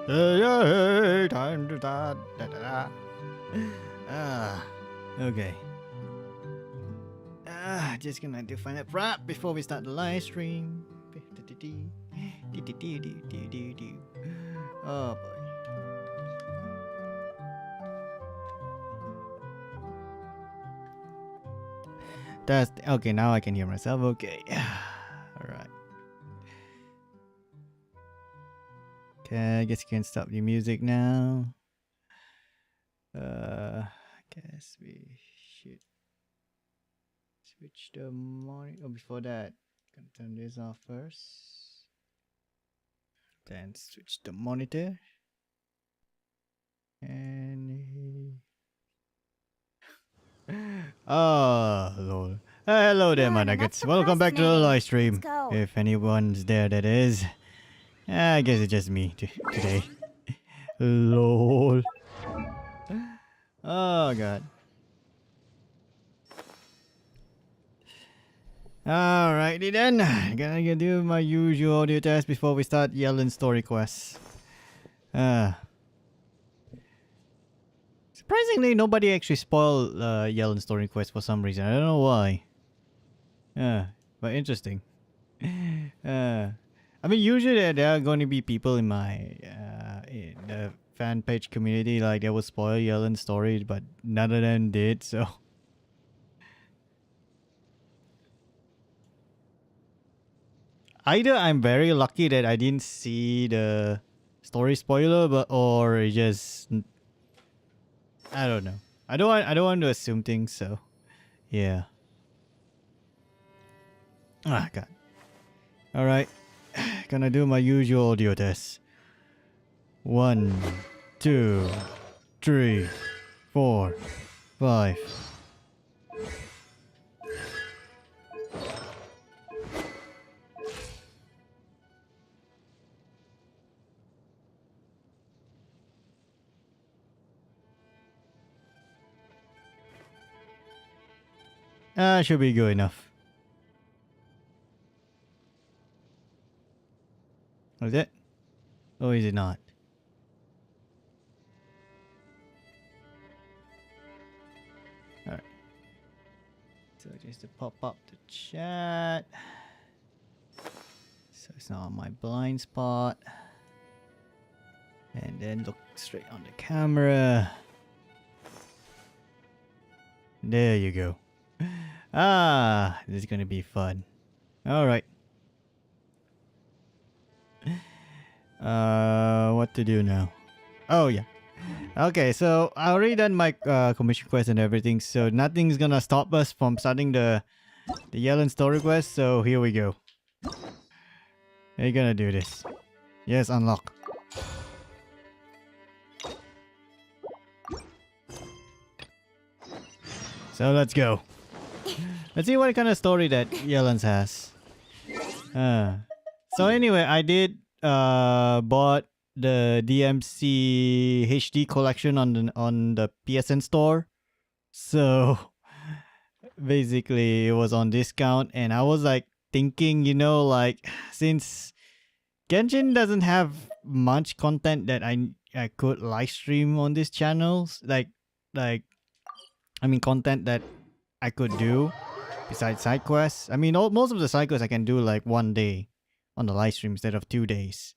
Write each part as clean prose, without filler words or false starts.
Hey, time to da, da, da, da. Okay. Just gonna do find a prop before we start the live stream. Oh boy. That's okay. Now I can hear myself. Okay. All right. Okay, I guess you can stop the music now. Guess we should switch the monitor. Oh, before that, gonna turn this off first. Then switch the monitor. And oh lord. Hello there, my nuggets. Welcome back to the live stream. If anyone's there, that is. I guess it's just me today. Lol. Oh god. Alrighty then. Gonna do my usual audio test before we start Yellen story quest. Surprisingly, nobody actually spoiled Yellen story quest for some reason. I don't know why. But interesting. I mean, usually there are going to be people in my in the fan page community like they will spoil Yellen's story, but none of them did. So either I'm very lucky that I didn't see the story spoiler, or it just I don't know. I don't want to assume things. So yeah. Ah god. All right. Gonna do my usual audio test. 1, 2, 3, 4, 5. Should be good enough. Is it? Or is it not? Alright. So just to pop up the chat. So it's not on my blind spot. And then look straight on the camera. There you go. This is gonna be fun. Alright. What to do now? Oh yeah. Okay, so I already done my commission quest and everything, so nothing's gonna stop us from starting the Yellen story quest. So here we go. Are you gonna do this? Yes, unlock. So let's go. Let's see what kind of story that Yellen's has. So anyway, I did bought the DMC HD collection on the PSN store. So basically it was on discount, and I was like thinking, you know, like since Genshin doesn't have much content that I could live stream on this channel, like I mean content that I could do besides side quests. I mean most of the side quests I can do like one day on the live stream instead of 2 days.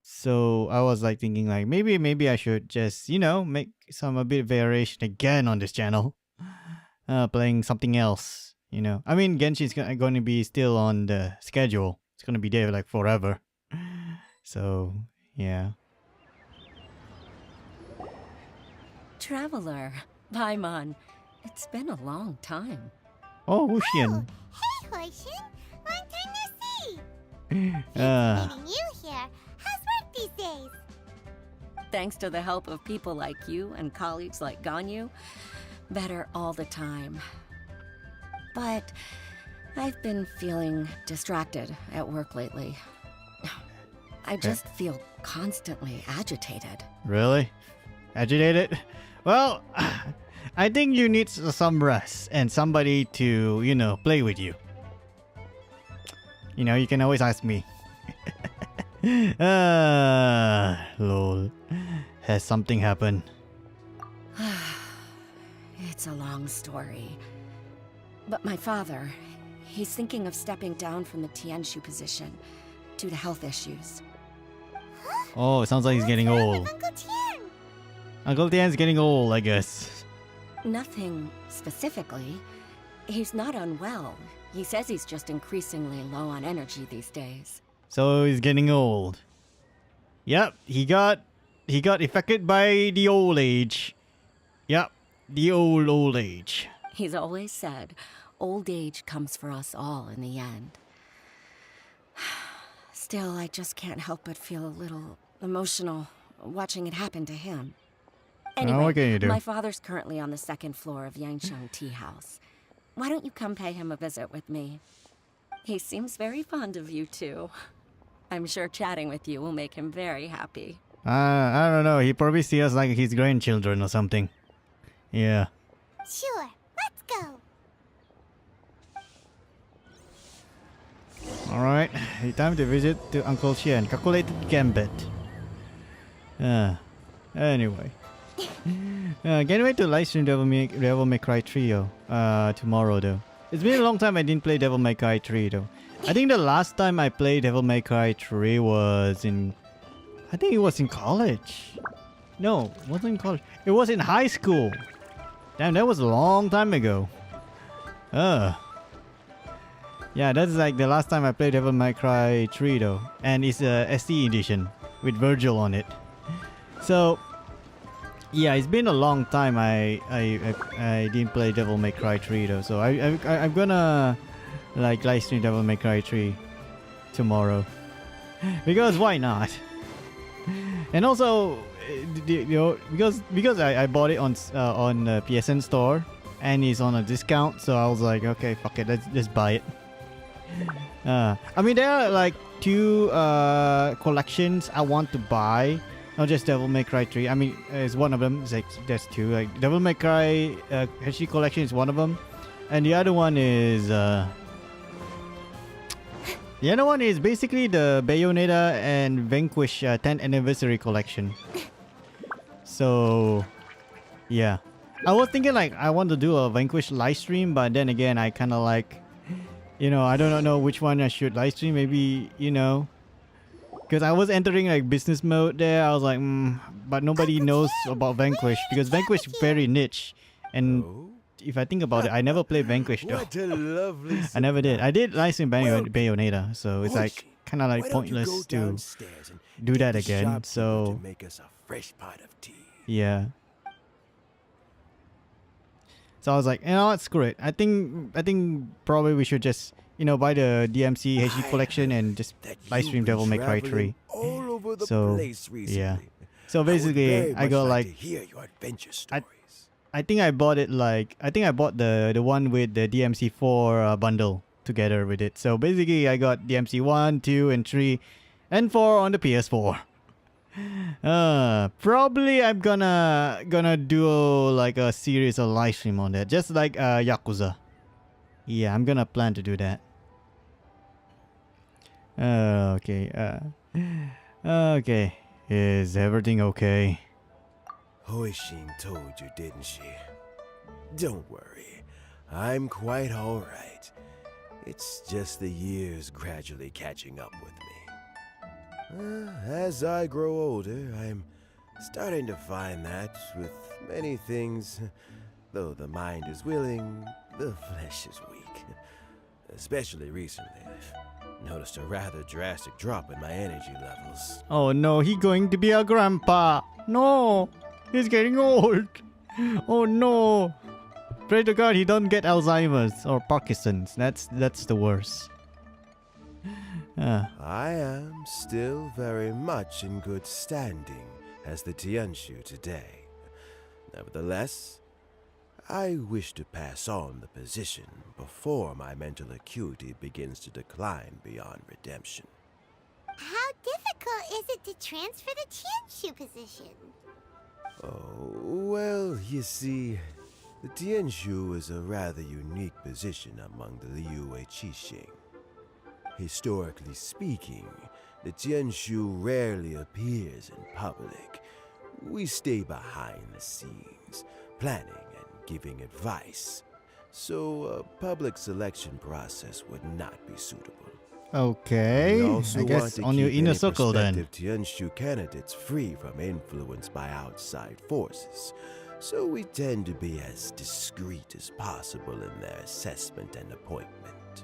So I was like thinking like maybe I should just, you know, make a bit of variation again on this channel. Playing something else, you know. I mean Genshin's going to be still on the schedule. It's going to be there like forever. So, yeah. Traveler, Paimon, it's been a long time. Oh, Wuxian. Hey, Huishin! Long time no see! Meeting you here. How's work these days? Thanks to the help of people like you and colleagues like Ganyu, better all the time. But I've been feeling distracted at work lately. I just feel constantly agitated. Really? Agitated? Well, I think you need some rest and somebody to, you know, play with you. You know, you can always ask me. Lol. Has something happened? It's a long story. But my father, he's thinking of stepping down from the Tianshu position due to health issues. Oh, it sounds like he's getting What's wrong old. with Uncle Tian? Uncle Tian's getting old, I guess. Nothing specifically. He's not unwell. He says he's just increasingly low on energy these days. So he's getting old. Yep, he got affected by the old age. Yep, the old age. He's always said, old age comes for us all in the end. Still, I just can't help but feel a little emotional watching it happen to him. Anyway, what can you do? my father's currently on the second floor of Yangsheng Tea House. Why don't you come pay him a visit with me? He seems very fond of you too. I'm sure chatting with you will make him very happy. I don't know. He probably sees us like his grandchildren or something. Yeah. Sure, let's go. Alright, time to visit to Uncle Tian. Calculated gambit. Anyway. Can't wait to live stream Devil May Cry Trio tomorrow though. It's been a long time I didn't play Devil May Cry 3 though. I think the last time I played Devil May Cry 3 was in... I think it was in college. No, it wasn't in college. It was in high school. Damn, that was a long time ago. Yeah, that's like the last time I played Devil May Cry 3 though. And it's a SE edition with Virgil on it. So... yeah, it's been a long time I didn't play Devil May Cry 3 though, so I'm gonna like live stream Devil May Cry 3 tomorrow because why not? And also, because I bought it on the PSN store and it's on a discount, so I was like, okay, fuck it, let's just buy it. I mean, there are like two collections I want to buy. Not just Devil May Cry 3. I mean, it's one of them. It's like, there's two. Like Devil May Cry HD Collection is one of them, and the other one is basically the Bayonetta and Vanquish 10th Anniversary Collection. So, yeah, I was thinking like I want to do a Vanquish live stream, but then again, I kind of like, I don't know which one I should live stream. Maybe because I was entering like business mode there. I was like, but nobody knows about Vanquish because Vanquish is very niche. And if I think about it, I never played Vanquish though. What a lovely I never did. I did live stream Bayonetta, so it's like kind of like pointless to do that again. So make us a fresh pot of tea. yeah. So I was like, screw it. I think probably we should just buy the DMC HD collection and just live stream Devil May Cry 3. All over the So, place recently. yeah. So basically, I got like, to hear your adventure stories. I think I bought the one with the DMC4 bundle together with it. So basically, I got DMC 1, 2, and 3, and 4 on the PS4. Probably I'm gonna do like a series of live stream on that, just like Yakuza. Yeah, I'm gonna plan to do that. Okay. Okay. Is everything okay? Hoishin told you, didn't she? Don't worry. I'm quite alright. It's just the years gradually catching up with me. As I grow older, I'm starting to find that with many things, though the mind is willing, the flesh is weak. Especially recently, I've noticed a rather drastic drop in my energy levels. Oh no, he's going to be a grandpa. No, he's getting old. Oh no. Pray to God he don't get Alzheimer's or Parkinson's. That's the worst. I am still very much in good standing as the Tianshu today. Nevertheless, I wish to pass on the position before my mental acuity begins to decline beyond redemption. How difficult is it to transfer the Tianshu position? Oh, well, you see, the Tianshu is a rather unique position among the Liyue Qixing. Historically speaking, The Tianshu rarely appears in public. We stay behind the scenes, planning and giving advice. So a public selection process would not be suitable. Okay. We also I want guess to on your keep inner any circle then. prospective Tianshu candidates free from influence by outside forces. So we tend to be as discreet as possible in their assessment and appointment.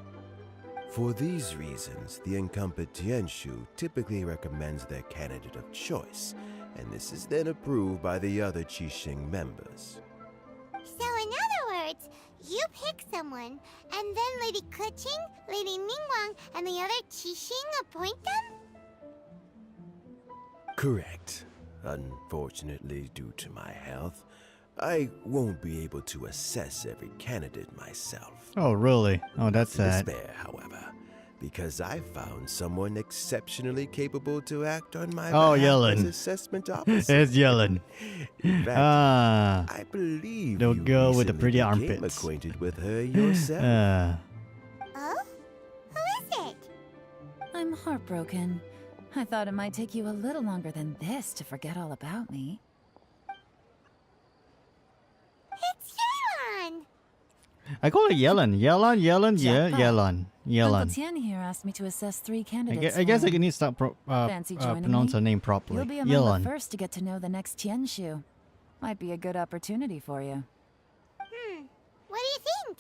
For these reasons, the incumbent Tianshu typically recommends their candidate of choice, and this is then approved by the other Qixing members. So in other words, you pick someone, and then Lady Keqing, Lady Ningguang, and the other Qixing appoint them? Correct. Unfortunately, due to my health, I won't be able to assess every candidate myself. Oh, really? Oh, that's sad. Despair, however, because I found someone exceptionally capable to act on my Oh, behalf Yelen. as assessment officer. It's Yelen. In fact, I believe the you girl with the recently pretty became armpits. acquainted with her yourself. Oh? Who is it? I'm heartbroken. I thought it might take you a little longer than this to forget all about me. It's Yelen! I call it Yelen. Yelen, yeah, Jackpot. Yelen. Uncle Yelen. Tian here asked me to assess 3 I candidates. guess, I guess I for him. need to start Fancy joining pronounce me? her name properly. You'll be among Yelen. the first to get to know the next Tianshu. Might be a good opportunity for you. What do you think?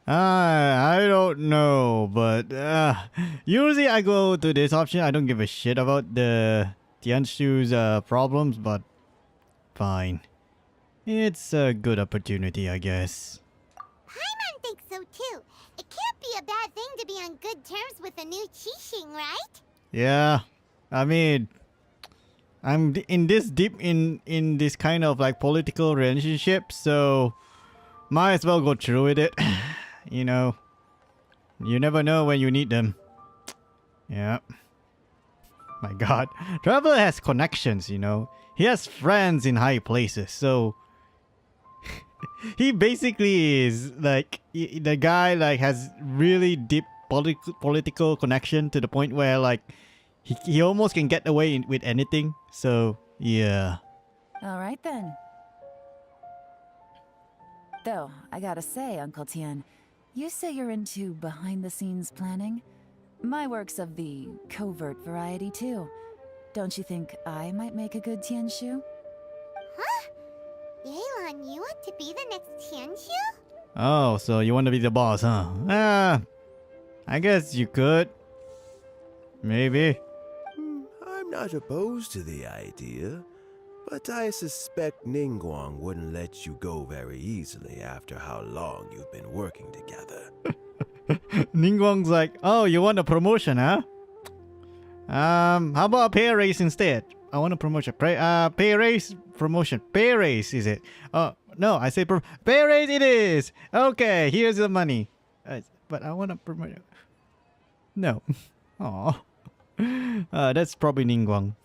I don't know, but usually I go to this option. I don't give a shit about the Tianshu's problems, but fine. It's a good opportunity, I guess. Paimon thinks so too. It can't be a bad thing to be on good terms with a new Qixing, right? Yeah, I mean, I'm in this deep in this kind of like political relationship, so might as well go through with it. You know, you never know when you need them. Yeah. My God, Traveler has connections. You know, he has friends in high places, so he basically is like the guy like has really deep political connection to the point where like he almost can get away with anything. So yeah. All right then. Though, I gotta say, Uncle Tian, you say you're into behind-the-scenes planning? My work's of the covert variety too. Don't you think I might make a good Tianshu? Huh? Yelen, you want to be the next Tianshu? Oh, so you want to be the boss, huh? I guess you could. Maybe. I'm not opposed to the idea, but I suspect Ningguang wouldn't let you go very easily after how long you've been working together. Ningguang's like, oh, you want a promotion, huh? How about a pay raise instead? I want a promotion. Pay raise, promotion. Pay raise, is it? Oh, no, I say pay raise it is. Okay, here's the money. But I want a promotion. No. Aw. That's probably Ningguang.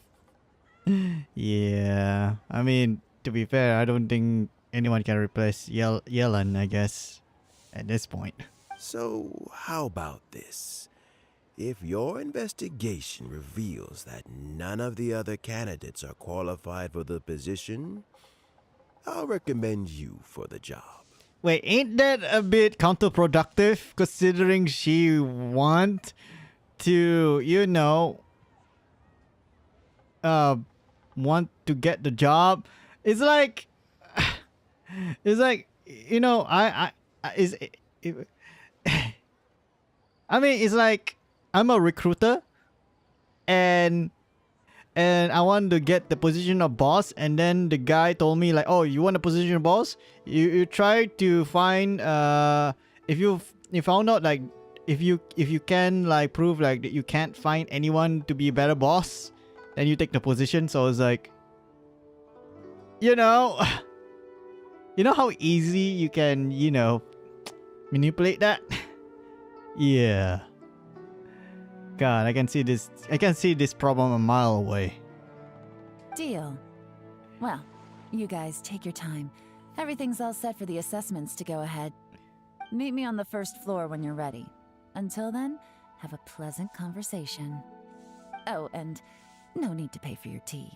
Yeah. I mean, to be fair, I don't think anyone can replace Yelen, I guess, at this point. So, how about this? If your investigation reveals that none of the other candidates are qualified for the position, I'll recommend you for the job. Wait, ain't that a bit counterproductive considering she want to, want to get the job? It's like, I mean, it's like I'm a recruiter, and I want to get the position of boss, and then the guy told me like, oh, you want a position of boss? You try to find if you found out like if you can like prove like that you can't find anyone to be a better boss, then you take the position. So it's like, you know how easy you can manipulate that. Yeah. God, I can see this problem a mile away. Deal. Well, you guys take your time. Everything's all set for the assessments to go ahead. Meet me on the first floor when you're ready. Until then, have a pleasant conversation. Oh, and no need to pay for your tea.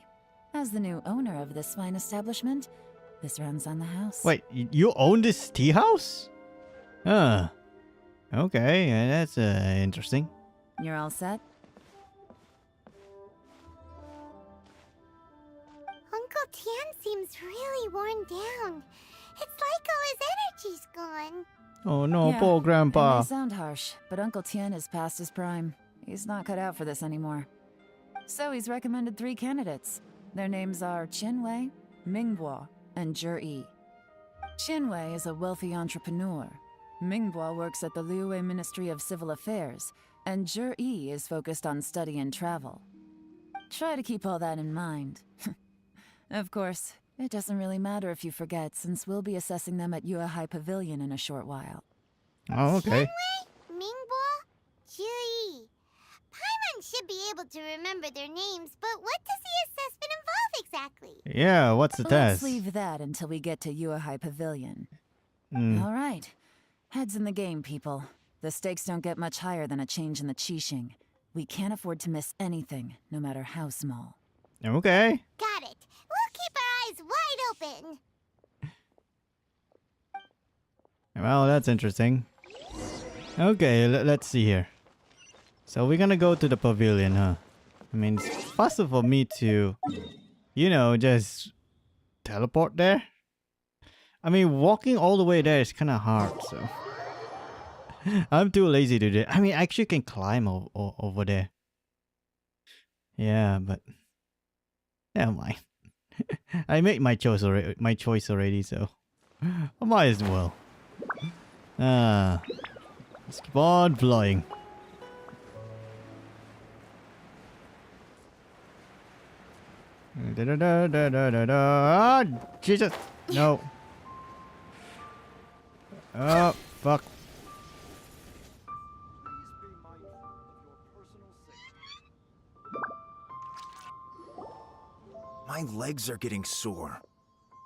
As the new owner of this fine establishment, this runs on the house. Wait, you own this tea house? Huh. Okay, that's interesting. You're all set? Uncle Tian seems really worn down. It's like all his energy's gone. Oh no, Yeah, poor It grandpa. may sound harsh, but Uncle Tian is past his prime. He's not cut out for this anymore. So he's recommended 3 candidates. Their names are Qinwei, Mingbo, and Zhi. Qinwei is a wealthy entrepreneur. Mingbo works at the Liyue Ministry of Civil Affairs, and Zhi is focused on study and travel. Try to keep all that in mind. Of course, it doesn't really matter if you forget, since we'll be assessing them at Yuehai Pavilion in a short while. Oh, okay. Mingbo, Jui. Paimon should be able to remember their names, but what does the assessment involve exactly? Yeah, what's the Let's test? leave that until we get to Yuehai Pavilion. Hmm. All right. Heads in the game, people. The stakes don't get much higher than a change in the Qixing. We can't afford to miss anything, no matter how small. Okay. Got it. We'll keep our eyes wide open. Well, that's interesting. Okay, let's see here. So we're gonna go to the pavilion, huh? I mean, it's faster for me to, you know, just teleport there. I mean, walking all the way there is kind of hard, so I'm too lazy to do it. I mean, I actually can climb over there. Yeah, but never mind. I made my choice already, so I might as well. Let's keep on flying. Ah, Jesus! No. Oh, fuck. My legs are getting sore.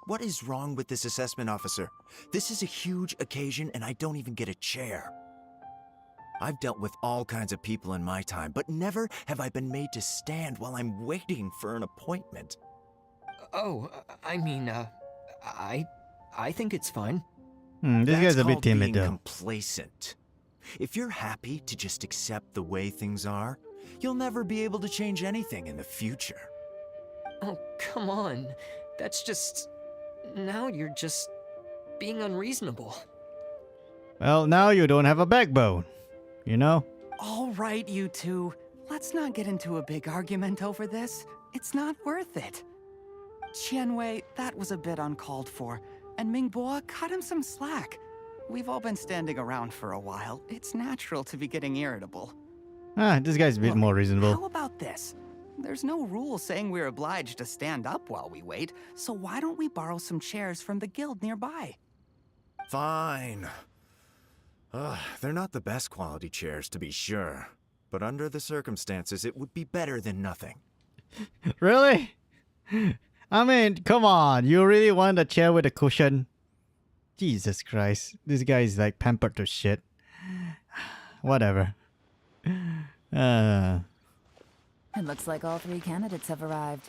What is wrong with this assessment officer? This is a huge occasion and I don't even get a chair. I've dealt with all kinds of people in my time, but never have I been made to stand while I'm waiting for an appointment. Oh, I mean, I think it's fine. This That's guy's a bit called timid being though. complacent. If you're happy to just accept the way things are, you'll never be able to change anything in the future. Oh, come on. That's just... Now you're just being unreasonable. Well, now you don't have a backbone. You know? All right, you two. Let's not get into a big argument over this. It's not worth it. Qianwei, that was a bit uncalled for. And Mingbo, cut him some slack. We've all been standing around for a while. It's natural to be getting irritable. This guy's a bit Look, more reasonable. How about this? There's no rule saying we're obliged to stand up while we wait, so why don't we borrow some chairs from the guild nearby? Fine. They're not the best quality chairs, to be sure. But under the circumstances, it would be better than nothing. Really? I mean, come on. You really want a chair with a cushion? Jesus Christ. This guy is like pampered to shit. Whatever. It looks like all 3 candidates have arrived.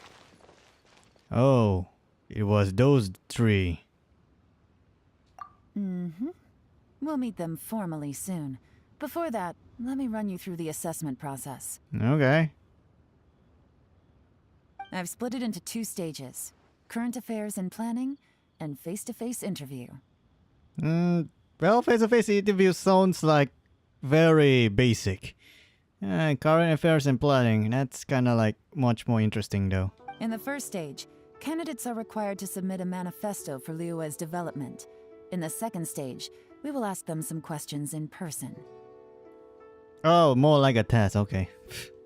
Oh, it was those 3. Mm-hmm. We'll meet them formally soon. Before that, let me run you through the assessment process. Okay. I've split it into 2 stages. Current affairs and planning, and face-to-face interview. Well, face-to-face interview sounds like very basic. Current affairs and planning, that's kind of like much more interesting though. In the first stage, candidates are required to submit a manifesto for Liyue's development. In the second stage, we will ask them some questions in person. Oh, more like a test, okay.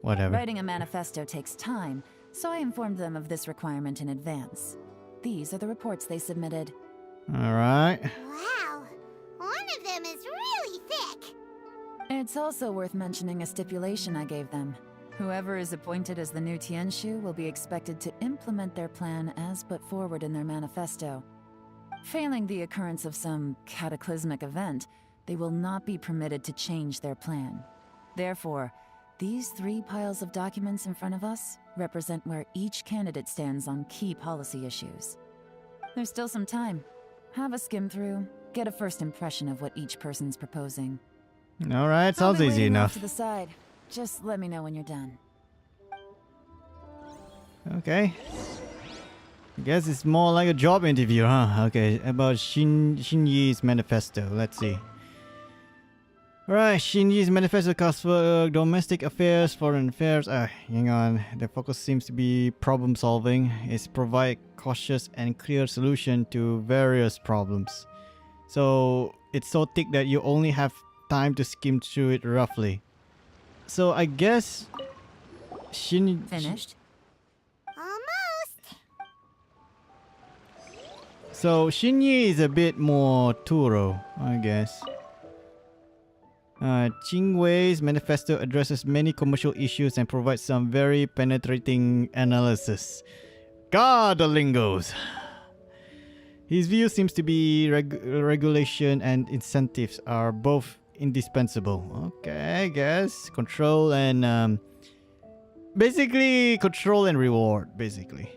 Whatever. Writing a manifesto takes time, so I informed them of this requirement in advance. These are the reports they submitted. Alright. Wow. One of them is really thick. It's also worth mentioning a stipulation I gave them. Whoever is appointed as the new Tianshu will be expected to implement their plan as put forward in their manifesto. Failing the occurrence of some cataclysmic event, they will not be permitted to change their plan. Therefore, these 3 piles of documents in front of us represent where each candidate stands on key policy issues. There's still some time. Have a skim through, get a first impression of what each person's proposing. All right, I'll sounds be easy waiting off enough. to the side. Just let me know when you're done. Okay. I guess it's more like a job interview, huh? Okay, about Shinji's manifesto. Let's see. Alright, Shinji's manifesto calls for domestic affairs, foreign affairs. Hang on. The focus seems to be problem solving. It's provide cautious and clear solution to various problems. So it's so thick that you only have time to skim through it roughly. So I guess Finished? Almost. So Shinji is a bit more thorough, I guess. Qingwei's manifesto addresses many commercial issues and provides some very penetrating analysis. God, the lingos! His view seems to be regulation and incentives are both indispensable. Okay, I guess. Control and... basically, control and reward, basically.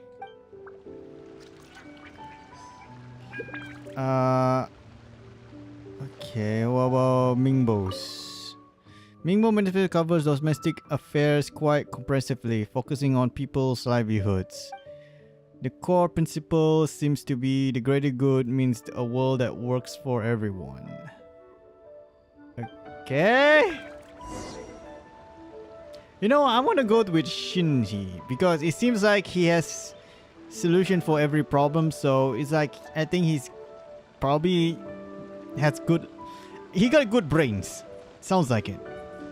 Okay, what about Mingbo's? Mingbo manifesto covers domestic affairs quite comprehensively, focusing on people's livelihoods. The core principle seems to be the greater good means a world that works for everyone. Okay. You know, I want to go with Shinji because it seems like he has solution for every problem. So it's like I think he's probably has good. He got good brains. Sounds like it.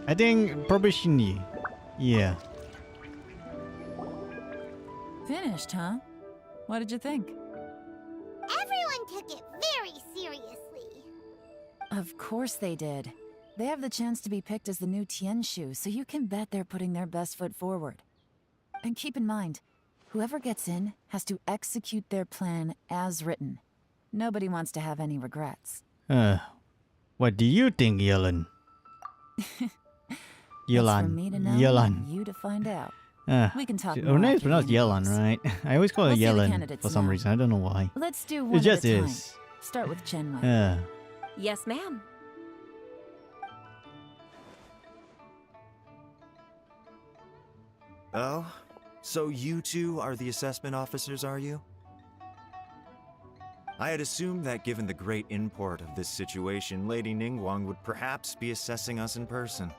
I think probably Shinji. Yeah. Finished, huh? What did you think? Everyone took it very seriously. Of course they did. They have the chance to be picked as the new Tianshu, so you can bet they're putting their best foot forward. And keep in mind, whoever gets in has to execute their plan as written. Nobody wants to have any regrets. What do you think, Yelen? It's for me to know and you to find out. We can talk more Her name is after pronounced the Yelen, interviews. right? I always call her We'll see the Yelen candidates for some now. reason. I don't know why. Let's do one It just at a time. is. Start with Chenwei. Yes, ma'am. Oh? So you two are the assessment officers, are you? I had assumed that given the great import of this situation, Lady Ningguang would perhaps be assessing us in person.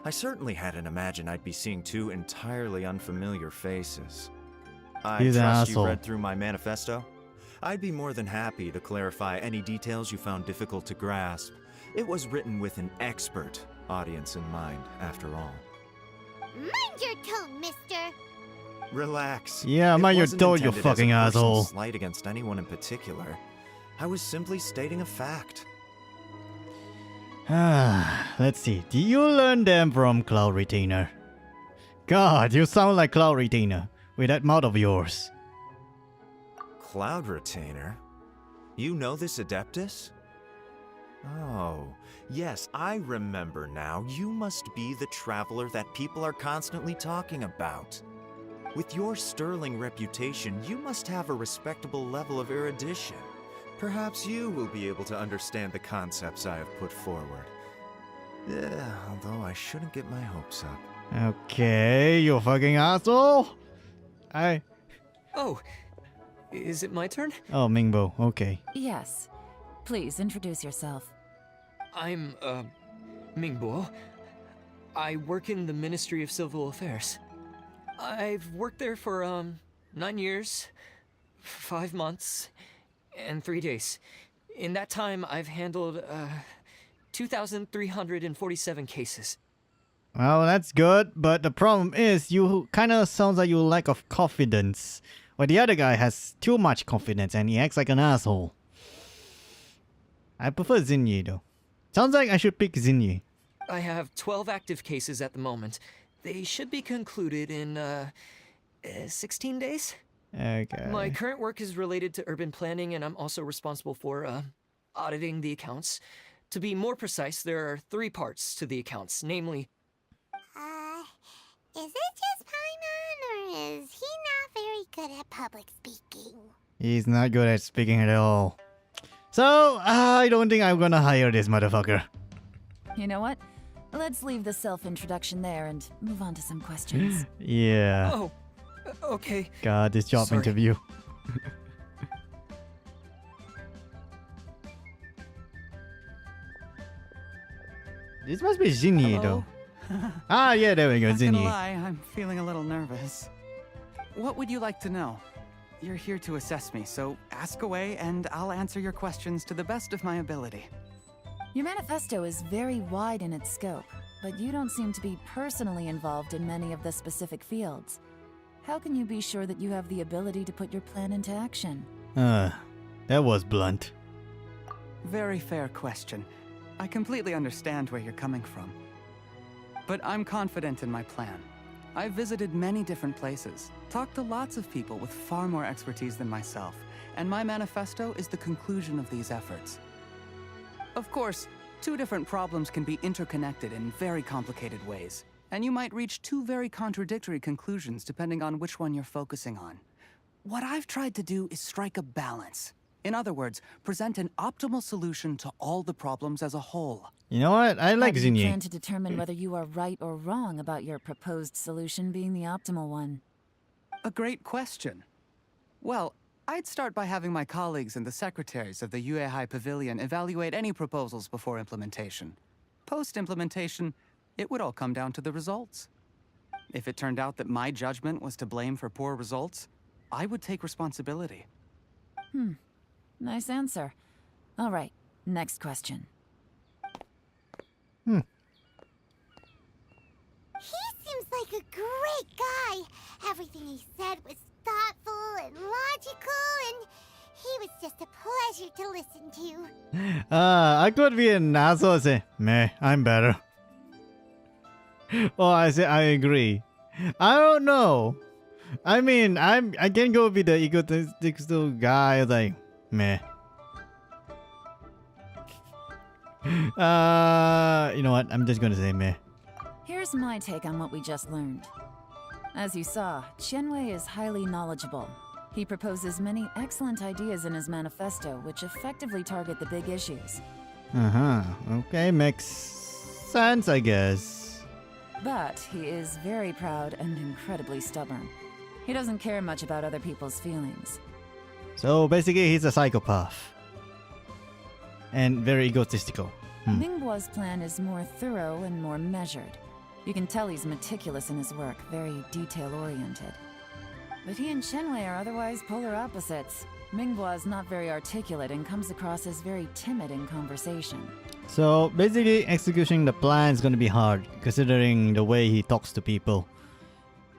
I certainly hadn't imagined I'd be seeing 2 entirely unfamiliar faces. I He's an trust you asshole. read through my manifesto? I'd be more than happy to clarify any details you found difficult to grasp. It was written with an expert audience in mind, after all. Mind your tone, mister. Relax. Yeah, It mind your wasn't tone, you intended as a fucking personal asshole. slight against anyone in particular. I was simply stating a fact. Let's see. Did you learn them from Cloud Retainer? God, you sound like Cloud Retainer with that mouth of yours. Cloud Retainer? You know this Adeptus? Oh, yes, I remember now. You must be the traveler that people are constantly talking about. With your sterling reputation, you must have a respectable level of erudition. Perhaps you will be able to understand the concepts I have put forward. Yeah, although I shouldn't get my hopes up. Okay, you fucking asshole. Oh, is it my turn? Oh, Mingbo. Okay. Yes. Please introduce yourself. I'm, Mingbo. I work in the Ministry of Civil Affairs. I've worked there for, 9 years, 5 months, and 3 days. In that time, I've handled, 2,347 cases. Well, that's good, but the problem is you kind of sounds like you lack of confidence. Well, the other guy has too much confidence and he acts like an asshole. I prefer Zinyi though. Sounds like I should pick Zinyi. I have 12 active cases at the moment. They should be concluded in, 16 days. Okay. My current work is related to urban planning, and I'm also responsible for, auditing the accounts. To be more precise, there are 3 parts to the accounts, namely... Is it just Paimon, or is he not very good at public speaking? He's not good at speaking at all. So, I don't think I'm gonna hire this motherfucker. You know what? Let's leave the self-introduction there and move on to some questions. Yeah. Oh, okay. God, this job Sorry. interview. This must be Zinni, though. Ah, yeah, there we go, Not gonna Zinni. lie, I'm feeling a little nervous. What would you like to know? You're here to assess me, so ask away and I'll answer your questions to the best of my ability. Your manifesto is very wide in its scope, but you don't seem to be personally involved in many of the specific fields. How can you be sure that you have the ability to put your plan into action? That was blunt. Very fair question. I completely understand where you're coming from. But I'm confident in my plan. I've visited many different places, talked to lots of people with far more expertise than myself, and my manifesto is the conclusion of these efforts. Of course, 2 different problems can be interconnected in very complicated ways, and you might reach 2 very contradictory conclusions depending on which one you're focusing on. What I've tried to do is strike a balance. In other words, present an optimal solution to all the problems as a whole. You know what? I like How do you Zinni. plan to determine whether you are right or wrong about your proposed solution being the optimal one? A great question. Well, I'd start by having my colleagues and the secretaries of the Yuehai Pavilion evaluate any proposals before implementation. Post-implementation, it would all come down to the results. If it turned out that my judgment was to blame for poor results, I would take responsibility. Nice answer. All right, next question. He seems like a great guy. Everything he said was thoughtful and logical, and he was just a pleasure to listen to. I could be an asshole and say, meh, I'm better. Or I say, I agree. I don't know. I mean, I can go be the egotistical guy, like, meh. You know what? I'm just gonna say meh. Here's my take on what we just learned. As you saw, Qianwei is highly knowledgeable. He proposes many excellent ideas in his manifesto, which effectively target the big issues. Okay, makes sense, I guess. But he is very proud and incredibly stubborn. He doesn't care much about other people's feelings. So basically, he's a psychopath. And very egotistical. Ningguo's plan is more thorough and more measured. You can tell he's meticulous in his work, very detail-oriented. But he and Qianwei are otherwise polar opposites. Minghua is not very articulate and comes across as very timid in conversation. So basically, executing the plan is gonna be hard, considering the way he talks to people.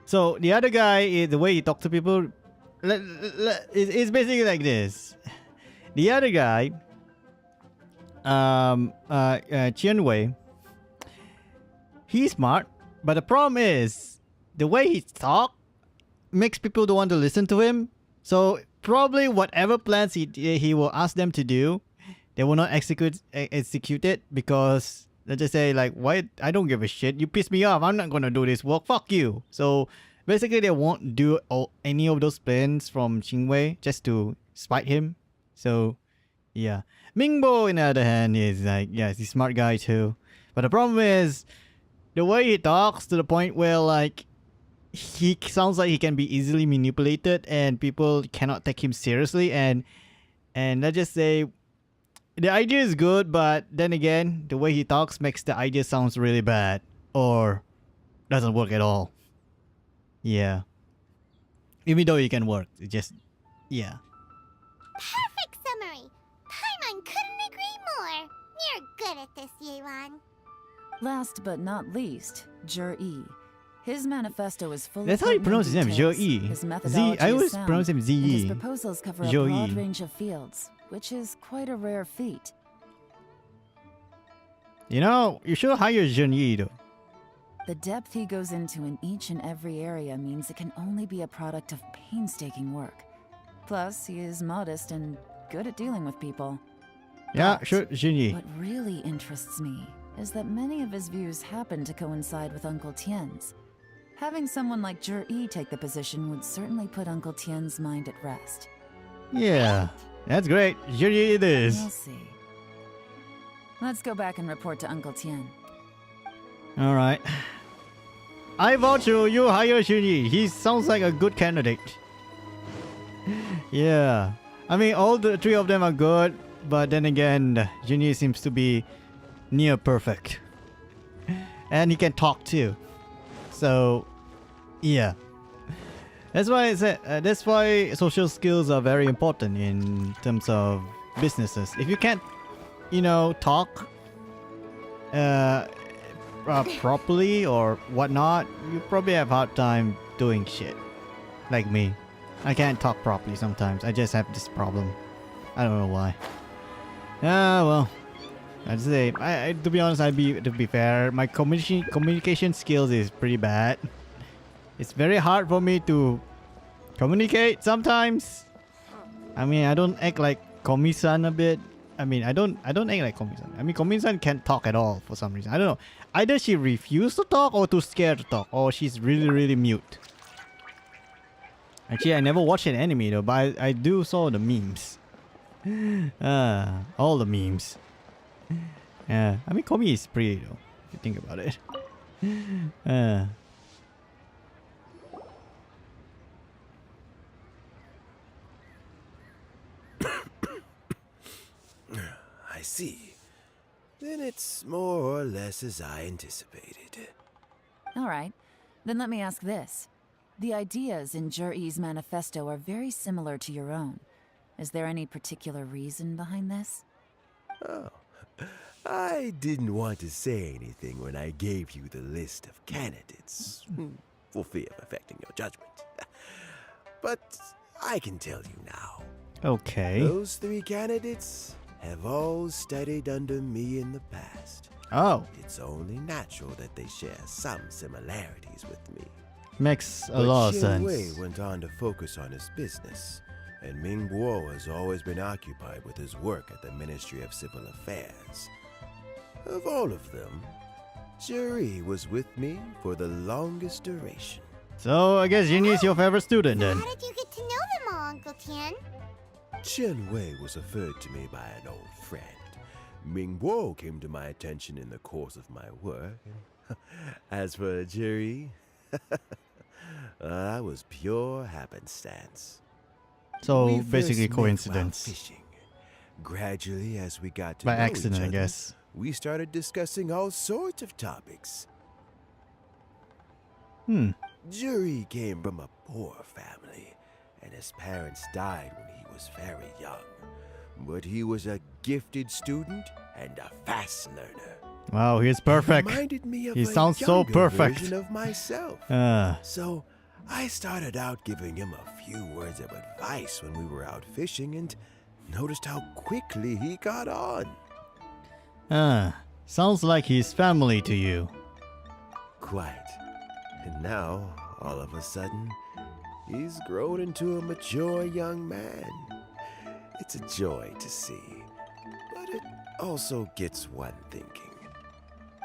So the other guy, the way he talks to people, it's basically like this. The other guy, Qianwei, he's smart, but the problem is the way he talks makes people don't want to listen to him. So probably whatever plans he will ask them to do, they will not execute it because they just say like, "Why? I don't give a shit. You piss me off. I'm not gonna do this work. Fuck you." So basically, they won't do any of those plans from Qingwei just to spite him. So yeah, Mingbo, on the other hand, is like, yeah, he's a smart guy too. But the problem is the way he talks to the point where like he sounds like he can be easily manipulated and people cannot take him seriously. And let's just say the idea is good, but then again, the way he talks makes the idea sounds really bad or doesn't work at all. Yeah. Even though it can work, it just, yeah. Perfect summary. Paimon couldn't agree more. You're good at this, Yelen. Last but not least, Zhi. His manifesto is full That's of how you pertinent pronounce his name, details. Zhi. His Z, methodology I is always sound, pronounce him and his Zi. proposals cover a Zhi. broad range of fields, which is quite a rare feat. You know, you should hire Zhenyi though. The depth he goes into in each and every area means it can only be a product of painstaking work. Plus, he is modest and good at dealing with people. Yeah, But sure, Junyi. what really interests me is that many of his views happen to coincide with Uncle Tien's. Having someone like Zhi take the position would certainly put Uncle Tien's mind at rest. Yeah, that's great. Junyi it We'll is. see. Let's go back and report to Uncle Tien. All right. I vote you hire Junyi. He sounds like a good candidate. Yeah. I mean, all the three of them are good, but then again, Junyi seems to be near perfect. And he can talk too. So, yeah. That's why I said, that's why social skills are very important in terms of businesses. If you can't, talk properly or whatnot, you probably have a hard time doing shit. Like me. I can't talk properly sometimes. I just have this problem. I don't know why. Well. I'd say, to be honest, to be fair, my communication skills is pretty bad. It's very hard for me to communicate sometimes. I mean, I don't act like Komi-san a bit. I mean, I don't act like Komi-san. I mean, Komi-san can't talk at all for some reason. I don't know. Either she refused to talk or too scared to talk, or she's really, really mute. Actually, I never watched an anime though, but I do saw the memes. All the memes. Yeah, I mean, Komi is pretty though, if you think about it. I see. Then it's more or less as I anticipated. All right, then let me ask this. The ideas in Zhi manifesto are very similar to your own. Is there any particular reason behind this? Oh, I didn't want to say anything when I gave you the list of candidates, for fear of affecting your judgment. But I can tell you now. Okay. Those three candidates have all studied under me in the past. Oh, It's only natural that they share some similarities with me. makes a But lot of Xian Wei sense. went on to focus on his business, and Ming Guo has always been occupied with his work at the Ministry of Civil Affairs. Of all of them, Zhi was with me for the longest duration. So I guess Junyi is your favorite student then. How did you get to know them all, Uncle Tien? Chen Wei was referred to me by an old friend. Ming Guo came to my attention in the course of my work. As for Zhi, that was pure happenstance. So We first basically met while coincidence. fishing. Gradually, as we got to By know accident, each I other, guess. we started discussing all sorts of topics. Zhi came from a poor family, and his parents died when he was very young. But he was a gifted student and a fast learner. Wow, he's perfect. Reminded me of He a sounds so younger perfect. version of myself. Uh, So I started out giving him a few words of advice when we were out fishing and noticed how quickly he got on. sounds like he's family to you. Quite. And now, all of a sudden, he's grown into a mature young man. It's a joy to see, but it also gets one thinking.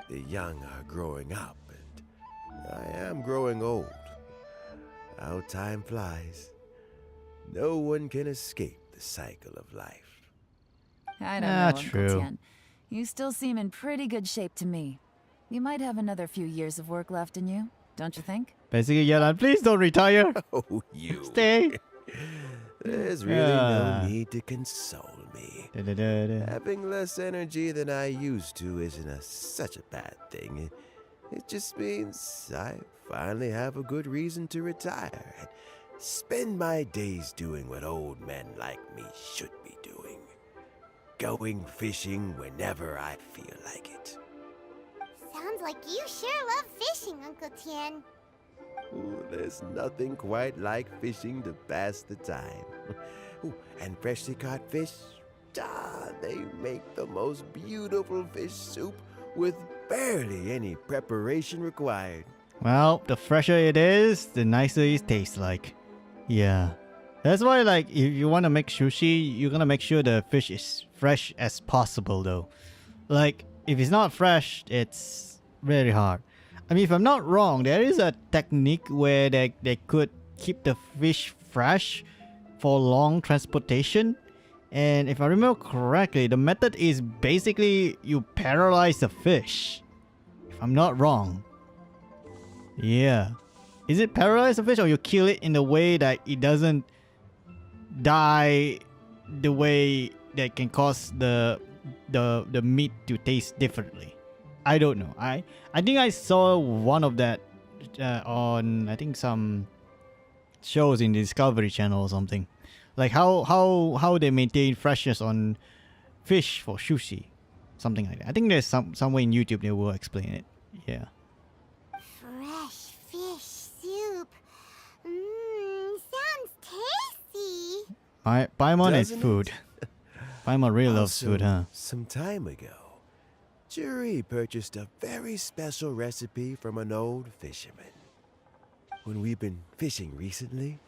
The young are growing up, and I am growing old. How time flies. No one can escape the cycle of life. I don't know, Uncle true. Tien. You still seem in pretty good shape to me. You might have another few years of work left in you, don't you think? Basically, Yelen, please don't retire. Oh, you. Stay. There's really no need to console me. Da-da-da-da. Having less energy than I used to isn't such a bad thing. It just means I finally have a good reason to retire and spend my days doing what old men like me should be doing. Going fishing whenever I feel like it. Sounds like you sure love fishing, Uncle Tien. Ooh, there's nothing quite like fishing to pass the time. Ooh, and freshly caught fish, they make the most beautiful fish soup with barely any preparation required. Well, the fresher it is, the nicer it tastes like. Yeah. That's why, like, if you want to make sushi, you're gonna make sure the fish is fresh as possible though. Like if it's not fresh, it's very hard. I mean, if I'm not wrong, there is a technique where they could keep the fish fresh for long transportation. And if I remember correctly, the method is basically you paralyze the fish. If I'm not wrong. Yeah. Is it paralyze the fish or you kill it in a way that it doesn't die the way that can cause the meat to taste differently? I don't know. I think I saw one of that on I think some shows in the Discovery Channel or something. Like how they maintain freshness on fish for sushi, something like that. I think there's somewhere in YouTube they will explain it. Yeah. Fresh fish soup. Sounds tasty. Paimon is Doesn't it? food. Paimon really loves Also, food, huh? Some time ago, Juri purchased a very special recipe from an old fisherman. When we've been fishing recently,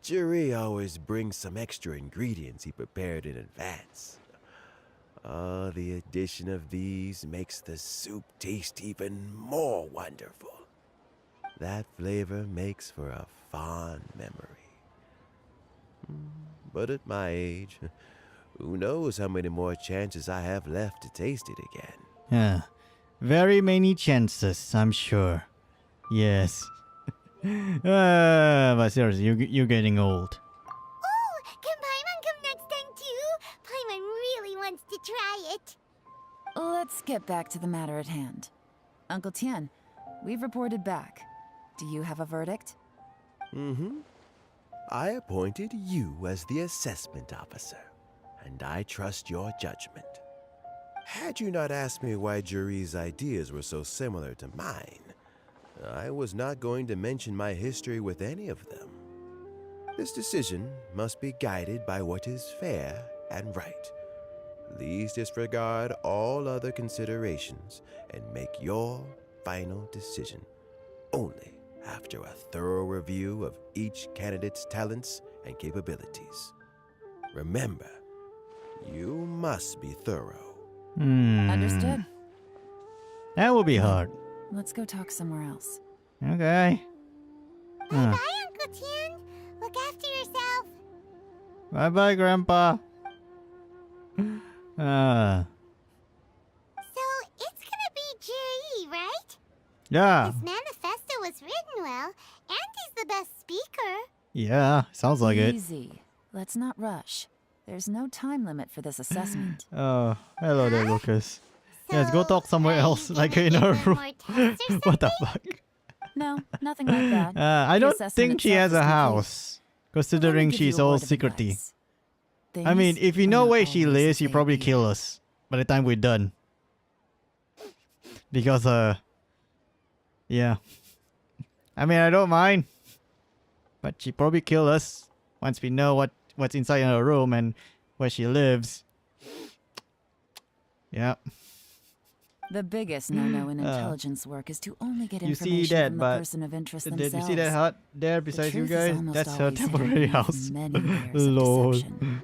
Juri always brings some extra ingredients he prepared in advance. The addition of these makes the soup taste even more wonderful. That flavor makes for a fond memory. But at my age, who knows how many more chances I have left to taste it again. Yeah. Very many chances, I'm sure. Yes. But seriously, you're getting old. Oh, can Paimon come next time too? Paimon really wants to try it. Let's get back to the matter at hand. Uncle Tian, we've reported back. Do you have a verdict? I appointed you as the assessment officer, and I trust your judgment. Had you not asked me why Juri's ideas were so similar to mine, I was not going to mention my history with any of them. This decision must be guided by what is fair and right. Please disregard all other considerations and make your final decision only after a thorough review of each candidate's talents and capabilities. Remember, you must be thorough. Understood. That will be hard. Let's go talk somewhere else. Okay. Bye, Uncle Tian. Look after yourself. Bye bye, Grandpa. So, it's gonna be Juri, right? Yeah. His manifesto was written well, and he's the best speaker. Yeah, sounds like it. Easy. Let's not rush. There's no time limit for this assessment. Oh, hello there, Lucas. So, Yes, go talk somewhere are you else, gonna like in give her them room. more tests or What the something? fuck? No, nothing like that. I The don't assessment think she itself has is a complete. house, Let me considering give she's you a all word of secrety. advice. I mean, Things if you are know not where she always lives, as you they probably appear. kill us by the time we're done. Because, yeah. I mean, I don't mind. But she probably kill us once we know what's inside her room and where she lives. Yeah. The biggest no-no in intelligence work is to only get You information see that, from the but person of interest Did themselves. you see that hut there The beside you truth is guys? almost That's her always hidden temporary beneath house. many layers of Lol. deception.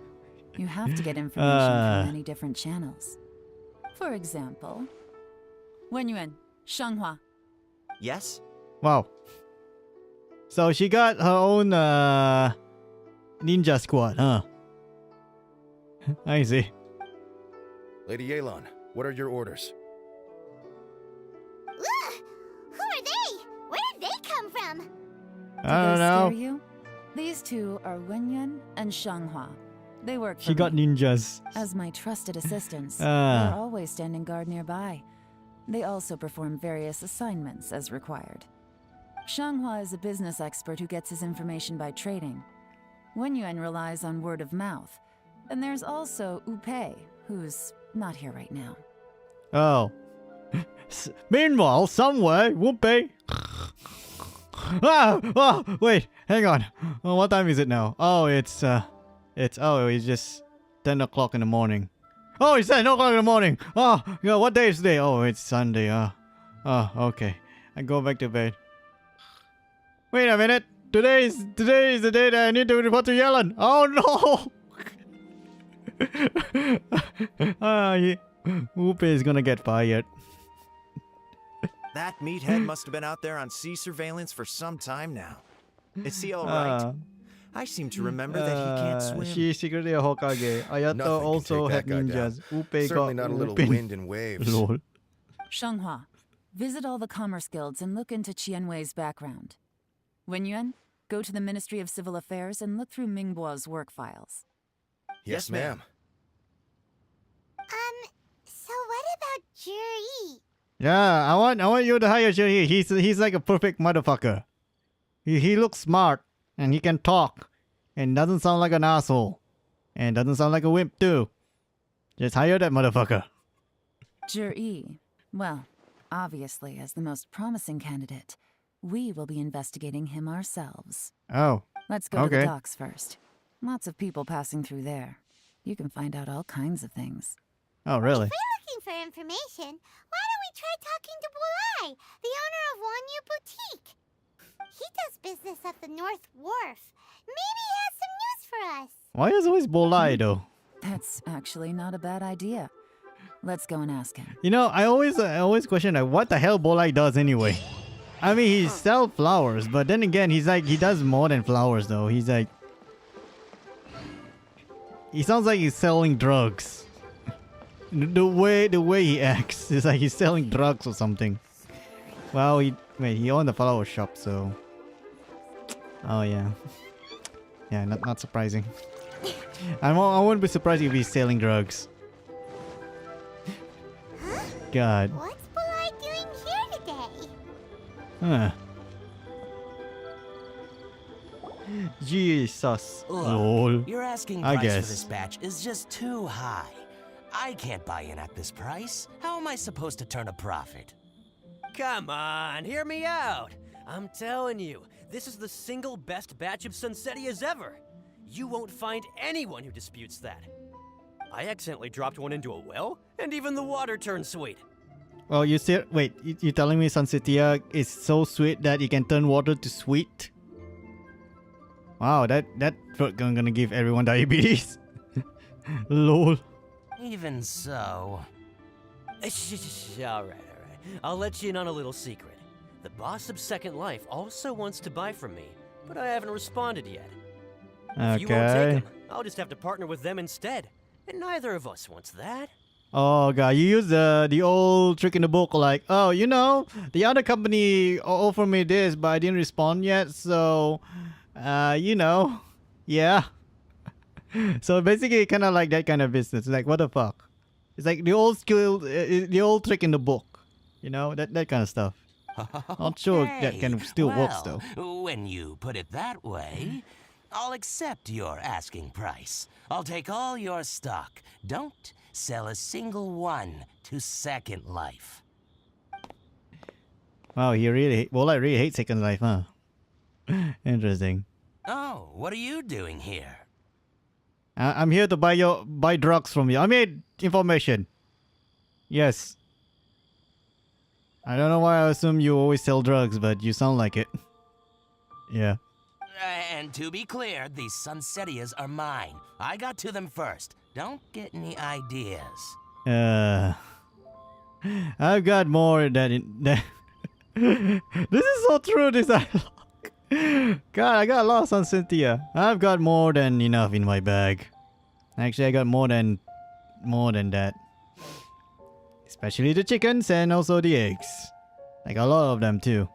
You have to get information Ah. from many different channels. For example, Wenyuan, Shanghua. Yes? Wow. So she got her own ninja squad, huh? I see. Lady Yelen, what are your orders? Ugh! Who are they? Where did they come from? I Do don't they know. scare you? These two are Wenyuan and Shanghua. They work for She got me. ninjas. As my trusted assistants, Ah. they're always standing guard nearby. They also perform various assignments as required. Shanghua is a business expert who gets his information by trading. Wenyuan relies on word of mouth. And there's also Upei, who's not here right now. Oh. Meanwhile, somewhere, Whoopee. Wait, hang on. Oh, what time is it now? Oh, it's just 10 o'clock in the morning. Oh, it's 10 o'clock in the morning. Oh, yeah, what day is today? Oh, it's Sunday. Okay. I go back to bed. Wait a minute. Today is the day that I need to report to Yelen. Oh no. Upe is gonna get fired. That meathead must have been out there on sea surveillance for some time now. Is he alright? I seem to remember that he can't swim. She's secretly a Hokage. Ayato Nothing can also take had that guy down. ninjas. Upe Certainly got not a little Upin. wind and waves. Lol. Shanghua, visit all the commerce guilds and look into Qianwei's background. Wenyuan, go to the Ministry of Civil Affairs and look through Mingbo's work files. Yes, ma'am. So what about Juri? Yeah, I want you to hire Jerry. He's like a perfect motherfucker. He looks smart and he can talk and doesn't sound like an asshole and doesn't sound like a wimp too. Just hire that motherfucker. Zhi, well, obviously as the most promising candidate, we will be investigating him ourselves. Oh, Let's go to Okay. the docks first. Lots of people passing through there. You can find out all kinds of things. oh really? If we're looking for information, why don't we try talking to Bulai, the owner of Wanyu Boutique? He does business at the North Wharf. Maybe he has some news for us. Why is always Bolai though? That's actually not a bad idea. Let's go and ask him. You know, I always question like what the hell Bolai does anyway. I mean, he sells flowers, but then again, he does more than flowers though. He sounds like he's selling drugs. The way he acts is like he's selling drugs or something. Well, he owned the flower shop, so. Oh yeah, yeah, not surprising. I wouldn't be surprised if he's selling drugs. God. What's Bulai doing here today? Huh. Jesus. Look, Lol. your asking I price guess. for this batch is just too high. I can't buy in at this price. How am I supposed to turn a profit? Come on, hear me out. I'm telling you, this is the single best batch of Sunsettias ever. You won't find anyone who disputes that. I accidentally dropped one into a well, and even the water turned sweet. Well, you're telling me Sunsetia is so sweet that it can turn water to sweet? Wow, that fruit gonna give everyone diabetes. Lol. Even so, All right. I'll let you in on a little secret. The boss of Second Life also wants to buy from me, but I haven't responded yet. If you won't take Okay. him, I'll just have to partner with them instead. And neither of us wants that. Oh god, you use the old trick in the book like, oh, you know, the other company offered me this, but I didn't respond yet, so, you know, yeah. So basically, kind of like that kind of business. Like, what the fuck? It's like the old skill, the old trick in the book. You know, that kind of stuff. Not sure that can still works though. when you put it that way, I'll accept your asking price. I'll take all your stock. Don't sell a single one to Second Life. Wow, he really, I really hate Second Life, huh? Interesting. Oh, what are you doing here? I'm here to buy drugs from you. I mean, information. Yes. I don't know why I assume you always sell drugs, but you sound like it. Yeah. And to be clear, these Sunsettias are mine. I got to them first. Don't get any ideas. I've got more than this is so true, this dialogue. God, I got lost on Cynthia. I've got more than enough in my bag. Actually, I got more than that. Especially the chickens and also the eggs. Like a lot of them too.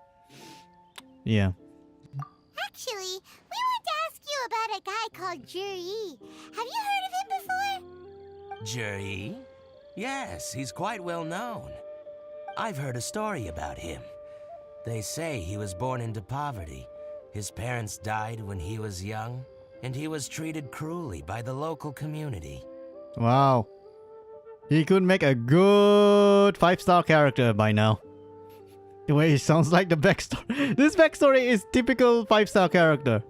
Yeah. Actually, we want to ask you about a guy called Juri. Have you heard of him before? Juri? Yes, he's quite well known. I've heard a story about him. They say he was born into poverty. His parents died when he was young, and he was treated cruelly by the local community. Wow. He could make a good 5-star character by now. The way he sounds like the backstory. This backstory is typical 5-star character.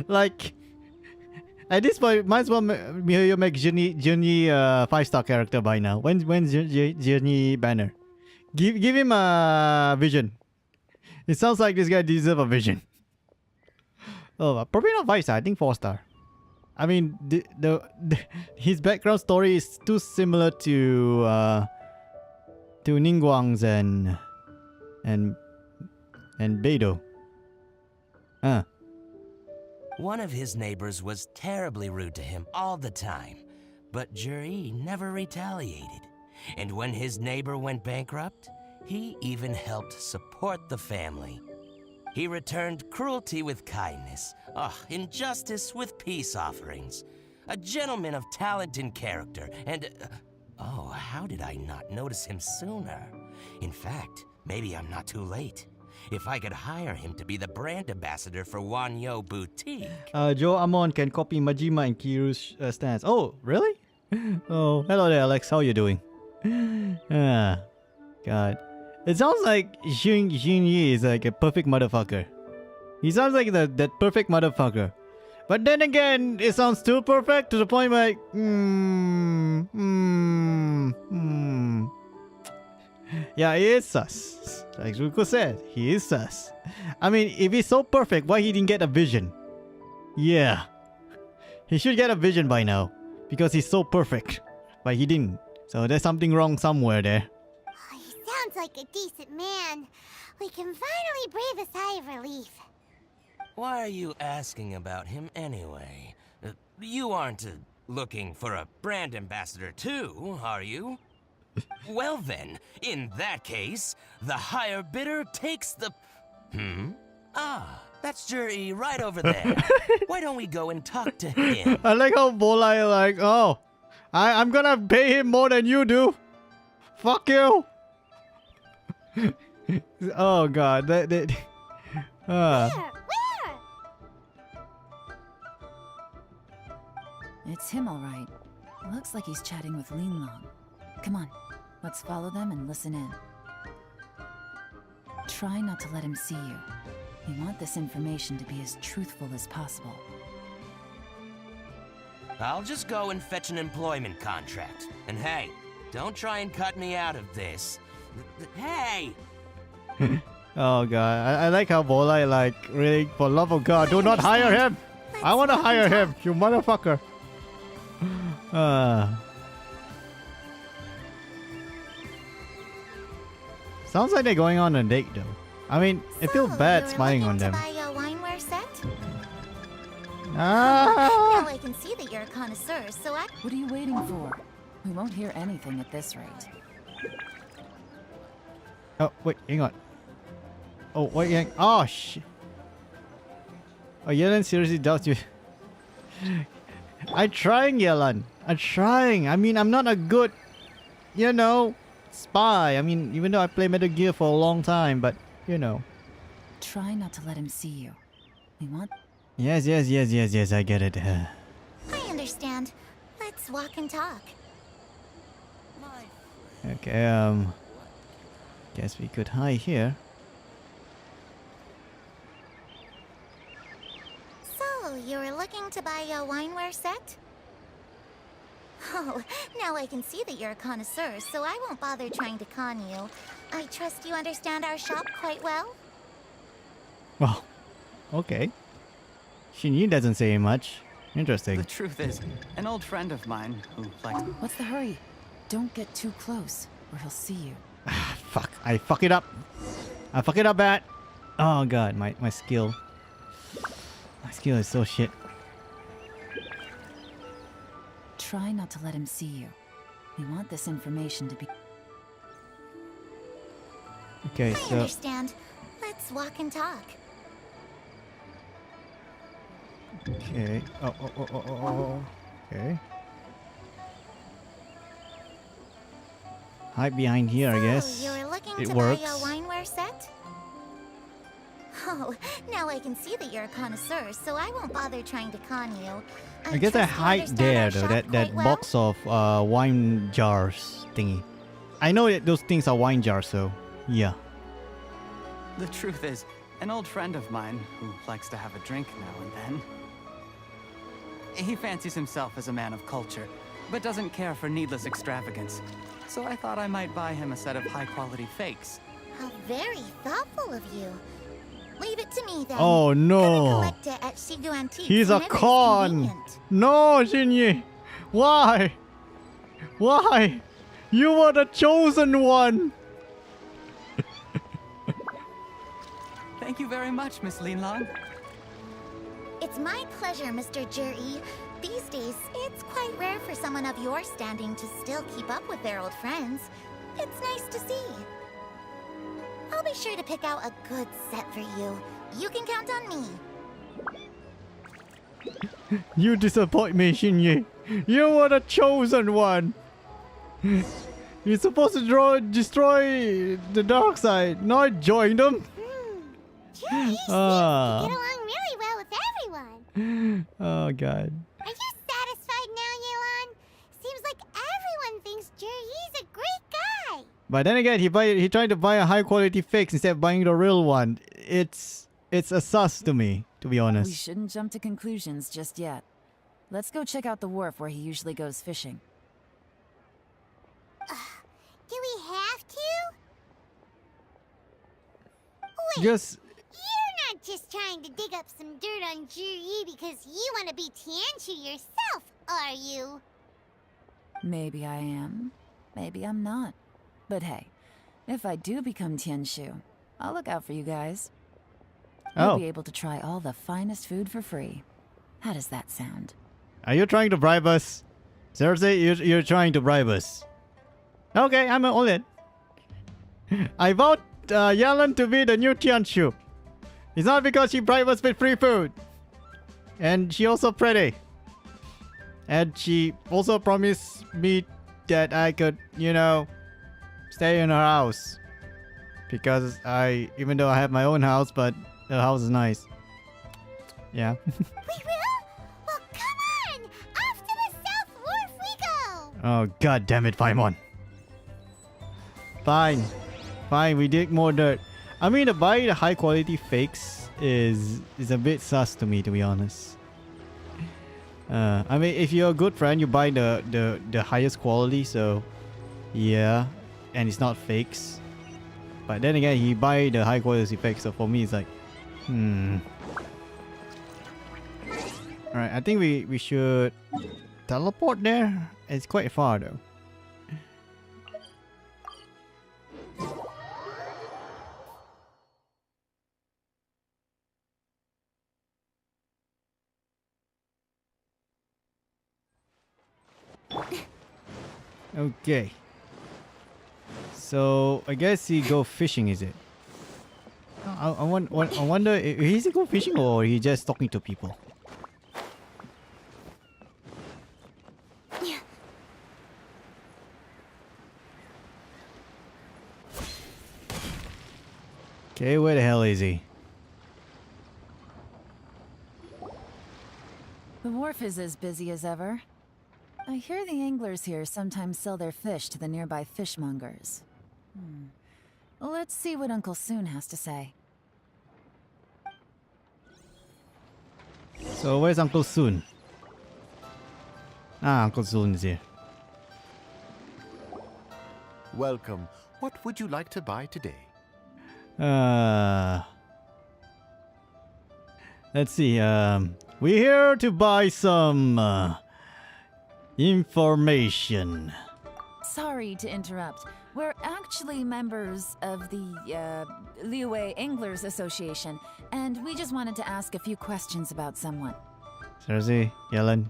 Like, at this point, might as well you make Journey 5-star character by now. When's Journey banner? Give him a vision. It sounds like this guy deserves a vision. Oh, probably not 5-star. I think 4-star. I mean, his background story is too similar to Ningguang's and Beidou. One of his neighbors was terribly rude to him all the time, but Juri never retaliated. And when his neighbor went bankrupt, he even helped support the family. He returned cruelty with kindness, injustice with peace offerings. A gentleman of talent and character, and... how did I not notice him sooner? In fact, maybe I'm not too late. If I could hire him to be the brand ambassador for Wanyo Boutique... Joe Amon can copy Majima and Kiru's stance. Oh, really? Oh, hello there, Alex. How you doing? God. It sounds like Xun Yi is like a perfect motherfucker. He sounds like that perfect motherfucker. But then again, it sounds too perfect to the point where like, Yeah, he is sus. Like Ruko said, he is sus. I mean, if he's so perfect, why he didn't get a vision? Yeah. He should get a vision by now. Because he's so perfect. But he didn't. So there's something wrong somewhere there. He sounds like a decent man. We can finally breathe a sigh of relief. Why are you asking about him anyway? You aren't looking for a brand ambassador too, are you? Well then, in that case, the higher bidder takes the... that's Juri right over there. Why don't we go and talk to him? I like how Bola is like, oh, I'm gonna pay him more than you do. Fuck you. Oh god, Where? It's him, all right. Looks like he's chatting with Lin Long. Come on, let's follow them and listen in. Try not to let him see you. We want this information to be as truthful as possible. I'll just go and fetch an employment contract. And hey, don't try and cut me out of this. Hey! Oh god, I like how Bola like, really, for love of god, do not hire him! I wanna hire him, you motherfucker! Sounds like they're going on a date though. I mean, I feel bad smiling on them. Buy a wineware set? Ah! Now I can see that you're a connoisseur, so I... What are you waiting for? We won't hear anything at this rate. Oh, wait, hang on. Oh, wait, hang... Oh, shit. Oh, Yelen seriously doubts you. I'm trying, Yelen. I'm trying. I mean, I'm not a good, spy. I mean, even though I play Metal Gear for a long time, but, Try not to let him see you. We want... Yes, I get it. I understand. Let's walk and talk. Okay, guess we could hide here. So, you were looking to buy a wineware set? Oh, now I can see that you're a connoisseur, so I won't bother trying to con you. I trust you understand our shop quite well? Well, okay. Shinyi doesn't say much. Interesting. The truth is, an old friend of mine who likes... What's the hurry? Don't get too close, or he'll see you. Fuck. I fuck it up. I fuck it up bad. Oh god, my skill. My skill is so shit. Try not to let him see you. We want this information to be... Okay, I so... understand. Let's walk and talk. Okay. Oh. Okay. Hide behind here, I guess. You were looking It to works. buy a wineware set? Oh, now I can see that you're a connoisseur, so I won't bother trying to con you. I guess I trust you hide understand there our though, shop that quite well? box of wine jars thingy. I know that those things are wine jars, so yeah. The truth is, an old friend of mine who likes to have a drink now and then. He fancies himself as a man of culture, but doesn't care for needless extravagance. So I thought I might buy him a set of high-quality fakes. How very thoughtful of you. Leave it to me then. Oh Come and no. collect it at Shigu Antiques He's a whenever it's con. convenient. No, Shinji. Why? Why? You were the chosen one. Thank you very much, Miss Linlong. It's my pleasure, Mr. Juri. These days, it's quite rare for someone of your standing to still keep up with their old friends. It's nice to see. I'll be sure to pick out a good set for you. You can count on me. You disappoint me, Shinji. You were the chosen one. You're supposed to destroy the dark side, not join them. Juri seems to Ah. get along really well with everyone. Oh god. Are you satisfied now, Yelen? Seems like everyone thinks Juri's a great guy. But then again, he tried to buy a high quality fix instead of buying the real one. It's a sus to me, to be We honest. shouldn't jump to conclusions just yet. Let's go check out the wharf where he usually goes fishing. Do we have to? Wait, Just you're not just trying to dig up some dirt on Juri because you want to be Tianshu yourself, are you? Maybe I am. Maybe I'm not. But hey, if I do become Tianshu, I'll look out for you guys. You'll be oh, able to try all the finest food for free. How does that sound? are you trying to bribe us? Seriously, you're trying to bribe us? Okay, I'm all in. I vote Yelen to be the new Tianshu. It's not because she bribed us with free food. And she also pretty. And she also promised me that I could, stay in her house. Because even though I have my own house, but the house is nice. Yeah. We will? Well, come on! Off to the South Wharf we go! Oh god damn it, Paimon. Fine. Fine, we dig more dirt. I mean, to buy the high quality fakes is a bit sus to me, to be honest. I mean, if you're a good friend, you buy the highest quality, so yeah, and it's not fakes. But then again, he buy the high quality fakes, so for me, it's like, Alright, I think we should teleport there. It's quite far though. Okay. So I guess he go fishing, is it? I wonder is he go fishing or he just talking to people? Okay, where the hell is he? The wharf is as busy as ever. I hear the anglers here sometimes sell their fish to the nearby fishmongers. Let's see what Uncle Soon has to say. So where's Uncle Soon? Ah, Uncle Soon is here. Welcome. What would you like to buy today? Let's see. We're here to buy some information. Sorry to interrupt. We're actually members of the Liyue Anglers Association, and we just wanted to ask a few questions about someone. Seriously, Yelen?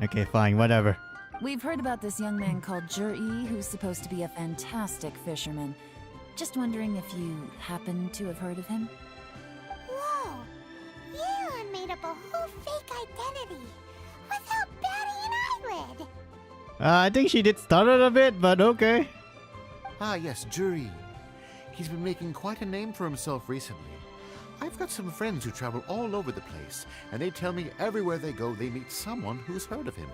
Okay, fine, whatever. We've heard about this young man called Juri, who's supposed to be a fantastic fisherman. Just wondering if you happen to have heard of him? Whoa! Yelen made up a whole fake identity without batting an eyelid. I think she did stutter a bit, but okay. Ah, yes, Juri. He's been making quite a name for himself recently. I've got some friends who travel all over the place, and they tell me everywhere they go they meet someone who's heard of him.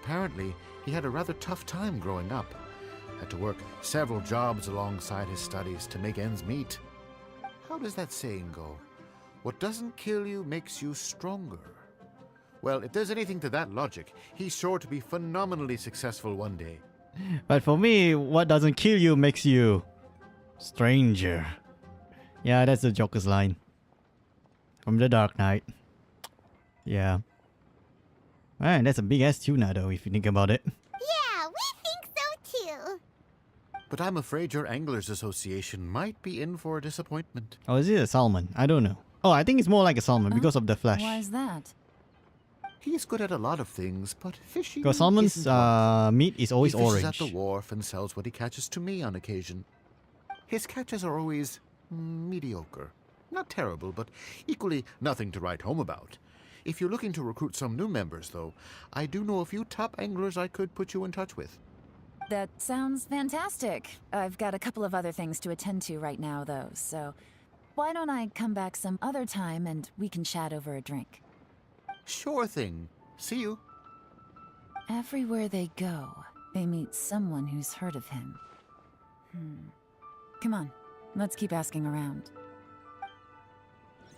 Apparently, he had a rather tough time growing up. Had to work several jobs alongside his studies to make ends meet. How does that saying go? What doesn't kill you makes you stronger. Well, if there's anything to that logic, he's sure to be phenomenally successful one day. But for me, what doesn't kill you makes you stranger. Yeah, that's the Joker's line. From The Dark Knight. Yeah. Man, that's a big ass tuna though, if you think about it. Yeah, we think so too. But I'm afraid your Anglers Association might be in for a disappointment. Or is it a salmon? I don't know. Oh, I think it's more like a salmon because of the flesh. Why is that? He's good at a lot of things, but fishing Because salmon's isn't one. meat is always He fishes orange. at the wharf and sells what he catches to me on occasion. His catches are always mediocre. Not terrible, but equally nothing to write home about. If you're looking to recruit some new members, though, I do know a few top anglers I could put you in touch with. That sounds fantastic. I've got a couple of other things to attend to right now, though, so why don't I come back some other time and we can chat over a drink? Sure thing. See you. Everywhere they go, they meet someone who's heard of him. Come on, let's keep asking around.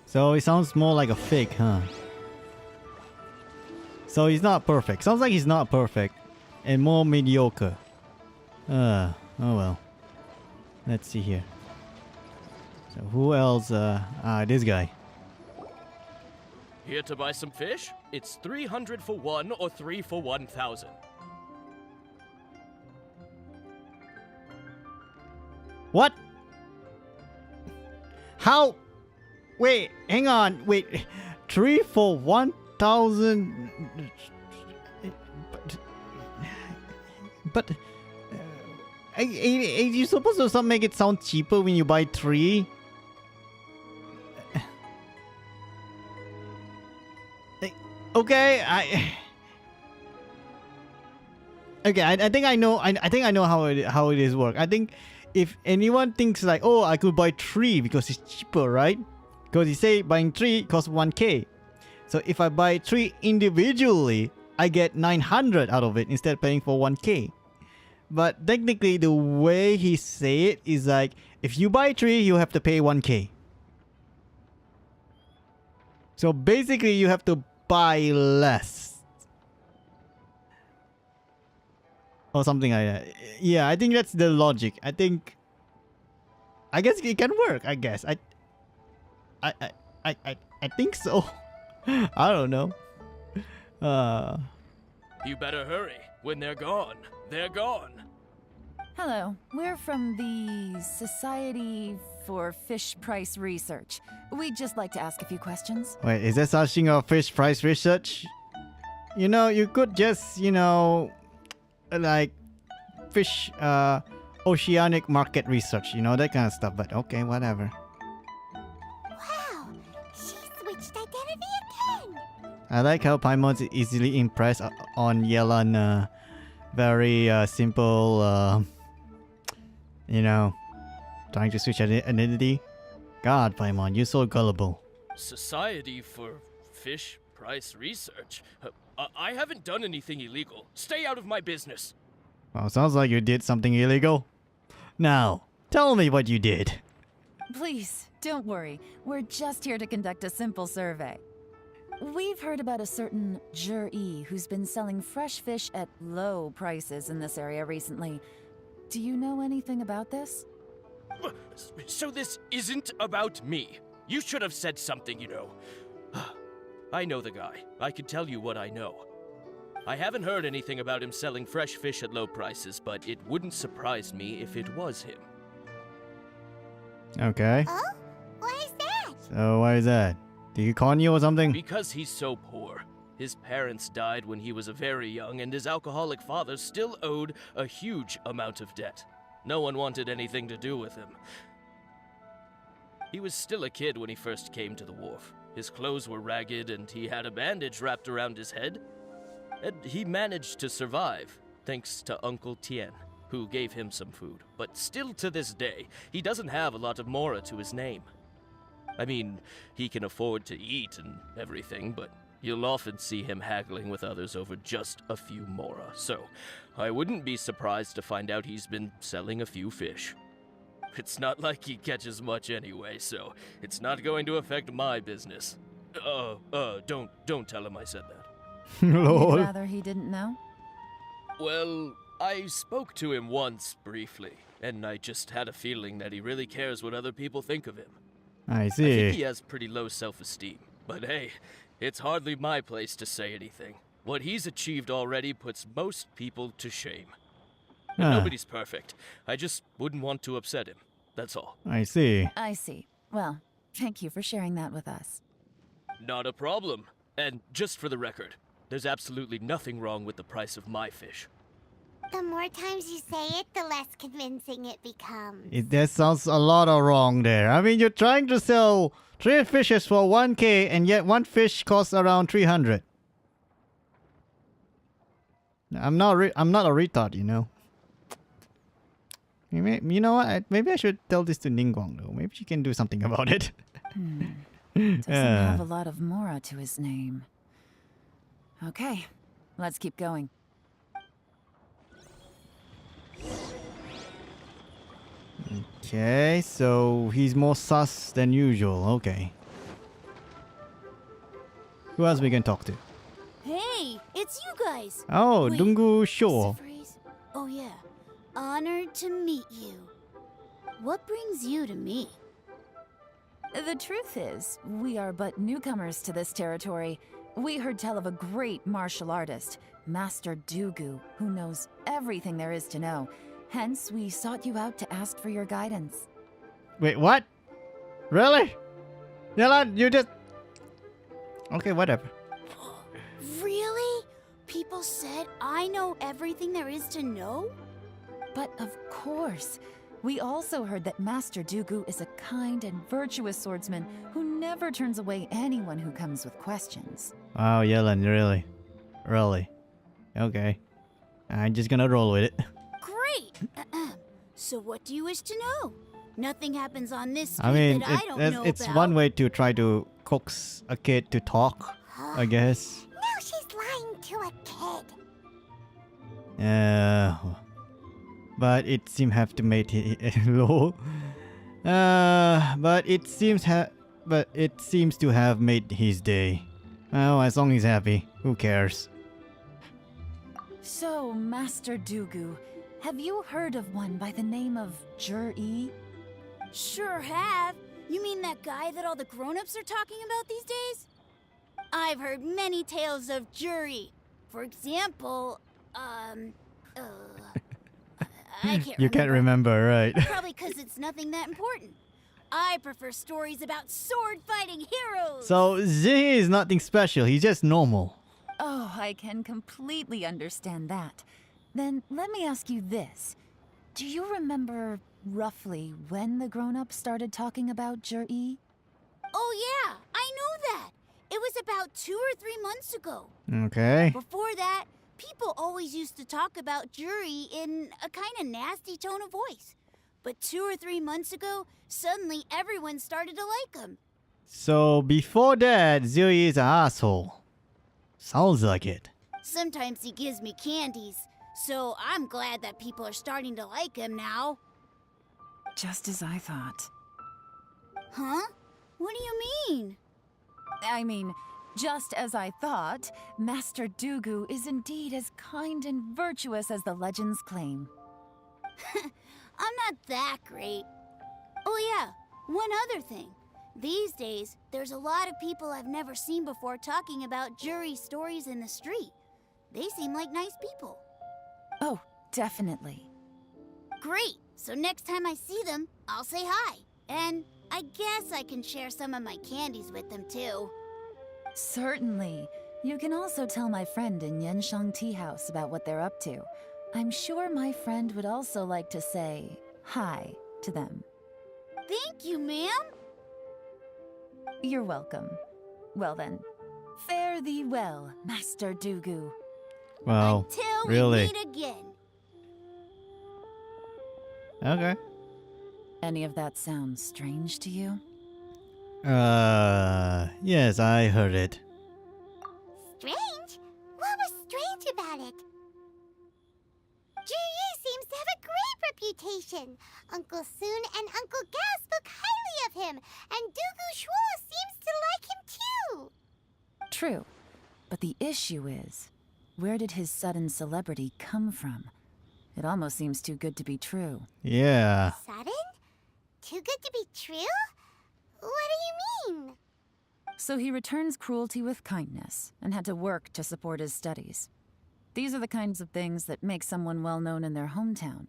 So it sounds more like a fake, huh? So he's not perfect. Sounds like he's not perfect. And more mediocre. Oh well. Let's see here. So who else? This guy. Here to buy some fish? It's 300 for 1 or 3 for 1,000. What? How? Wait, hang on. Wait, 3 for 1,000. But are you supposed to make it sound cheaper when you buy 3? Okay, I think I know. I think I know how it is work. I think if anyone thinks like, oh, I could buy 3 because it's cheaper, right? Because he say buying 3 costs 1k. So if I buy 3 individually, I get 900 out of it instead of paying for 1k. But technically, the way he say it is like, if you buy 3, you have to pay 1k. So basically, you have to buy less. Or something like that. Yeah, I think that's the logic. I guess it can work, I guess. I think so. I don't know. You better hurry. When they're gone, they're gone. Hello, we're from the Society for Fish Price Research. We'd just like to ask a few questions. Wait, is there such thing of fish price research? You know, you could just, like fish oceanic market research, that kind of stuff, but okay, whatever. Wow, she switched identity again. I like how Paimon's easily impressed on Yelen, very simple, trying to switch identity. God, Paimon, you're so gullible. Society for Fish Price Research? I haven't done anything illegal. Stay out of my business. Well, sounds like you did something illegal. Now, tell me what you did. Please, don't worry. We're just here to conduct a simple survey. We've heard about a certain Jur-E who's been selling fresh fish at low prices in this area recently. Do you know anything about this? So this isn't about me. You should have said something, I know the guy. I can tell you what I know. I haven't heard anything about him selling fresh fish at low prices, but it wouldn't surprise me if it was him. Okay. Oh? Why is that? So why is that? Did he con you or something? Because he's so poor. His parents died when he was very young, and his alcoholic father still owed a huge amount of debt. No one wanted anything to do with him. He was still a kid when he first came to the wharf. His clothes were ragged, and he had a bandage wrapped around his head. And he managed to survive, thanks to Uncle Tien, who gave him some food. But still to this day, he doesn't have a lot of mora to his name. I mean, he can afford to eat and everything, but you'll often see him haggling with others over just a few mora. So, I wouldn't be surprised to find out he's been selling a few fish. It's not like he catches much anyway, so it's not going to affect my business. Don't tell him I said that. You'd rather he didn't know? Well, I spoke to him once briefly, and I just had a feeling that he really cares what other people think of him. I I think he see. has pretty low self-esteem. But hey, it's hardly my place to say anything. What he's achieved already puts most people to shame. And Ah, nobody's perfect. I just wouldn't want to upset him. That's all. I see. I see. Well, thank you for sharing that with us. Not a problem. And just for the record, there's absolutely nothing wrong with the price of my fish. The more times you say it, the less convincing it becomes. That sounds a lot of wrong there. I mean, you're trying to sell 3 fishes for 1K, and yet one fish costs around 300. I'm not a retard, you know. You know what? Maybe I should tell this to Ningguang though. Maybe she can do something about it. Doesn't have a lot of Mora to his name. Okay, let's keep going. Okay, so he's more sus than usual. Okay. Who else we can talk to? Hey, it's you guys. Oh, Wait, Dungu what's Shore. the phrase? Oh yeah. Honored to meet you. What brings you to me? The truth is, we are but newcomers to this territory. We heard tell of a great martial artist, Master Dugu, who knows everything there is to know. Hence, we sought you out to ask for your guidance. Wait, what? Really? Yelen, you just... Okay, whatever. Really? People said I know everything there is to know? But of course, we also heard that Master Dugu is a kind and virtuous swordsman who never turns away anyone who comes with questions. Wow, Yelen, really? Really? Okay. I'm just gonna roll with it. Great! So what do you wish to know? Nothing happens on this street I mean, that I don't know it's about. one way to try to coax a kid to talk, I guess. Now she's lying to a kid. But it seems have to make it low. But it seems to have made his day. Oh, as long as he's happy, who cares? So, Master Dugu, have you heard of one by the name of Jur-E? Sure have. You mean that guy that all the grown-ups are talking about these days? I've heard many tales of jury. For example, I can't You can't remember, right? Probably because it's nothing that important. I prefer stories about sword-fighting heroes. So Zihi is nothing special. He's just normal. Oh, I can completely understand that. Then let me ask you this. Do you remember roughly when the grown-ups started talking about Jur-E? Oh yeah, I know that. It was about 2 or 3 months ago. Okay. Before that, people always used to talk about jury in a kind of nasty tone of voice. But 2 or 3 months ago, suddenly everyone started to like him. So before that, Zihi is an asshole. Sounds like it. Sometimes he gives me candies, so I'm glad that people are starting to like him now. Just as I thought. Huh? What do you mean? I mean, just as I thought, Master Dugu is indeed as kind and virtuous as the legends claim. I'm not that great. Oh yeah, one other thing. These days, there's a lot of people I've never seen before talking about jury stories in the street. They seem like nice people. Oh, definitely. Great! So next time I see them, I'll say hi. And I guess I can share some of my candies with them too. Certainly. You can also tell my friend in Yenshang Tea House about what they're up to. I'm sure my friend would also like to say hi to them. Thank you, ma'am. You're welcome. Well then, fare thee well, Master Dugu. Wow. Till Really? we meet again. Okay. Any of that sound strange to you? Yes, I heard it. Strange? What was strange about it? Jir-Yi seems to have a great reputation. Uncle Soon and Uncle Gas spoke highly of him, and Dugu Shuo seems to like him too. True. But the issue is, where did his sudden celebrity come from? It almost seems too good to be true. Yeah. Sudden? Too good to be true? What do you mean? So he returns cruelty with kindness and had to work to support his studies. These are the kinds of things that make someone well known in their hometown.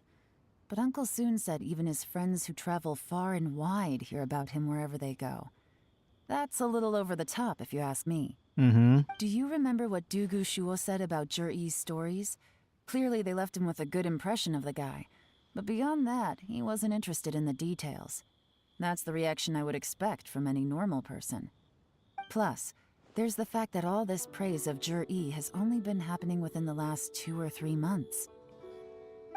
But Uncle soon said even his friends who travel far and wide hear about him wherever they go. That's a little over the top, if you ask me. Mm-hmm. Do you remember what Dugu Shuo said about Jur-E's stories? Clearly they left him with a good impression of the guy. But beyond that, he wasn't interested in the details. That's the reaction I would expect from any normal person. Plus, there's the fact that all this praise of Jur-E has only been happening within the last 2 or 3 months.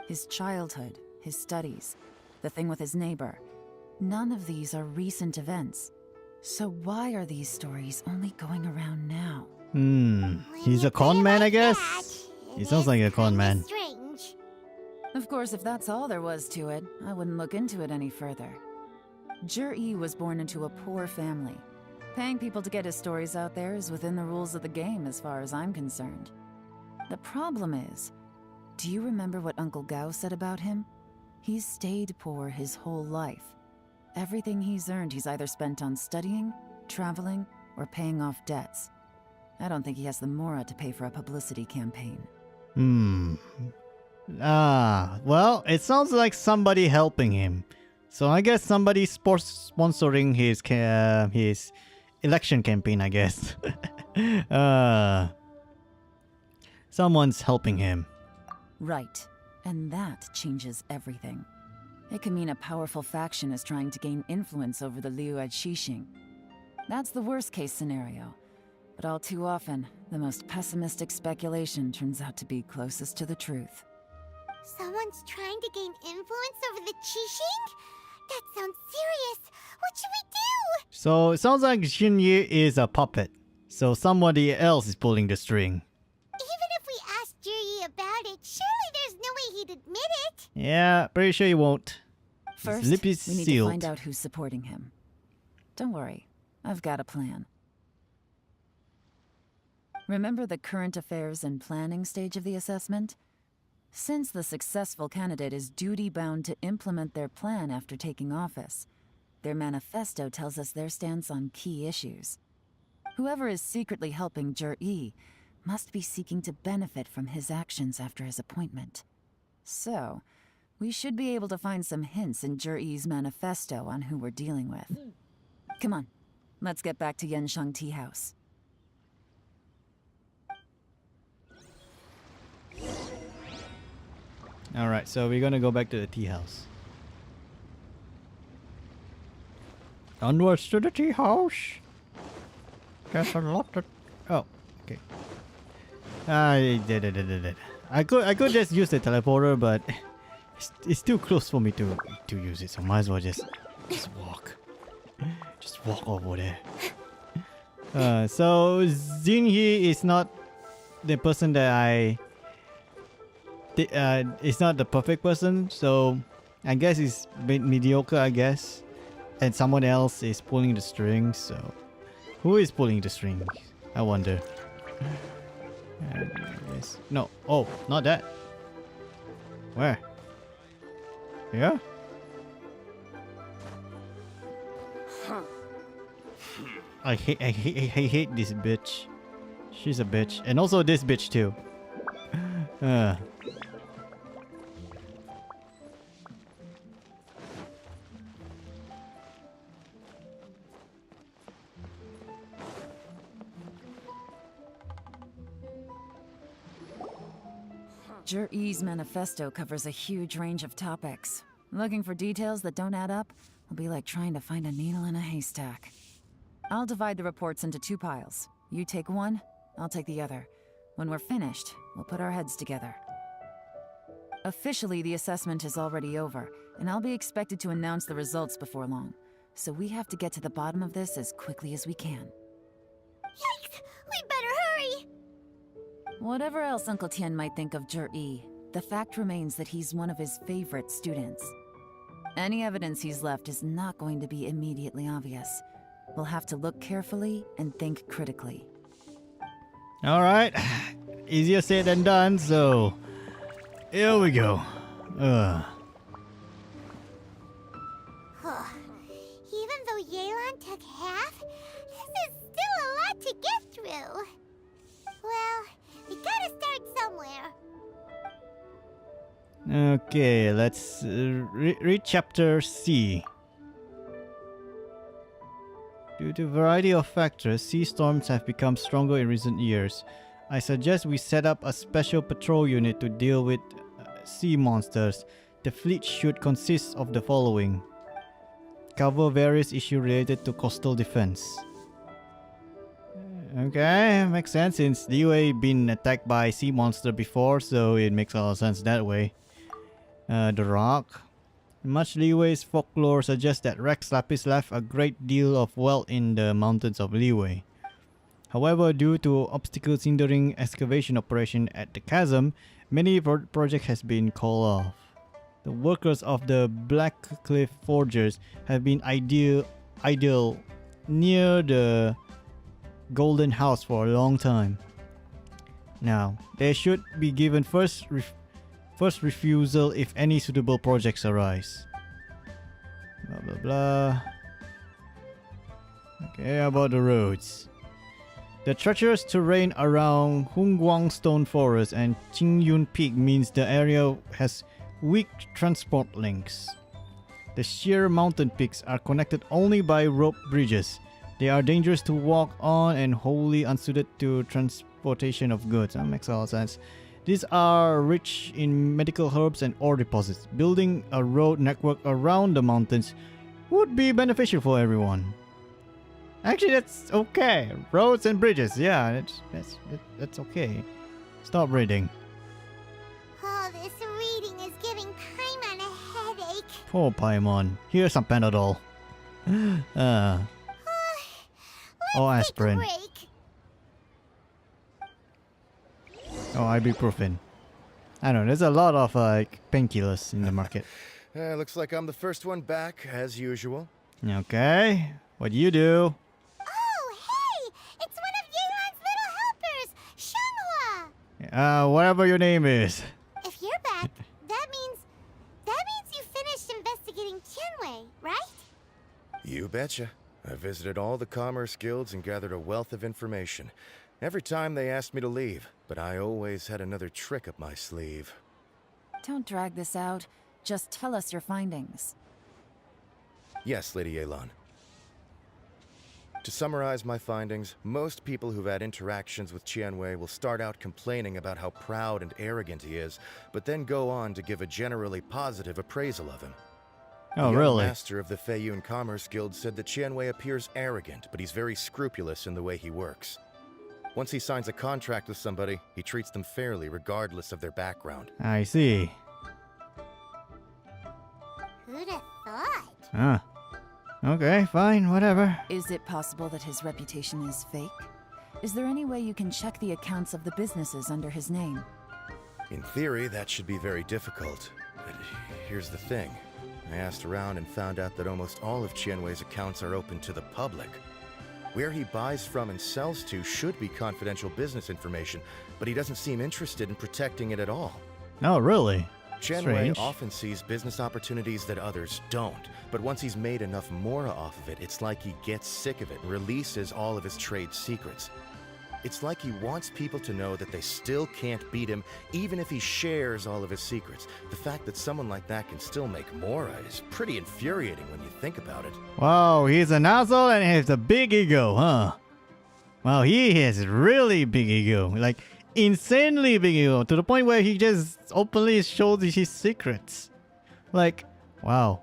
His childhood, his studies, the thing with his neighbor, none of these are recent events. So why are these stories only going around now? He's a con man, I guess? He sounds like a con man. Strange. Of course, if that's all there was to it, I wouldn't look into it any further. Jur-E was born into a poor family. Paying people to get his stories out there is within the rules of the game as far as I'm concerned. The problem is, do you remember what Uncle Gao said about him? He's stayed poor his whole life. Everything he's earned he's either spent on studying, traveling, or paying off debts. I don't think he has the mora to pay for a publicity campaign. Well, it sounds like somebody helping him. So I guess somebody's sponsoring his election campaign, I guess. Someone's helping him. Right. And that changes everything. It could mean a powerful faction is trying to gain influence over the Liu at Xixing. That's the worst case scenario. But all too often, the most pessimistic speculation turns out to be closest to the truth. Someone's trying to gain influence over the Qixing? That sounds serious. What should we do? So it sounds like Xinye is a puppet. So somebody else is pulling the string. Even if we asked Juri about it, surely there's no way he'd admit it. Yeah, pretty sure he won't. First, His lip is we need sealed. to find out who's supporting him. Don't worry, I've got a plan. Remember the current affairs and planning stage of the assessment? Since the successful candidate is duty-bound to implement their plan after taking office, their manifesto tells us their stance on key issues. Whoever is secretly helping Jur-E must be seeking to benefit from his actions after his appointment. So, we should be able to find some hints in Jur-E's manifesto on who we're dealing with. Come on, let's get back to Yenshang Tea House. Alright, so we're gonna go back to the tea house. Onwards to the tea house. There's a lot of... Oh, okay. I did it. I could just use the teleporter, but it's too close for me to use it, so might as well just walk. Just walk over there. So Xinhe is not the person that it's not the perfect person, so I guess it's a bit mediocre, I guess. And someone else is pulling the strings, so who is pulling the strings? I wonder. No, oh, not that. Where? Here? I hate this bitch. She's a bitch, and also this bitch too. Jur-E's manifesto covers a huge range of topics. Looking for details that don't add up will be like trying to find a needle in a haystack. I'll divide the reports into 2 piles. You take one, I'll take the other. When we're finished, we'll put our heads together. Officially, the assessment is already over, and I'll be expected to announce the results before long. So we have to get to the bottom of this as quickly as we can. Yikes! We better hurry! Whatever else Uncle Tian might think of Jur-E, the fact remains that he's one of his favorite students. Any evidence he's left is not going to be immediately obvious. We'll have to look carefully and think critically. Alright, easier said than done, so here we go. Even though Yelen took half, this is still a lot to get through. Well, we gotta start somewhere. Okay, let's read chapter C. Due to a variety of factors, sea storms have become stronger in recent years. I suggest we set up a special patrol unit to deal with sea monsters. The fleet should consist of the following: cover various issues related to coastal defense. Okay, makes sense since Liyue been attacked by sea monster before, so it makes a lot of sense that way. The Rock. Much Liyue's folklore suggests that Rex Lapis left a great deal of wealth in the mountains of Liyue. However, due to obstacles hindering excavation operation at the chasm, many projects has been called off. The workers of the Black Cliff Forgers have been idle near the Golden House for a long time. Now, they should be given first refusal if any suitable projects arise. Blah blah blah. Okay, about the roads. The treacherous terrain around Hungguang Stone Forest and Qingyun Peak means the area has weak transport links. The sheer mountain peaks are connected only by rope bridges. They are dangerous to walk on and wholly unsuited to transportation of goods. That makes a lot of sense. These are rich in medical herbs and ore deposits. Building a road network around the mountains would be beneficial for everyone. Actually, that's okay. Roads and bridges, yeah, that's okay. Stop reading. Oh, this reading is giving Paimon a headache. Poor Paimon. Here's some Panadol. Or aspirin. Take a break. Or ibuprofen. I don't know, there's a lot of painkillers in the market. Looks like I'm the first one back, as usual. Okay, what do you do? Oh, hey! It's one of Yelan's little helpers, Shenghua! Whatever your name is. If you're back, that means you finished investigating Tianwei, right? You betcha. I visited all the commerce guilds and gathered a wealth of information. Every time they asked me to leave, but I always had another trick up my sleeve. Don't drag this out. Just tell us your findings. Yes, Lady Yelen. To summarize my findings, most people who've had interactions with Tianwei will start out complaining about how proud and arrogant he is, but then go on to give a generally positive appraisal of him. Oh, the really? master of the Feiyun Commerce Guild said that Tianwei appears arrogant, but he's very scrupulous in the way he works. Once he signs a contract with somebody, he treats them fairly regardless of their background. I see. Who'd have thought? Ah. Okay, fine, whatever. Is it possible that his reputation is fake? Is there any way you can check the accounts of the businesses under his name? In theory, that should be very difficult. But here's the thing. I asked around and found out that almost all of Tianwei's accounts are open to the public. Where he buys from and sells to should be confidential business information, but he doesn't seem interested in protecting it at all. Oh, really? Tianwei Strange. often sees business opportunities that others don't, but once he's made enough mora off of it, it's like he gets sick of it and releases all of his trade secrets. It's like he wants people to know that they still can't beat him, even if he shares all of his secrets. The fact that someone like that can still make mora is pretty infuriating when you think about it. Wow, he's an asshole and he has a big ego, huh? Wow, he has really big ego. Like, insanely big ego. To the point where he just openly shows his secrets. Like, wow.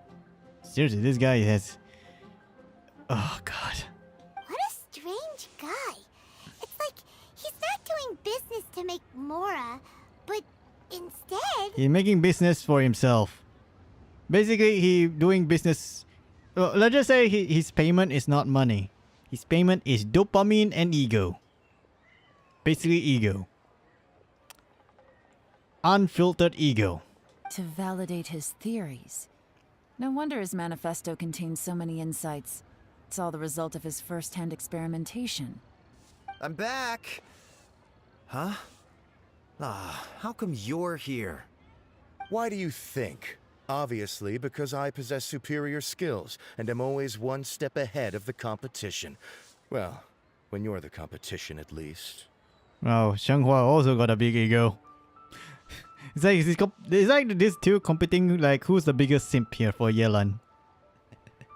Seriously, this guy has... Oh, God. What a strange guy. It's like he's not doing business to make mora, but instead... He's making business for himself. Basically, he doing business... let's just say his payment is not money. His payment is dopamine and ego. Basically, ego. Unfiltered ego. To validate his theories. No wonder his manifesto contains so many insights. It's all the result of his first-hand experimentation. I'm back! Huh? Ah, how come you're here? Why do you think? Obviously, because I possess superior skills and am always one step ahead of the competition. Well, when you're the competition, at least. Oh, Xianghua also got a big ego. It's like these two competing, like who's the biggest simp here for Yelen.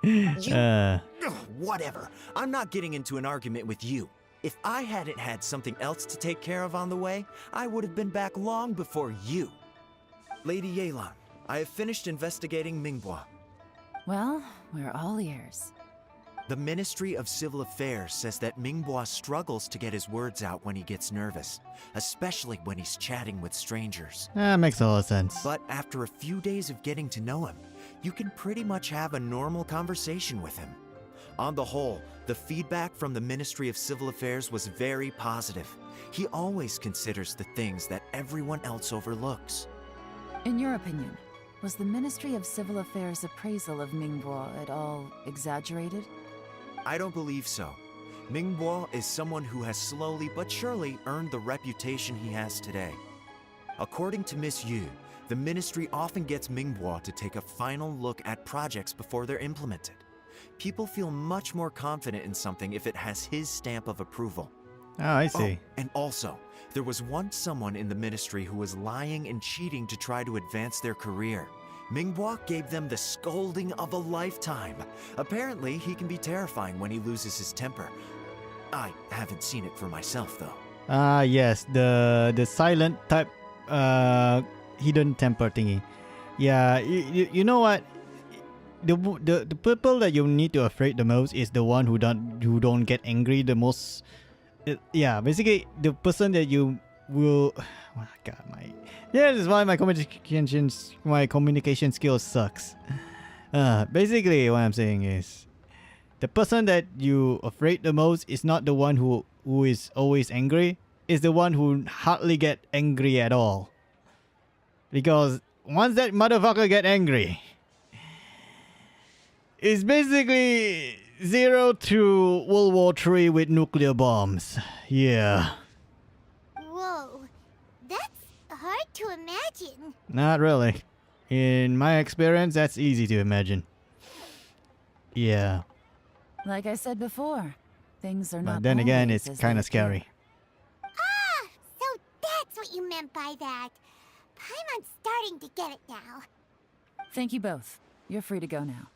Ugh, whatever. I'm not getting into an argument with you. If I hadn't had something else to take care of on the way, I would have been back long before you. Lady Yelen, I have finished investigating Mingbua. Well, we're all ears. The Ministry of Civil Affairs says that Mingbua struggles to get his words out when he gets nervous, especially when he's chatting with strangers. That makes a lot of sense. But after a few days of getting to know him, you can pretty much have a normal conversation with him. On the whole, the feedback from the Ministry of Civil Affairs was very positive. He always considers the things that everyone else overlooks. In your opinion, was the Ministry of Civil Affairs' appraisal of Mingbua at all exaggerated? I don't believe so. Mingbua is someone who has slowly but surely earned the reputation he has today. According to Miss Yu, the Ministry often gets Mingbua to take a final look at projects before they're implemented. People feel much more confident in something if it has his stamp of approval. Oh, I see. Oh, and also, there was once someone in the Ministry who was lying and cheating to try to advance their career. Mingbua gave them the scolding of a lifetime. Apparently, he can be terrifying when he loses his temper. I haven't seen it for myself, though. Ah, yes, the silent type, hidden temper thingy. Yeah, you know what? The people that you need to afraid the most is the one who don't get angry the most. Yeah, basically the person that you will. Oh God, this is why my communication skills sucks. Basically, what I'm saying is, the person that you afraid the most is not the one who is always angry. It's the one who hardly get angry at all. Because once that motherfucker get angry, it's basically 0 to World War III with nuclear bombs. Yeah. Whoa, that's hard to imagine. Not really. In my experience, that's easy to imagine. Yeah. Like I said before, things are not. But then again, always it's as kind they of scary. Ah, so that's what you meant by that. I'm starting to get it now. Thank you both. You're free to go now.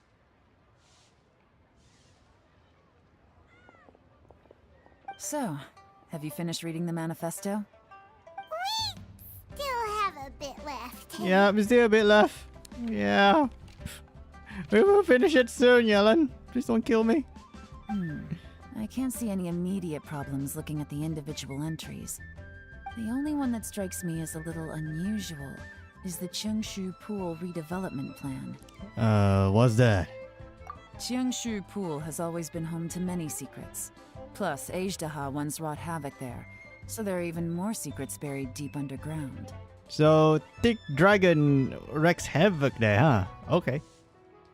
So, have you finished reading the manifesto? We still have a bit left. Yeah, there's still a bit left. Yeah. We will finish it soon, Yelen. Please don't kill me. I can't see any immediate problems looking at the individual entries. The only one that strikes me as a little unusual is the Cheungshu Pool redevelopment plan. What's that? Cheungshu Pool has always been home to many secrets. Plus, Ajdaha once wrought havoc there, so there are even more secrets buried deep underground. So, Thick Dragon wreaks havoc there, huh? Okay.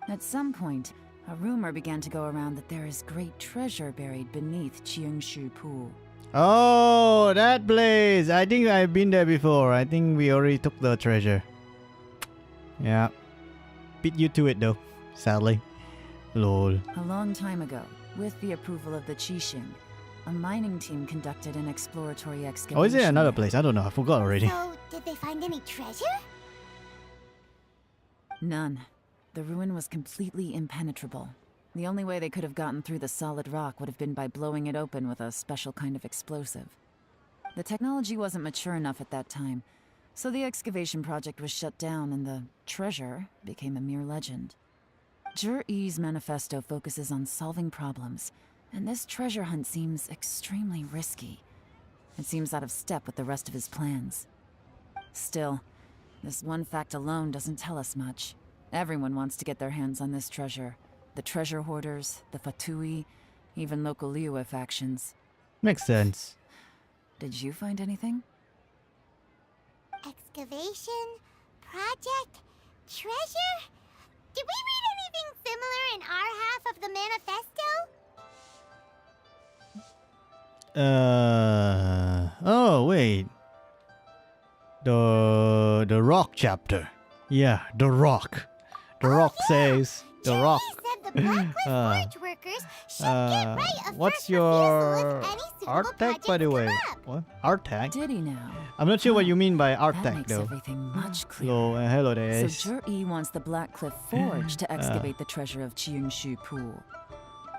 At some point, a rumor began to go around that there is great treasure buried beneath Cheungshu Pool. Oh, that place! I think I've been there before. I think we already took the treasure. Yeah. Beat you to it though, sadly. Lol. A long time ago, with the approval of the Qixing, a mining team conducted an exploratory excavation. Oh, is there another place? I don't know. I forgot already. So, did they find any treasure? None. The ruin was completely impenetrable. The only way they could have gotten through the solid rock would have been by blowing it open with a special kind of explosive. The technology wasn't mature enough at that time, so the excavation project was shut down and the treasure became a mere legend. Zhi-Yi's manifesto focuses on solving problems, and this treasure hunt seems extremely risky. It seems out of step with the rest of his plans. Still, this one fact alone doesn't tell us much. Everyone wants to get their hands on this treasure. The treasure hoarders, the Fatui, even local Liyue factions. Makes sense. Did you find anything? Excavation? Project? Treasure? Did we read anything similar in our half of the manifesto? Oh wait. The rock chapter. Yeah, The Rock. The Rock says. The Jerry Rock. said the Blacklist Forge workers should get right a What's first refusal your if any suitable art tag, by the projects way? come up. What? Art tag? Did he now? I'm not sure what you mean by art That tag, makes though. everything much clearer. Hello there. So Jur-E wants the Blackcliff Forge to excavate the treasure of Chiungshu Pool.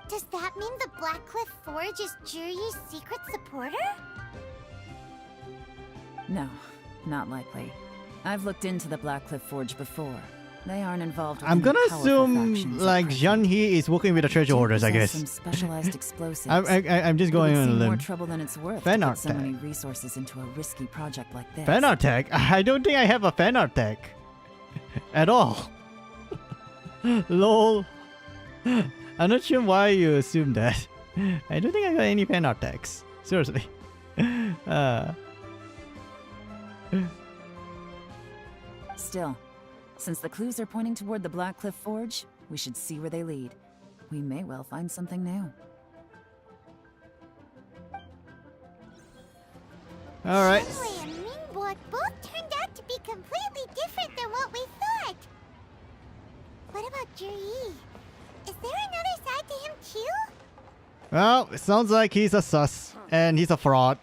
Does that mean the Blackcliff Forge is Juri's secret supporter? No, not likely. I've looked into the Blackcliff Forge before. They aren't involved with I'm any gonna powerful assume factions or like prisons. Jean-He is working with the treasure Jur hoarders, I possesses guess. Some specialized explosives. I'm just going it would on a seem more limb. trouble than it's worth Fan to art put so tag. many resources into a risky project like this. Fan art tag? I don't think I have a fan art tag. At all. Lol. I'm not sure why you assume that. I don't think I got any fan art tags. Seriously. Still, since the clues are pointing toward the Blackcliff Forge, we should see where they lead. We may well find something new. Alright. Shenwei and Mingbo both turned out to be completely different than what we thought. What about Juri? Is there another side to him too? Well, it sounds like he's a sus. And he's a fraud.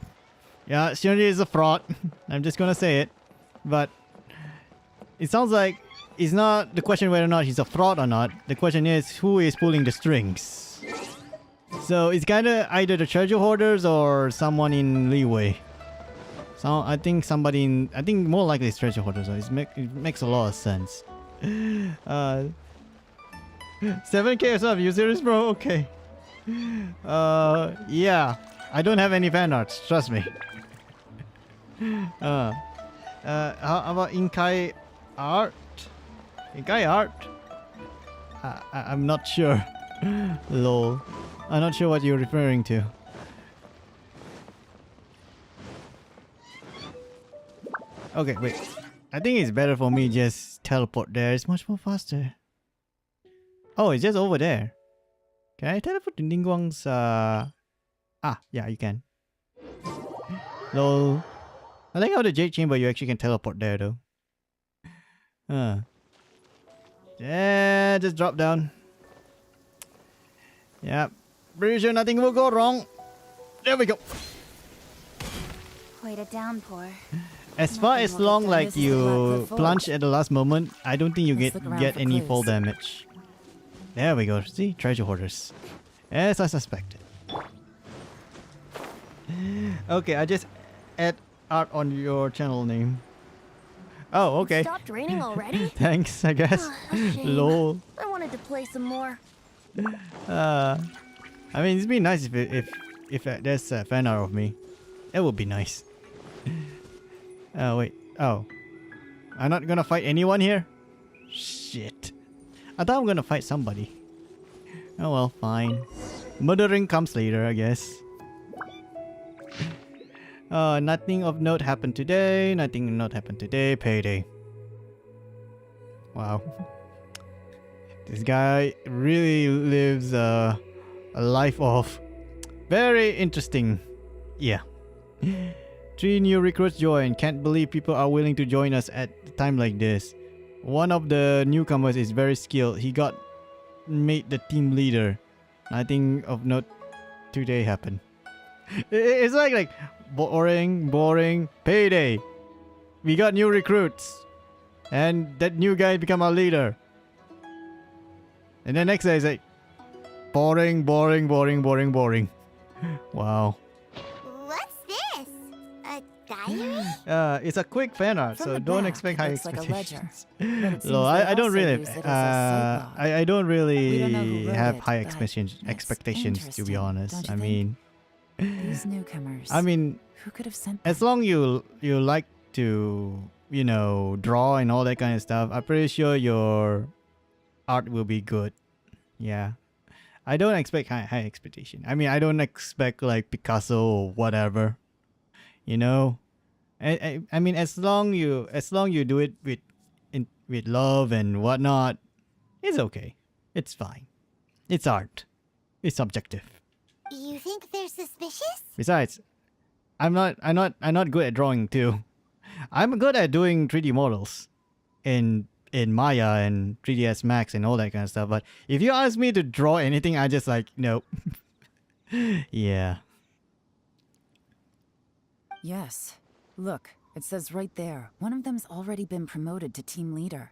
Yeah, Shinji is a fraud. I'm just gonna say it. But it sounds like it's not the question whether or not he's a fraud or not. The question is who is pulling the strings. So it's kinda either the treasure hoarders or someone in leeway. So I think somebody in, I think more likely it's treasure hoarders. So it makes a lot of sense. 7K or something, you serious, bro? Okay. Yeah. I don't have any fan arts, trust me. How about Inkai art? Inkai art? I'm not sure. Lol. I'm not sure what you're referring to. Okay, wait. I think it's better for me just teleport there. It's much more faster. Oh, it's just over there. Can I teleport to Ningguang's yeah, you can. Lol. I like how the Jade Chamber you actually can teleport there though. Yeah, just drop down. Yep. Pretty sure nothing will go wrong. There we go. Quite a downpour. As far as long like you plunge at the last moment, I don't think you get any fall damage. There we go. See? Treasure hoarders. As I suspected. Okay, I just add art on your channel name. Oh, okay. It stopped raining already? Thanks, I guess. A shame. Lol. I wanted to play some more. I mean, it'd be nice if there's a fan art of me. That would be nice. Oh, wait. Oh. I'm not gonna fight anyone here? Shit. I thought I'm gonna fight somebody. Oh well, fine. Murdering comes later, I guess. Nothing of note happened today. Nothing of note happened today. Payday. Wow. This guy really lives a life of very interesting. Yeah. 3 new recruits join. Can't believe people are willing to join us at a time like this. One of the newcomers is very skilled. He got made the team leader. Nothing of note today happened. It's like boring, payday. We got new recruits. And that new guy become our leader. And the next day is like boring. Wow. What's this? A diary? It's a quick fan art, From so the don't back, expect it high looks like a expectations. ledger, but it No, seems they I don't also really use it as a site log. I don't We really don't know who wrote have it, high but expectations to be interesting, honest. don't you I think? mean These newcomers. I mean who could have sent as them? long you like to, you know, draw and all that kind of stuff, I'm pretty sure your art will be good. Yeah. I don't expect high expectation. I mean, I don't expect like Picasso or whatever. You know? I mean as long you do it with love and whatnot, it's okay. It's fine. It's art. It's subjective. You think they're suspicious? Besides, I'm not good at drawing too. I'm good at doing 3D models and in Maya and 3ds Max and all that kind of stuff. But if you ask me to draw anything, I just like nope. Yeah. Yes. Look, it says right there. One of them's already been promoted to team leader.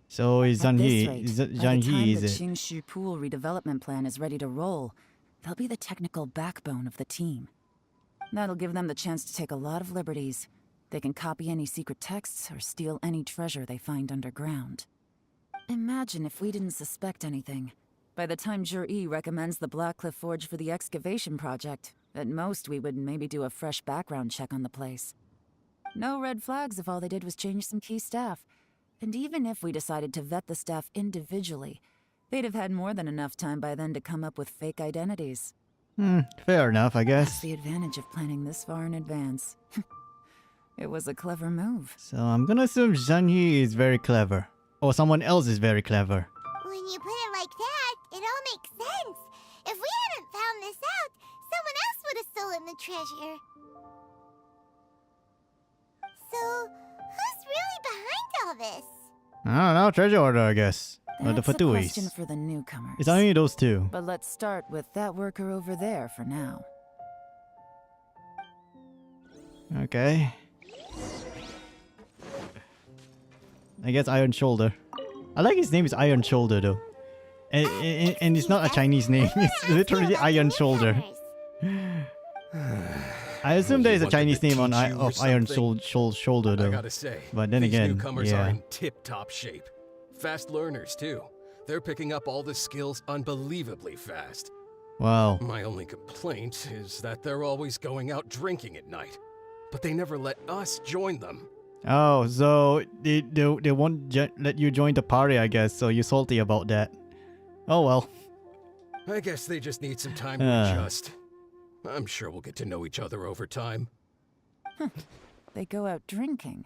So is At this Zhang rate, He? by the Zhang time He the is it? Qingshu Pool redevelopment plan is ready to roll, they'll be the technical backbone of the team. That'll give them the chance to take a lot of liberties. They can copy any secret texts or steal any treasure they find underground. Imagine if we didn't suspect anything. By the time Jur-E recommends the Blackcliff Forge for the excavation project, at most we would maybe do a fresh background check on the place. No red flags if all they did was change some key staff. And even if we decided to vet the staff individually, they'd have had more than enough time by then to come up with fake identities. Fair enough, I That's guess. the advantage of planning this far in advance. It was a clever move. So I'm gonna assume Zhang He is very clever. Or someone else is very clever. When you put it like that, it all makes sense. If we hadn't found this out, someone else would have stolen the treasure. So, who's really behind all this? I don't know, treasure order, I guess. Or the That's a question Fatuis. for the newcomers. It's only those two. But let's start with that worker over there for now. Okay. I guess Iron Shoulder. I like his name is Iron Shoulder though. And it's not a Chinese name. It's literally Iron Shoulder. I assume there is a Chinese name on of Iron Shoulder though. I gotta say, but then these again, newcomers are yeah. in tip-top shape. Fast learners too. They're picking up all the skills unbelievably fast. Wow. My only complaint is that they're always going out drinking at night, but they never let us join them. Oh, so they won't let you join the party, I guess. So you're salty about that. Oh well. I guess they just need some time to adjust. I'm sure we'll get to know each other over time. They go out drinking.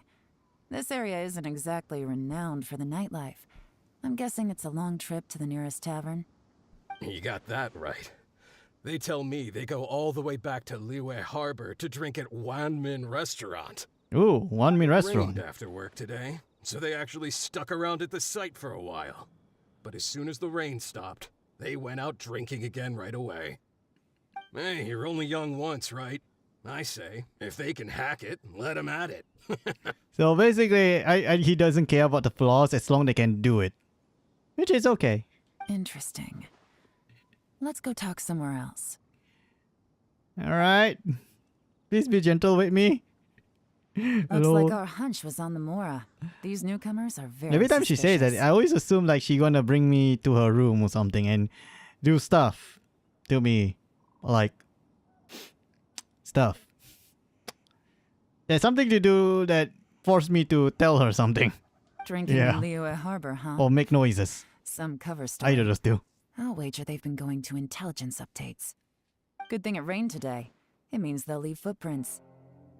This area isn't exactly renowned for the nightlife. I'm guessing it's a long trip to the nearest tavern. You got that right. They tell me they go all the way back to Liyue Harbor to drink at Wanmin Restaurant. Ooh, Wanmin Restaurant. Rained after work today, so they actually stuck around at the site for a while. But as soon as the rain stopped, they went out drinking again right away. Hey, you're only young once, right? I say, if they can hack it, let them at it. So basically, he doesn't care about the flaws as long as they can do it. Which is okay. Interesting. Let's go talk somewhere else. Alright. Please be gentle with me. Looks Hello. like our hunch was on the Mora. These newcomers are very Every time she says that, I always assume like she gonna bring me to her room or something and do stuff to me. Like stuff. There's something to do that forced me to tell her something. Drinking Yeah. in Liyue Harbor, huh? Or make noises. Some cover story. Either of those two. I'll wager they've been going to intelligence updates. Good thing it rained today. It means they'll leave footprints.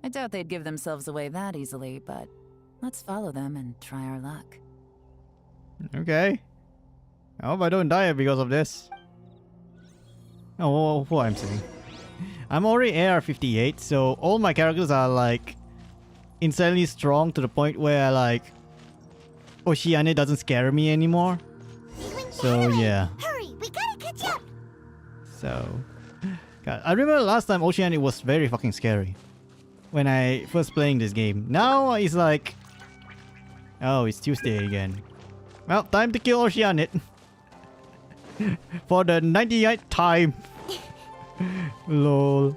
I doubt they'd give themselves away that easily, but let's follow them and try our luck. Okay. I hope I don't die because of this. Oh, what I'm saying. I'm already AR-58, so all my characters are like insanely strong to the point where like Oceania doesn't scare me anymore. So yeah. Hurry, we gotta catch up. So God, I remember last time Oceania was very fucking scary when I first playing this game. Now it's like, oh, it's Tuesday again. Well, time to kill Oceania for the 98th time. Lol.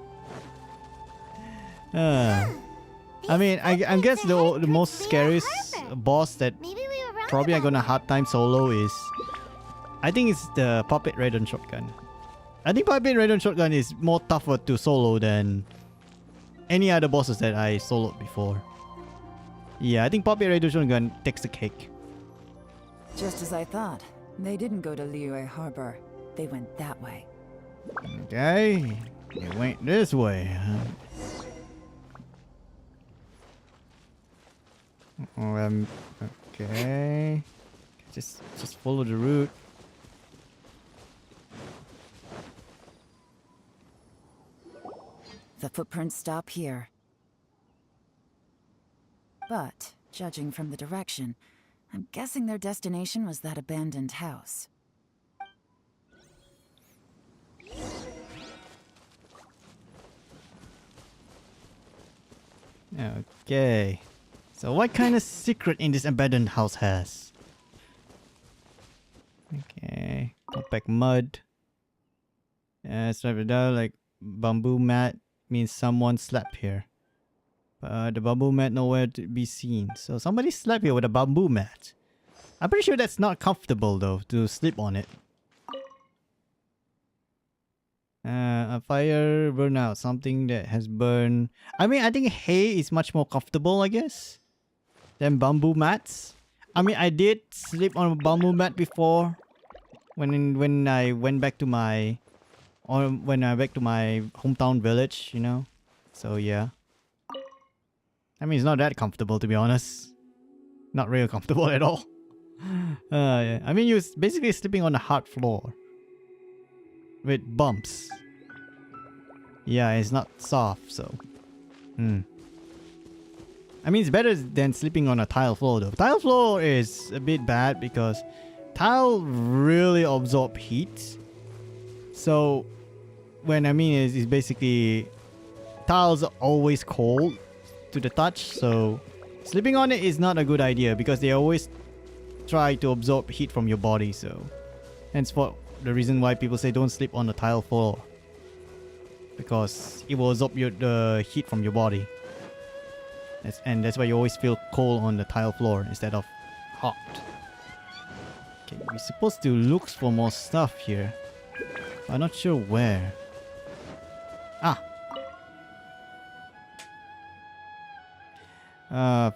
I mean, I guess the most scariest boss that probably I'm gonna hard time solo is, I think it's the Puppet Radon Shotgun. I think Puppet Radon Shotgun is more tougher to solo than any other bosses that I soloed before. Yeah, I think Puppet Radon Shotgun takes the cake. Just as I thought. They didn't go to Liyue Harbor. They went that way. Okay, it went this way. Okay. Just follow the route. The footprints stop here. But, judging from the direction, I'm guessing their destination was that abandoned house. Okay. So what kind of secret in this abandoned house has? Okay. Compact mud. It's right down like bamboo mat means someone slept here. But the bamboo mat nowhere to be seen. So somebody slept here with a bamboo mat. I'm pretty sure that's not comfortable though to sleep on it. A fire burnout, something that has burned. I mean, I think hay is much more comfortable, I guess, than bamboo mats. I mean, I did sleep on a bamboo mat before, when I went back to my, hometown village, you know. So yeah. I mean, it's not that comfortable to be honest. Not real comfortable at all. Yeah. I mean, you're basically sleeping on a hard floor with bumps. Yeah, it's not soft, so. I mean, it's better than sleeping on a tile floor though. Tile floor is a bit bad because tile really absorb heat. So, when I mean is basically tiles are always cold to the touch, so sleeping on it is not a good idea because they always try to absorb heat from your body, so hence for the reason why people say don't sleep on the tile floor, because it will absorb the heat from your body. And that's why you always feel cold on the tile floor instead of hot. Okay, we're supposed to look for more stuff here. I'm not sure where.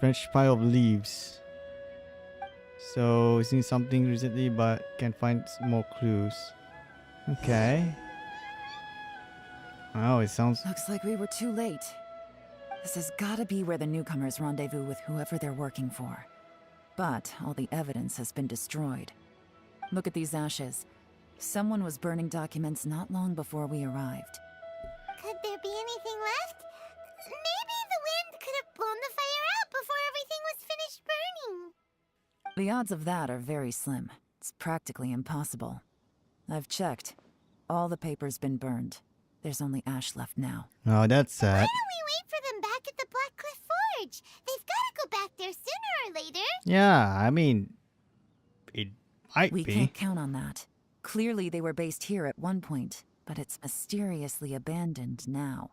French pile of leaves. So, seen something recently but can find more clues. Okay. Oh, it sounds... Looks like we were too late. This has gotta be where the newcomers rendezvous with whoever they're working for. But all the evidence has been destroyed. Look at these ashes. Someone was burning documents not long before we arrived. Could there be anything left? Maybe the wind could have blown the fire out before everything was finished burning. The odds of that are very slim. It's practically impossible. I've checked. All the paper's been burned. There's only ash left now. Oh, that's sad. Why don't we wait for them back at the Black Cliff Forge? They've got to go back there sooner or later. Yeah, I mean... it might We be. can't count on that. Clearly they were based here at one point, but it's mysteriously abandoned now.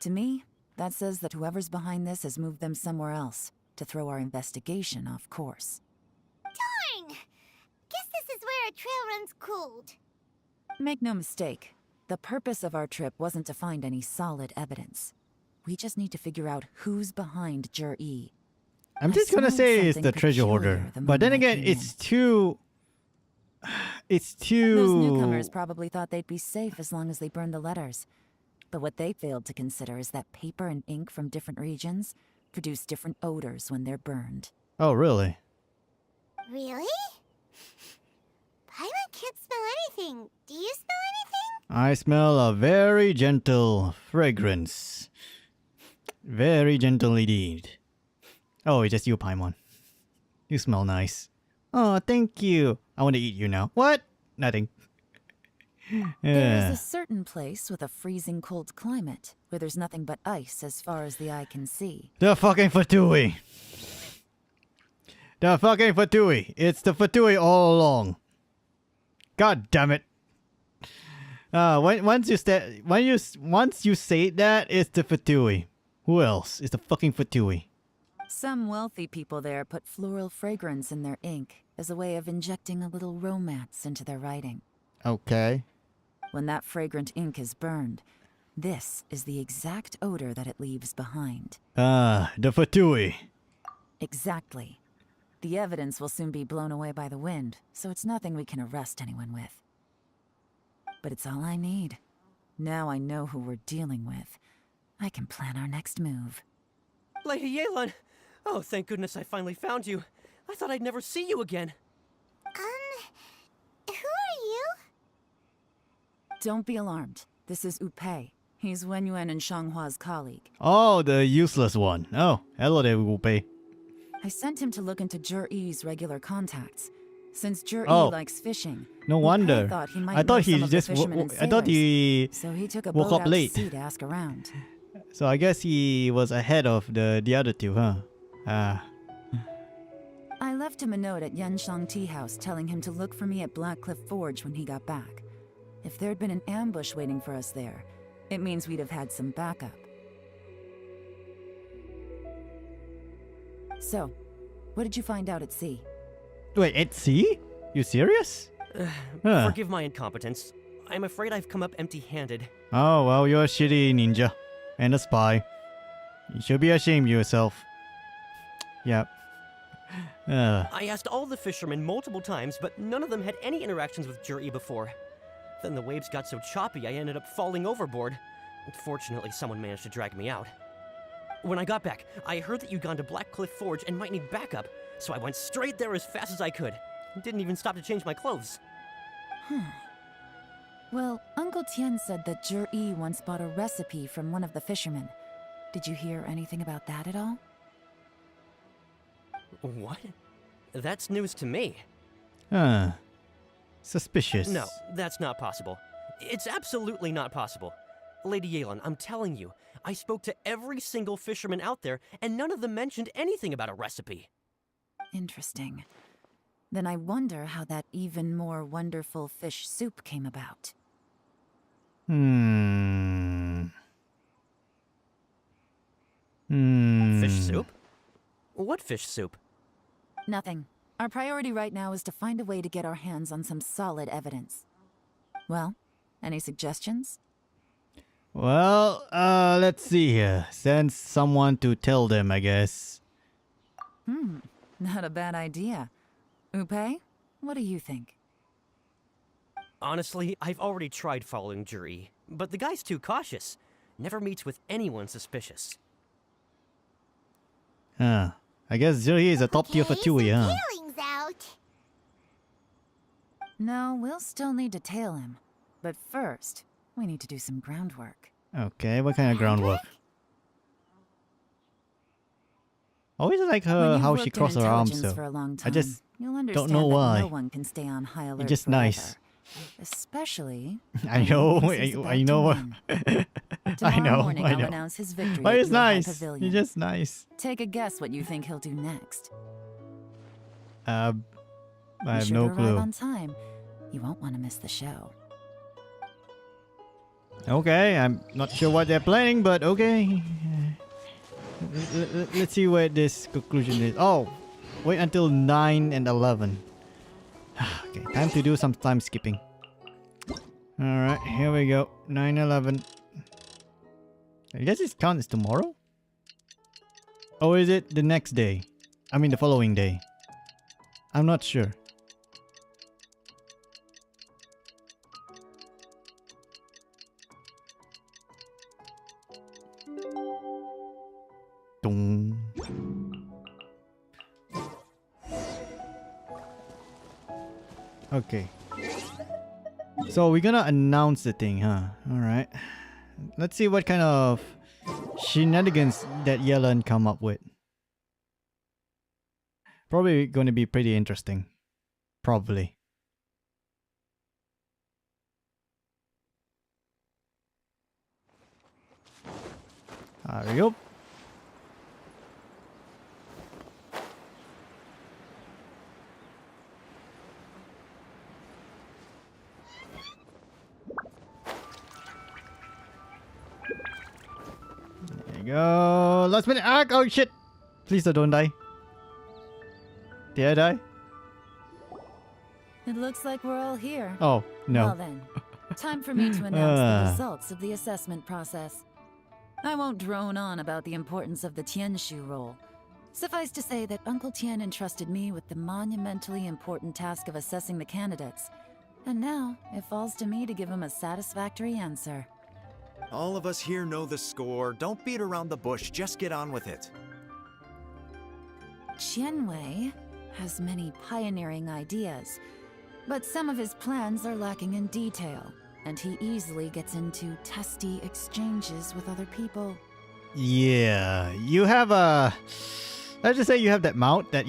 To me, that says that whoever's behind this has moved them somewhere else to throw our investigation off course. Darn! Guess this is where a trail runs cold. Make no mistake, the purpose of our trip wasn't to find any solid evidence. We just need to figure out who's behind Jur-E. I'm just gonna say it's the treasure hoarder. But then again, it's too... It's too... Those newcomers probably thought they'd be safe as long as they burned the letters. But what they failed to consider is that paper and ink from different regions produce different odors when they're burned. Oh, really? Really? Paimon can't smell anything. Do you smell anything? I smell a very gentle fragrance. Very gentle indeed. Oh, it's just you, Paimon. You smell nice. Oh, thank you. I want to eat you now. What? Nothing. There's a certain place with a freezing cold climate where there's nothing but ice as far as the eye can see. The fucking Fatui. The fucking Fatui. It's the Fatui all along. God damn it. Once you say that, it's the Fatui. Who else? It's the fucking Fatui. Some wealthy people there put floral fragrance in their ink as a way of injecting a little romance into their writing. Okay. When that fragrant ink is burned, this is the exact odor that it leaves behind. The Fatui. Exactly. The evidence will soon be blown away by the wind, so it's nothing we can arrest anyone with. But it's all I need. Now I know who we're dealing with. I can plan our next move. Lady Yelen! Oh, thank goodness I finally found you. I thought I'd never see you again. Who are you? Don't be alarmed. This is Upei. He's Wenyuan and Shanghua's colleague. Oh, the useless one. Oh, hello there, Wu Pei. I sent him to look into Jur-E's regular contacts. Since Jur-E Oh. likes fishing, No Upe wonder. thought he might I know thought some he of the just. fishermen and I thought sailors. he So he took a woke boat up out late. to sea to ask around. So I guess he was ahead of the other two, huh? Ah. I left him a note at Yenshang Tea House telling him to look for me at Blackcliff Forge when he got back. If there'd been an ambush waiting for us there, it means we'd have had some backup. So, what did you find out at sea? Wait, at sea? You serious? Huh. Forgive my incompetence. I'm afraid I've come up empty-handed. Oh, well, you're a shitty ninja. And a spy. You should be ashamed of yourself. Yep. I asked all the fishermen multiple times, but none of them had any interactions with Jur-E before. Then the waves got so choppy I ended up falling overboard. Fortunately, someone managed to drag me out. When I got back, I heard that you'd gone to Blackcliff Forge and might need backup, so I went straight there as fast as I could. Didn't even stop to change my clothes. Well, Uncle Tien said that Jur-E once bought a recipe from one of the fishermen. Did you hear anything about that at all? What? That's news to me. Huh. Suspicious. No, that's not possible. It's absolutely not possible. Lady Yelen, I'm telling you, I spoke to every single fisherman out there, and none of them mentioned anything about a recipe. Interesting. Then I wonder how that even more wonderful fish soup came about. Fish soup? What fish soup? Nothing. Our priority right now is to find a way to get our hands on some solid evidence. Well, any suggestions? Well, let's see here. Send someone to tell them, I guess. Not a bad idea. Upe, what do you think? Honestly, I've already tried following Jur-E, but the guy's too cautious. Never meets with anyone suspicious. Huh. I guess Juri is a top tier for Chewie, huh? Tailing's out. No, we'll still need to tail him. But first, we need to do some groundwork. Okay, what kind of groundwork? Always like her how she crossed her arms, so for a long time, I just you'll don't understand know that why. no one can stay on high alert It's just forever. nice. Especially. I know, when he's about I to know. win. Tomorrow morning, I'll announce his victory But at it's Lehigh nice. Pavilion. It's just nice. Take a guess what you think he'll do next. I Be have sure no to arrive clue. on time. You won't want to miss the show. Okay, I'm not sure what they're planning, but okay. Let's see where this conclusion is. Oh, wait until 9 and 11. Okay, time to do some time skipping. Alright, here we go. 9-11. I guess it counts as tomorrow? Or is it the next day? I mean the following day. I'm not sure. Dong. Okay. So we're gonna announce the thing, huh? Alright. Let's see what kind of shenanigans that Yelen come up with. Probably gonna be pretty interesting. Probably. There we go. There you go. Last minute. Ah, oh shit. Please don't die. Did I die? It looks like we're all here. Oh, no. Well then, time for me to announce the results of the assessment process. I won't drone on about the importance of the Tianshu role. Suffice to say that Uncle Tien entrusted me with the monumentally important task of assessing the candidates. And now, it falls to me to give him a satisfactory answer. All of us here know the score. Don't beat around the bush, just get on with it. Qianwei has many pioneering ideas, but some of his plans are lacking in detail, and he easily gets into testy exchanges with other people. Yeah, you have a Let's just say you have that mouth that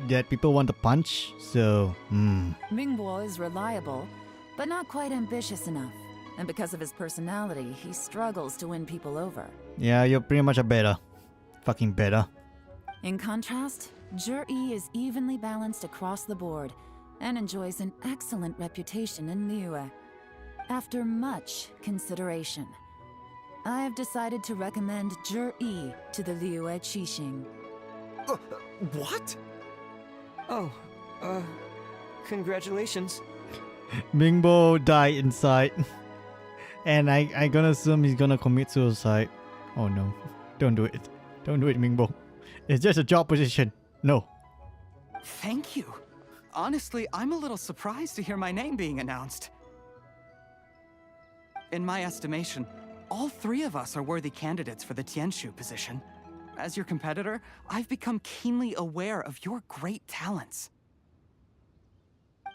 that people want to punch. So, Mingbo is reliable, but not quite ambitious enough. And because of his personality, he struggles to win people over. yeah, you're pretty much a beta. Fucking beta. In contrast, Jur-E is evenly balanced across the board and enjoys an excellent reputation in Liyue. After much consideration, I have decided to recommend Jur-E to the Liyue Qixing. What? Oh, congratulations. Mingbo died inside. And I gonna assume he's gonna commit suicide. Oh no. Don't do it. Don't do it, Mingbo. It's just a job position. No. Thank you. Honestly, I'm a little surprised to hear my name being announced. In my estimation, all three of us are worthy candidates for the Tianshu position. As your competitor, I've become keenly aware of your great talents.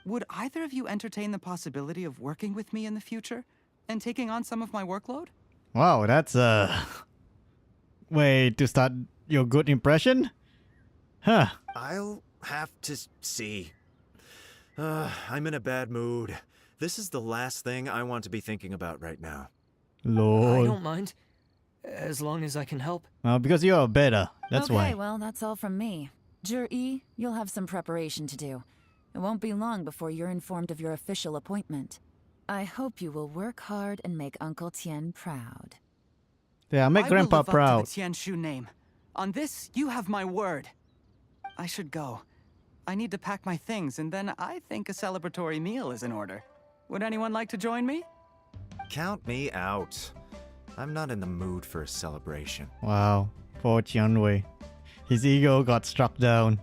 Would either of you entertain the possibility of working with me in the future and taking on some of my workload? Wow, that's a way to start your good impression? Huh. I'll have to see. I'm in a bad mood. This is the last thing I want to be thinking about right now. Lord. I don't mind. As long as I can help. Because you're a beta. That's okay, why. well, that's all from me. Jur-E, you'll have some preparation to do. It won't be long before you're informed of your official appointment. I hope you will work hard and make Uncle Tien proud. Yeah, make Grandpa I will live proud. up to the Tianshu name. On this, you have my word. I should go. I need to pack my things, and then I think a celebratory meal is in order. Would anyone like to join me? Count me out. I'm not in the mood for a celebration. Wow, poor Tianwei. His ego got struck down.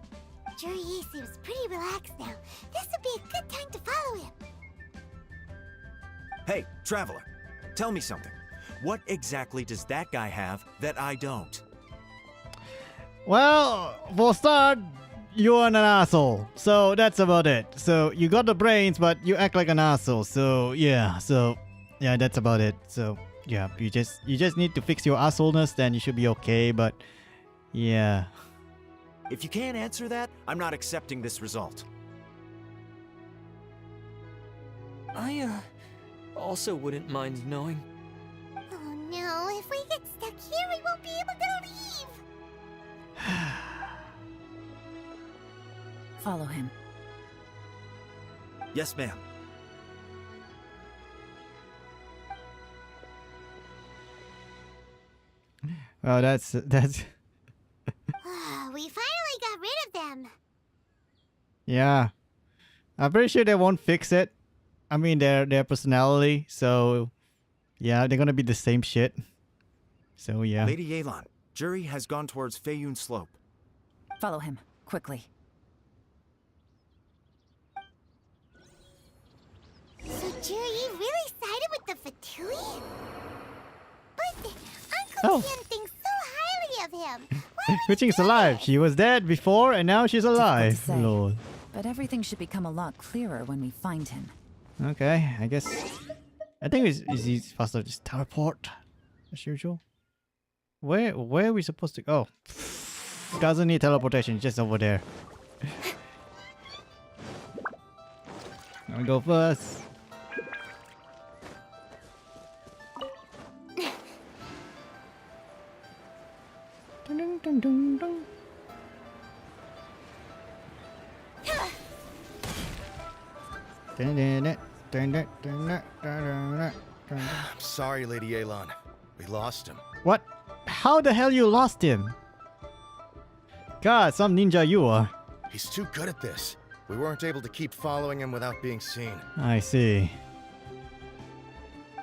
Jur-E seems pretty relaxed now. This would be a good time to follow him. Hey, Traveler, tell me something. What exactly does that guy have that I don't? Well, for start, you're an asshole. So that's about it. So you got the brains, but you act like an asshole. So yeah, that's about it. So yeah, you just need to fix your assholeness, then you should be okay. But yeah. If you can't answer that, I'm not accepting this result. I, also wouldn't mind knowing. Oh no, if we get stuck here, we won't be able to leave. Follow him. Yes, ma'am. Well, that's We finally got rid of them. yeah. I'm pretty sure they won't fix it. I mean, their personality. So yeah, they're gonna be the same shit. So yeah. Lady Yelen, Jur-E has gone towards Feiyun Slope. Follow him, quickly. So Jur-E really sided with the Fatui? But Uncle Tien thinks so highly of him. Kuching's alive. She was dead before, and now she's alive. Difficult to say, Lord. but everything should become a lot clearer when we find him. Okay, I guess. I think it's faster just teleport as usual. Where are we supposed to go? Doesn't need teleportation, just over there. I'll go first. Dun, dun, dun, dun. Dun, dun, dun, dun, dun, dun, dun, dun, dun, dun. I'm sorry, Lady Yelen. We lost him. What? How the hell you lost him? God, some ninja you are. He's too good at this. We weren't able to keep following him without being seen. I see.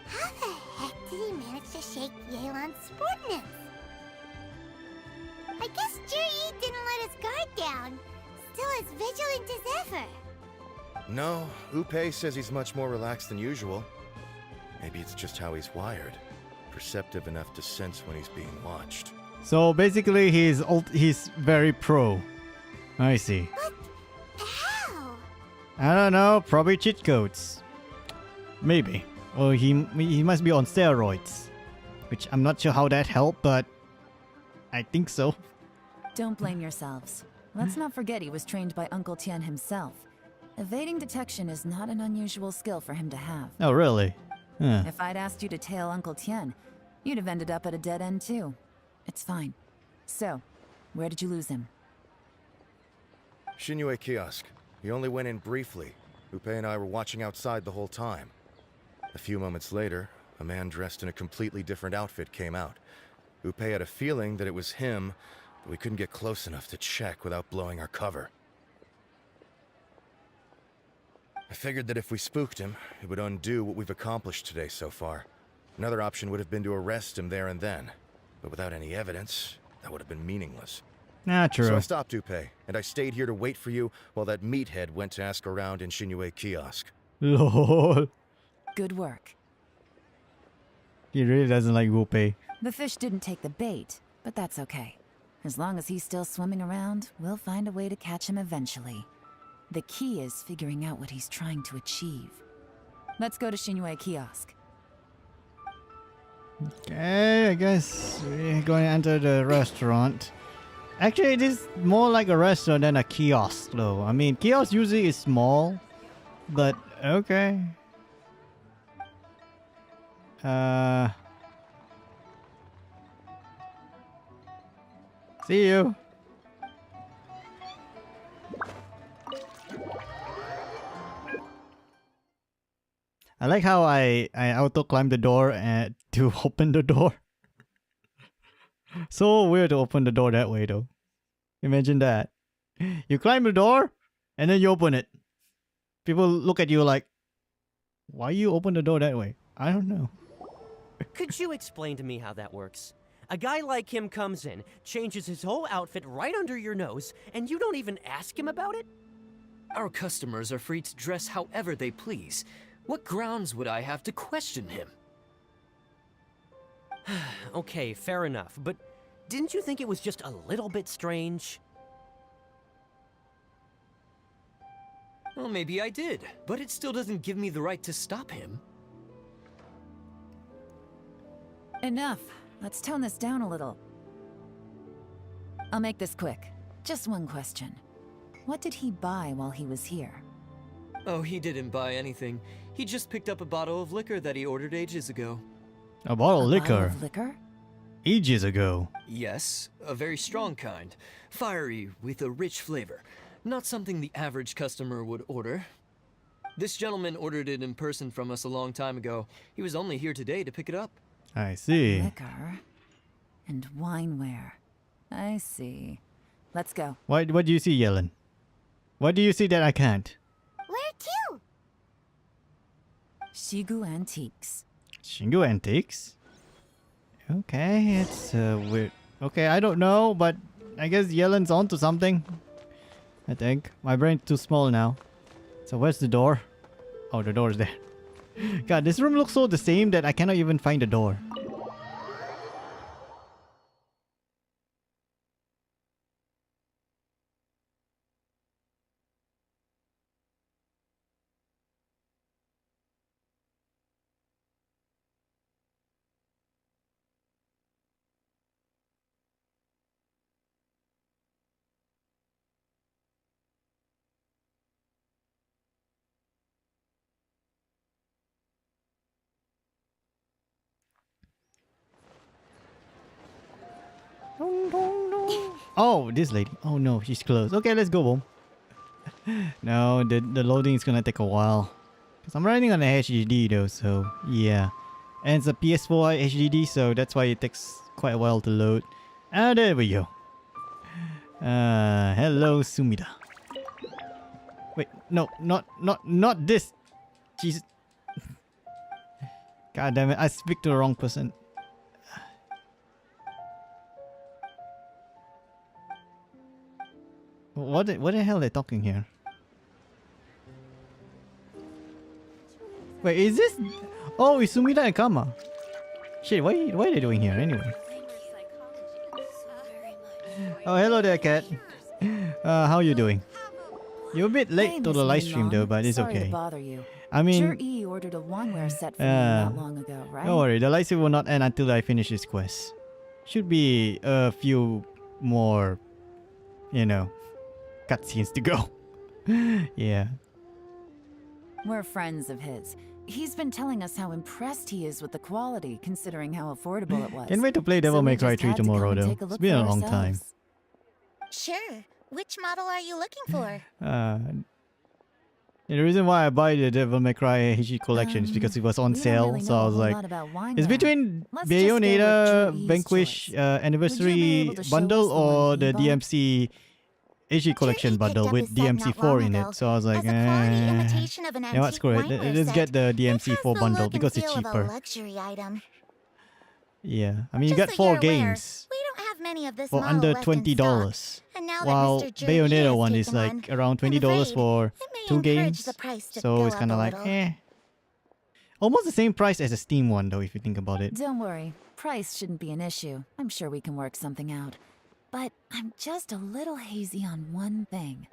How the heck did he manage to shake Yelan's sportness? I guess Jur-E didn't let his guard down. Still as vigilant as ever. No, Upe says he's much more relaxed than usual. Maybe it's just how he's wired. Perceptive enough to sense when he's being watched. So basically, he's very pro. I see. But how? I don't know. Probably cheat codes. Maybe. Or he must be on steroids, which I'm not sure how that helped, but I think so. Don't blame yourselves. Let's not forget he was trained by Uncle Tian himself. Evading detection is not an unusual skill for him to have. Oh, really? Huh. If I'd asked you to tail Uncle Tian, you'd have ended up at a dead end too. It's fine. So, where did you lose him? Shinue kiosk. He only went in briefly. Upe and I were watching outside the whole time. A few moments later, a man dressed in a completely different outfit came out. Upe had a feeling that it was him, but we couldn't get close enough to check without blowing our cover. I figured that if we spooked him, it would undo what we've accomplished today so far. Another option would have been to arrest him there and then, but without any evidence, that would have been meaningless. Nah, true. So I stopped Upe, and I stayed here to wait for you while that meathead went to ask around in Shinue kiosk. Lol. Good work. He really doesn't like Upe. The fish didn't take the bait, but that's okay. As long as he's still swimming around, we'll find a way to catch him eventually. The key is figuring out what he's trying to achieve. Let's go to Shinue kiosk. Okay, I guess we're going to enter the restaurant. Actually, it is more like a restaurant than a kiosk, though. I mean, kiosk usually is small, but okay. See you. I like how I auto climb the door and to open the door. So weird to open the door that way though. Imagine that. You climb the door and then you open it. People look at you like, why you open the door that way? I don't know. Could you explain to me how that works? A guy like him comes in, changes his whole outfit right under your nose, and you don't even ask him about it? Our customers are free to dress however they please. What grounds would I have to question him? Okay, fair enough, but didn't you think it was just a little bit strange? Well, maybe I did, but it still doesn't give me the right to stop him. Enough. Let's tone this down a little. I'll make this quick. Just one question. What did he buy while he was here? Oh, he didn't buy anything. He just picked up a bottle of liquor that he ordered ages ago. A bottle of liquor? Bottle of liquor? Ages ago. Yes, a very strong kind. Fiery, with a rich flavor. Not something the average customer would order. This gentleman ordered it in person from us a long time ago. He was only here today to pick it up. I see. Liquor and wineware. I see. Let's go. What do you see, Yelen? What do you see that I can't? Where to? Shigu Antiques. Shingu Antiques? Okay, it's weird. Okay, I don't know, but I guess Yelen's onto something. I think. My brain's too small now. So where's the door? Oh, the door is there. God, this room looks so the same that I cannot even find the door. Oh, this lady. Oh no, she's closed. Okay, let's go, boom. No, the loading is gonna take a while. Because I'm running on a HDD though, so yeah. And it's a PS4 HDD, so that's why it takes quite a while to load. Ah, there we go. Hello, Sumida. Wait, no, not this. Jesus. God damn it, I speak to the wrong person. What the hell are they talking here? Wait, is this? Oh, it's Sumida and Kama. Shit, what are they doing here anyway? Oh, hello there, cat. How you doing? You're a bit late to the live stream though, but it's Sorry okay. to bother you. I mean, Jer-E ordered a waneware set for me not long ago, right? don't worry, the live stream will not end until I finish this quest. Should be a few more cutscenes to go. Yeah. We're friends of his. He's been telling us how impressed he is with the quality, considering how affordable it was. Can't wait to play Devil So we May Cry just 3 had to come tomorrow and though. take a It's look been a for long time. ourselves. Sure. Which model are you looking for? The reason why I buy the Devil May Cry HG collection is because it was on we don't sale. really So know I a was whole like, lot about wine it's now. between Let's just go with Bayonetta Drew E's Vanquish choice. Would you be anniversary able to show bundle us the one or he the bought? DMC HG collection picked bundle up with his set not DMC4 long in ago it. So I was like, as a quality imitation of an you know what, antique screw it. wineware Let's get set. the It has DMC4 the bundle look and because it's feel of a cheaper. luxury item. Yeah, I mean, you Just get so 4 you're aware, games we don't have many of this for model under left in stock. $20. And now that While Mr. Jerry Bayonetta has one is taken like one, around $20 afraid for it may 2 encourage the games. price to So go it's up kind a of like, little. almost the same price as a Steam one though, if you think about it. Don't worry, price shouldn't be an issue. I'm sure we can work something out. But I'm just a little hazy on one thing.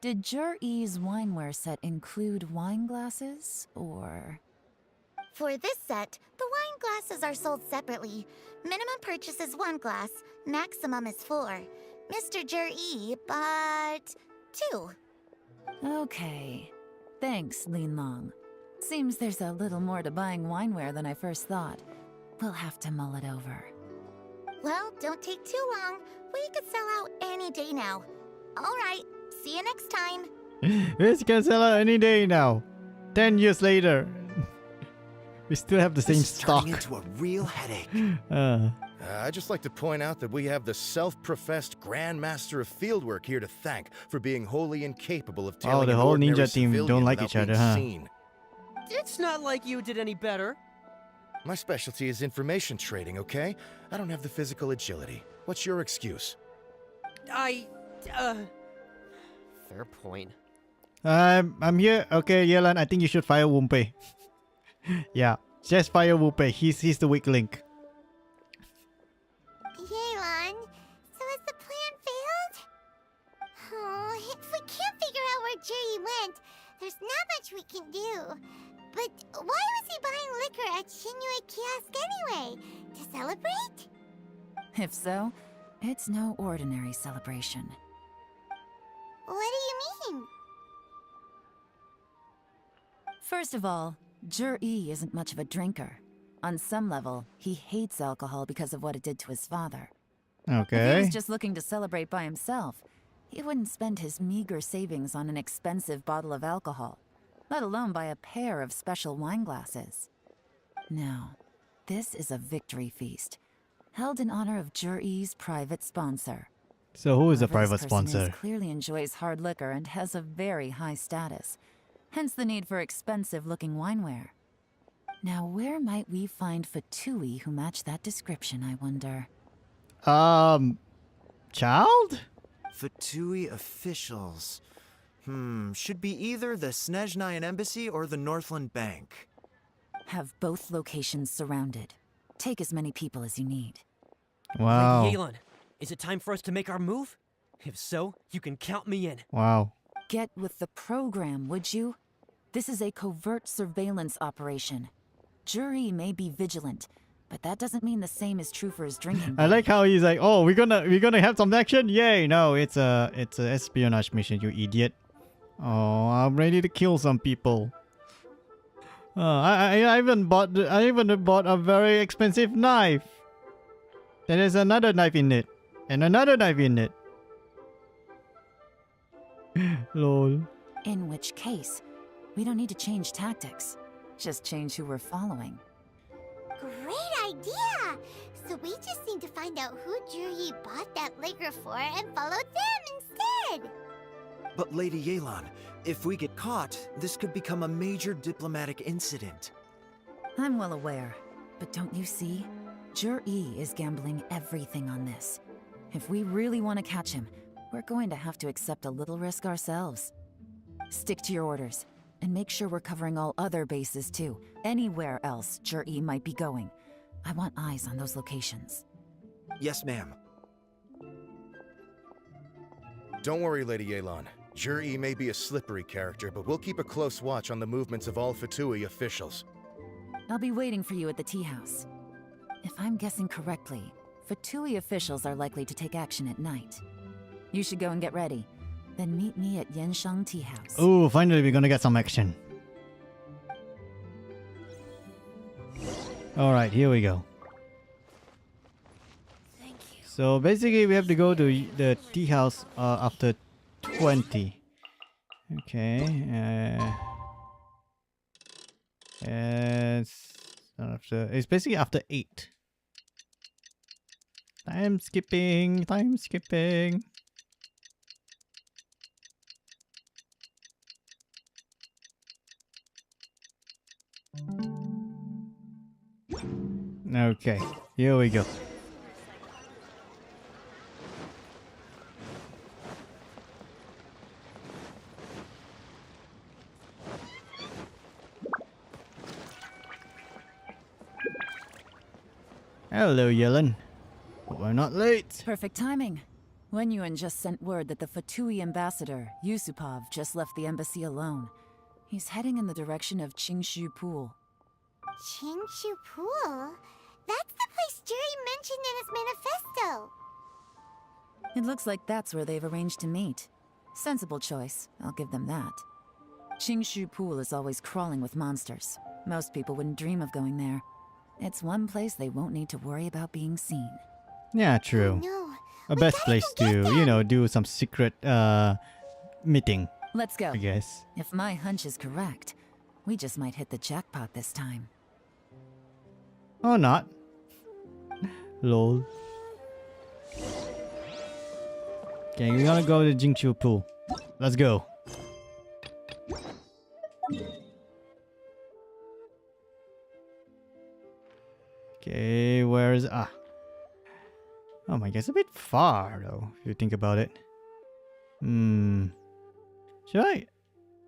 Did Jur E's wineware set include wine glasses, or...? For this set, the wine glasses are sold separately. Minimum purchase is 1 glass, maximum is 4. Mr. Jerry bought 2. Okay. Thanks, Lin Long. Seems there's a little more to buying wineware than I first thought. We'll have to mull it over. Well, don't take too long. We could sell out any day now. All right, see you next time. This can sell out any day now. 10 years later. We still have the same This is stock. turning into a real headache. I'd just like to point out that we have the self-professed Grand Master of Fieldwork here to thank for being wholly incapable of tailing the an whole ordinary ninja team civilian don't like without each other, being huh? seen. It's not like you did any better. My specialty is information trading, okay? I don't have the physical agility. What's your excuse? Fair point. I'm here. Okay, Yelen, I think you should fire Wumpe. Yeah, just fire Wumpe. He's the weak link. Yelen, so has the plan failed? Oh, if we can't figure out where Jerry went, there's not much we can do. But why was he buying liquor at Shinue Kiosk anyway? To celebrate? If so, it's no ordinary celebration. What do you mean? First of all, Jur E isn't much of a drinker. On some level, he hates alcohol because of what it did to his father. If he Okay. was just looking to celebrate by himself, he wouldn't spend his meager savings on an expensive bottle of alcohol, let alone buy a pair of special wine glasses. No, this is a victory feast, held in honor of Jur E's private sponsor. So who is the Whoever private this person sponsor? is clearly enjoys hard liquor and has a very high status, hence the need for expensive-looking wineware. Now, where might we find Fatui who match that description, I wonder? Child? Fatui officials. Should be either the Snezhnayan Embassy or the Northland Bank. Have both locations surrounded. Take as many people as you need. Wow. Lady Yelen, is it time for us to make our move? If so, you can count me in. Wow. Get with the program, would you? This is a covert surveillance operation. Jury may be vigilant, but that doesn't mean the same is true for his drinking. I like how he's like, oh, we're gonna have some action. Yay! No, it's a espionage mission. You idiot. Oh, I'm ready to kill some people. I even bought a very expensive knife. And there's another knife in it, and another knife in it. Lol. In which case, we don't need to change tactics. Just change who we're following. Great idea! So we just need to find out who Jerry bought that liquor for and follow them instead! But Lady Yelen, if we get caught, this could become a major diplomatic incident. I'm well aware, but don't you see? Jur E is gambling everything on this. If we really want to catch him, we're going to have to accept a little risk ourselves. Stick to your orders, and make sure we're covering all other bases too. Anywhere else Jur E might be going. I want eyes on those locations. Yes, ma'am. Don't worry, Lady Yelen. Jur-E may be a slippery character, but we'll keep a close watch on the movements of all Fatui officials. I'll be waiting for you at the tea house. If I'm guessing correctly, Fatui officials are likely to take action at night. You should go and get ready. Then meet me at Yenshang Tea House. Oh, finally we're gonna get some action. Alright, here we go. Thank you. So basically we have to go to the tea house after 20. Okay. It's basically after 8. Time skipping, time skipping. Okay, here we go. Hello, Yelen. We're not late. Perfect timing. Wenyuan just sent word that the Fatui ambassador, Yusupov, just left the embassy alone. He's heading in the direction of Qingshu Pool. Qingshu Pool? That's the place Jerry mentioned in his manifesto. It looks like that's where they've arranged to meet. Sensible choice, I'll give them that. Qingshu Pool is always crawling with monsters. Most people wouldn't dream of going there. It's one place they won't need to worry about being seen. Yeah, true. No, A best place to, do some secret meeting, Let's go. I guess. If my hunch is correct, we just might hit the jackpot this time. Or not. Lol. Okay, we're gonna go to Jingchu Pool. Let's go. Okay, where is... Oh my god, it's a bit far though, if you think about it. Should I?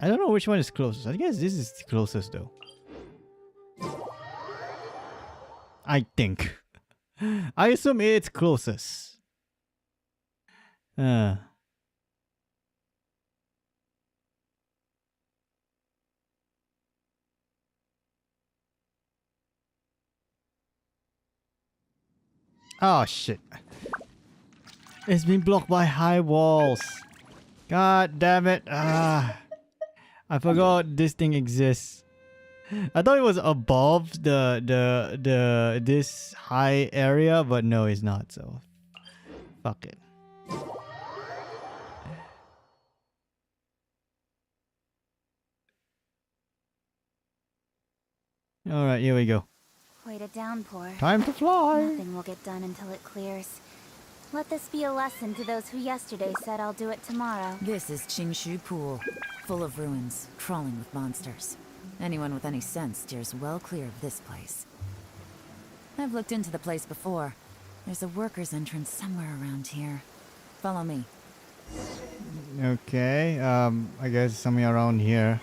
I don't know which one is closest. I guess this is the closest though. I think. I assume it's closest. Oh shit. It's been blocked by high walls. God damn it. I forgot this thing exists. I thought it was above this high area, but no, it's not, so fuck it. Alright, here we go. Quite a downpour. Time to fly. Nothing will get done until it clears. Let this be a lesson to those who yesterday said I'll do it tomorrow. This is Qingshu Pool, full of ruins, crawling with monsters. Anyone with any sense steers well clear of this place. I've looked into the place before. There's a worker's entrance somewhere around here. Follow me. Okay, I guess somewhere around here.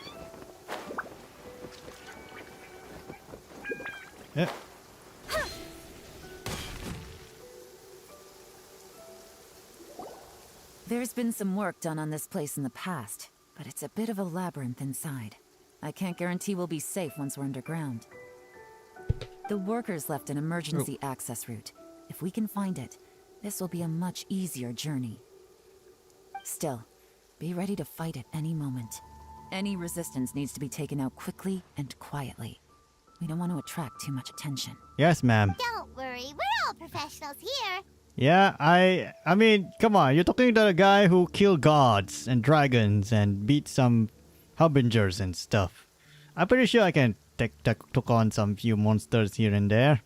Yep. There's been some work done on this place in the past, but it's a bit of a labyrinth inside. I can't guarantee we'll be safe once we're underground. The workers left an emergency access route. If we can find it, this will be a much easier journey. Still, be ready to fight at any moment. Any resistance needs to be taken out quickly and quietly. We don't want to attract too much attention. Yes, ma'am. Don't worry, we're all professionals here. Yeah, I mean, come on, you're talking to a guy who killed gods and dragons and beat some harbingers and stuff. I'm pretty sure I can take on some few monsters here and there.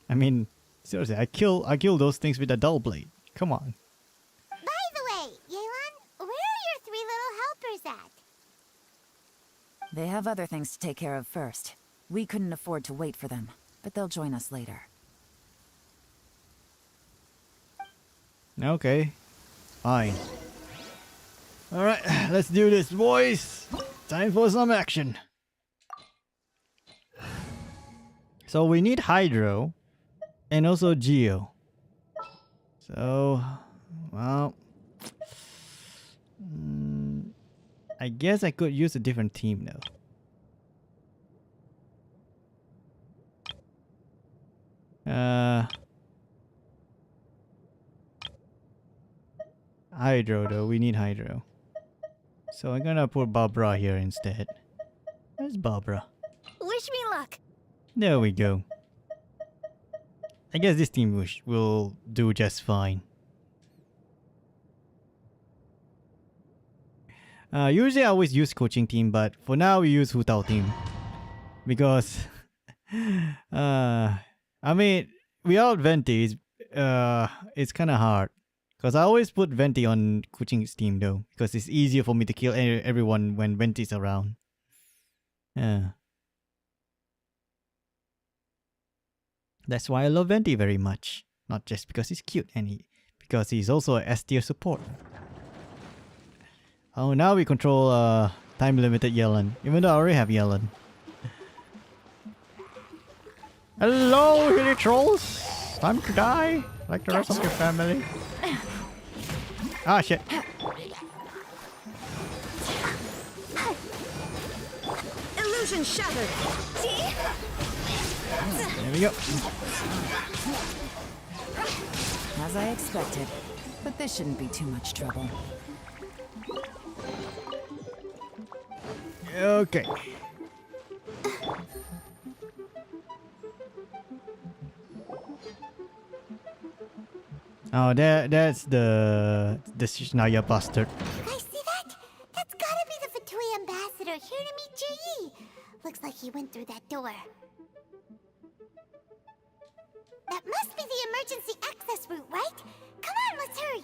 I mean, seriously, I kill those things with a dull blade. Come on. By the way, Yelen, where are your 3 little helpers at? They have other things to take care of first. We couldn't afford to wait for them, but they'll join us later. Okay. Fine. Alright, let's do this, boys. Time for some action. So we need Hydro and also Geo. So, well, I guess I could use a different team now. hydro though. We need hydro. So I'm gonna put Barbara here instead. Where's Barbara? Wish me luck. There we go. I guess this team will do just fine. Usually I always use coaching team, but for now we use Hu Tao team. Because I mean without Venti it's kinda hard. Because I always put Venti on coaching team though. Because it's easier for me to kill everyone when Venti's around. Yeah. That's why I love Venti very much. Not just because he's cute and because he's also a S tier support. Oh, now we control time limited Yelen. Even though I already have Yelen. Hello, hilly trolls! Time to die, like the rest of your family. Ah, shit. Illusion shattered. There we go. As I expected. But this shouldn't be too much trouble. Okay. Oh, that's the Shishnaya bastard. You guys see that? That's gotta be the Fatui ambassador here to meet Ji. Looks like he went through that door. That must be the emergency access route, right? Come on, let's hurry.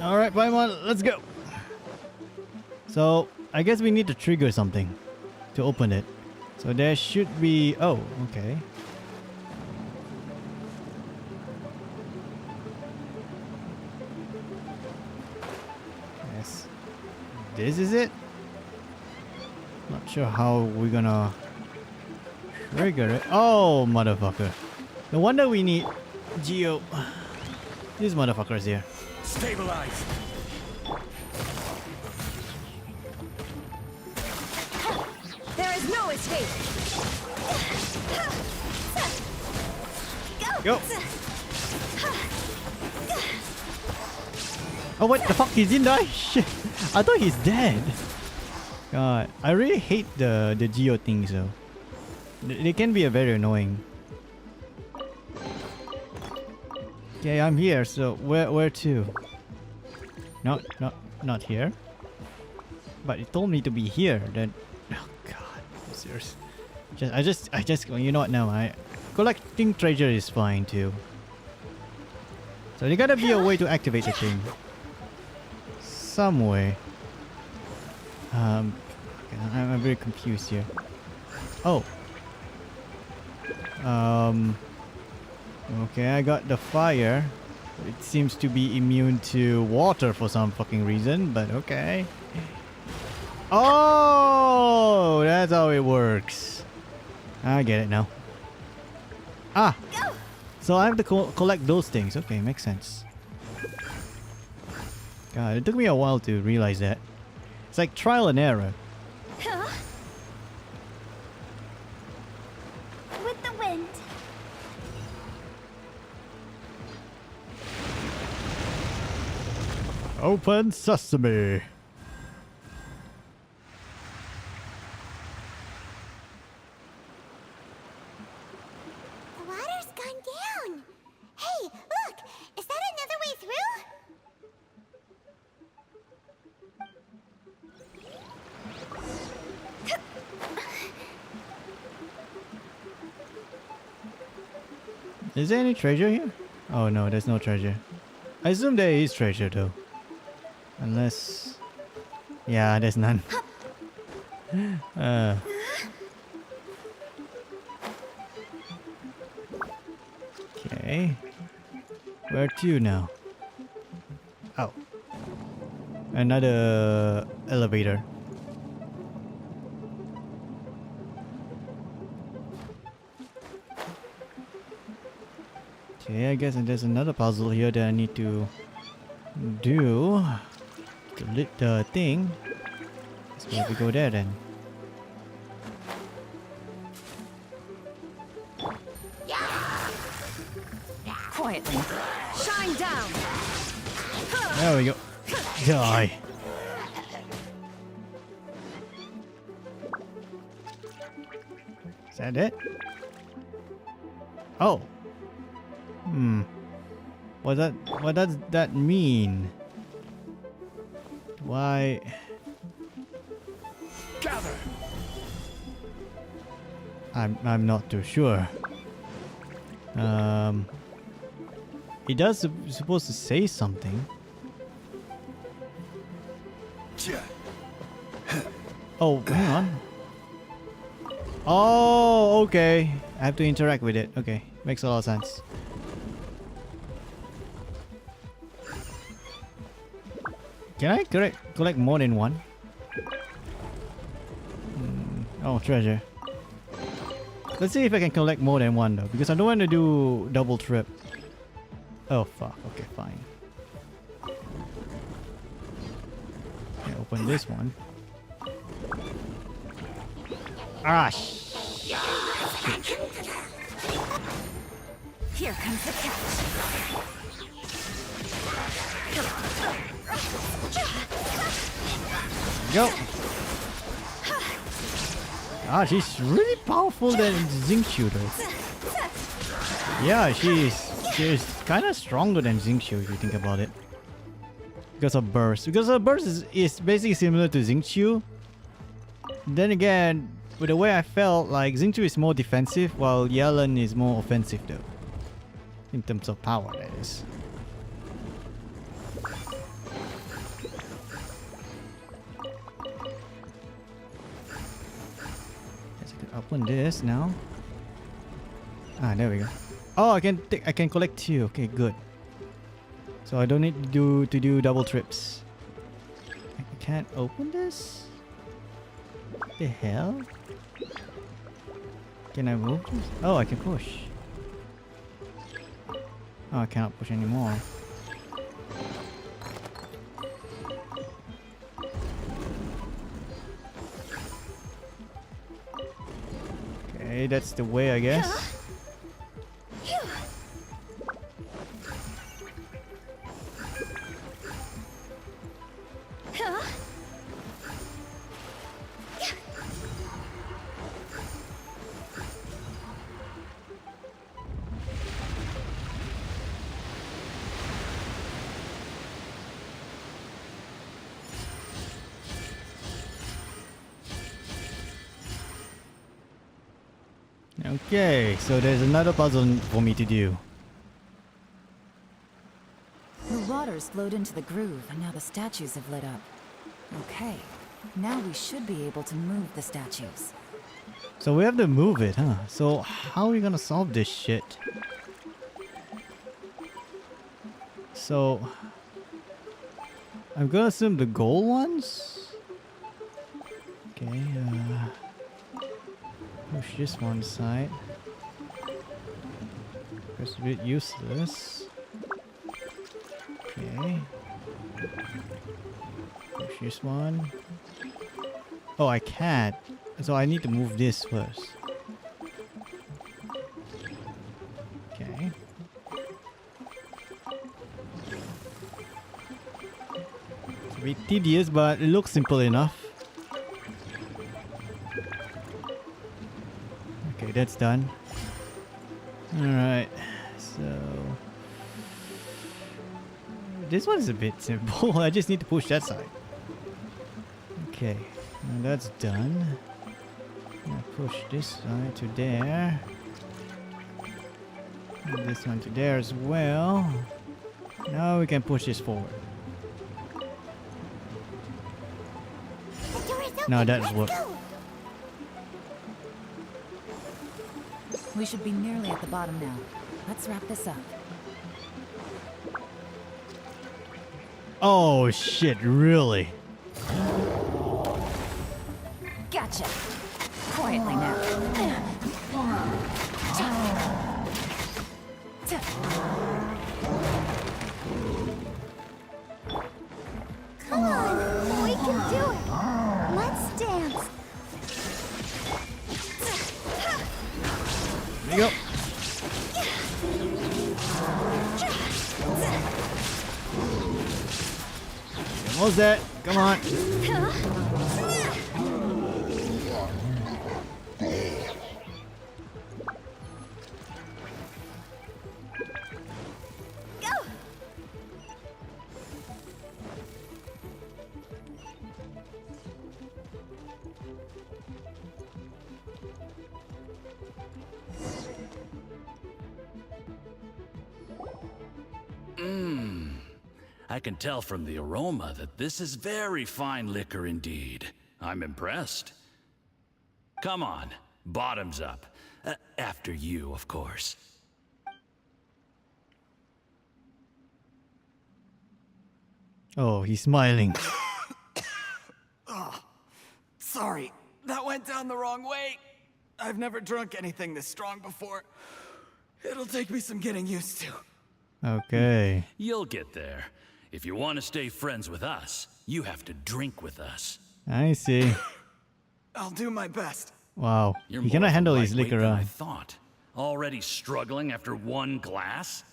Alright, Paimon, let's go. So, I guess we need to trigger something to open it. So there should be... Oh, okay. Yes. This is it? Not sure how we're gonna trigger it. Oh, motherfucker. No wonder we need Geo. These motherfuckers here. Stabilize. There is no escape. Go. Oh, what the fuck? He didn't die? Shit. I thought he's dead. God, I really hate the Geo things though. They can be very annoying. Okay, I'm here. So where to? Not here. But it told me to be here. Then, oh god, I'm serious. I just you know what now? Collecting treasure is fine too. So there gotta be a way to activate the thing. Some way. I'm very confused here. Oh. Okay, I got the fire. It seems to be immune to water for some fucking reason, but okay. Oh, that's how it works. I get it now. Ah, so I have to collect those things. Okay, makes sense. God, it took me a while to realize that. It's like trial and error. With the wind. Open sesame. The water's gone down. Hey, look! Is that another way through? Is there any treasure here? Oh no, there's no treasure. I assume there is treasure though. Unless... Yeah, there's none. Okay. Where to now? Oh. Another elevator. Okay, I guess there's another puzzle here that I need to do to lit the thing. So if we go there then. something. Shine down. There we go. Die. Is that it? Oh. What does that mean? Why? Gather. I'm not too sure. He does supposed to say something. Oh, hang on. Oh, okay. I have to interact with it. Okay, makes a lot of sense. Can I collect more than one? Oh, treasure. Let's see if I can collect more than one though, because I don't want to do double trip. Oh fuck, okay, fine. Okay, open this one. Ah, Here comes the catch. go! Ah, she's really powerful than Xingqiu though. Yeah, she's kind of stronger than Xingqiu if you think about it. Because of burst. Because her burst is basically similar to Xingqiu. Then again, with the way I felt, like Xingqiu is more defensive while Yelen is more offensive though. In terms of power, that is. Guess I can open this now. Ah, there we go. Oh, I can collect 2. Okay, good. So I don't need to do double trips. I can't open this? What the hell? Can I move this? Oh, I can push. Oh, I cannot push anymore. Okay, that's the way, I guess. Okay, so there's another puzzle for me to do. The waters flowed into the groove, and now the statues have lit up. Okay, now we should be able to move the statues. So we have to move it, huh? So how are we gonna solve this shit? So I'm gonna assume the gold ones? Okay, push this one aside. It's a bit useless. Okay. Push this one. Oh, I can't. So I need to move this first. Okay. It's a bit tedious, but it looks simple enough. Okay, that's done. Alright, so... this one is a bit simple. I just need to push that side. Okay, now that's done. Now push this side to there. And this one to there as well. Now we can push this forward. Now that's what. We should be nearly at the bottom now. Let's wrap this up. Oh shit, really? Gotcha. Quietly now. Come on, we can do it. Let's dance. There you go. almost dead. Come on. I can tell from the aroma that this is very fine liquor indeed. I'm impressed. Come on, bottoms up. After you, of course. Oh, he's smiling. Oh, sorry, that went down the wrong way. I've never drunk anything this strong before. It'll take me some getting used to. Okay. You'll get there. If you want to stay friends with us, you have to drink with us. I see. I'll do my best. Wow. You're He more cannot of a handle his lightweight liquor. than I thought. Already struggling after one glass?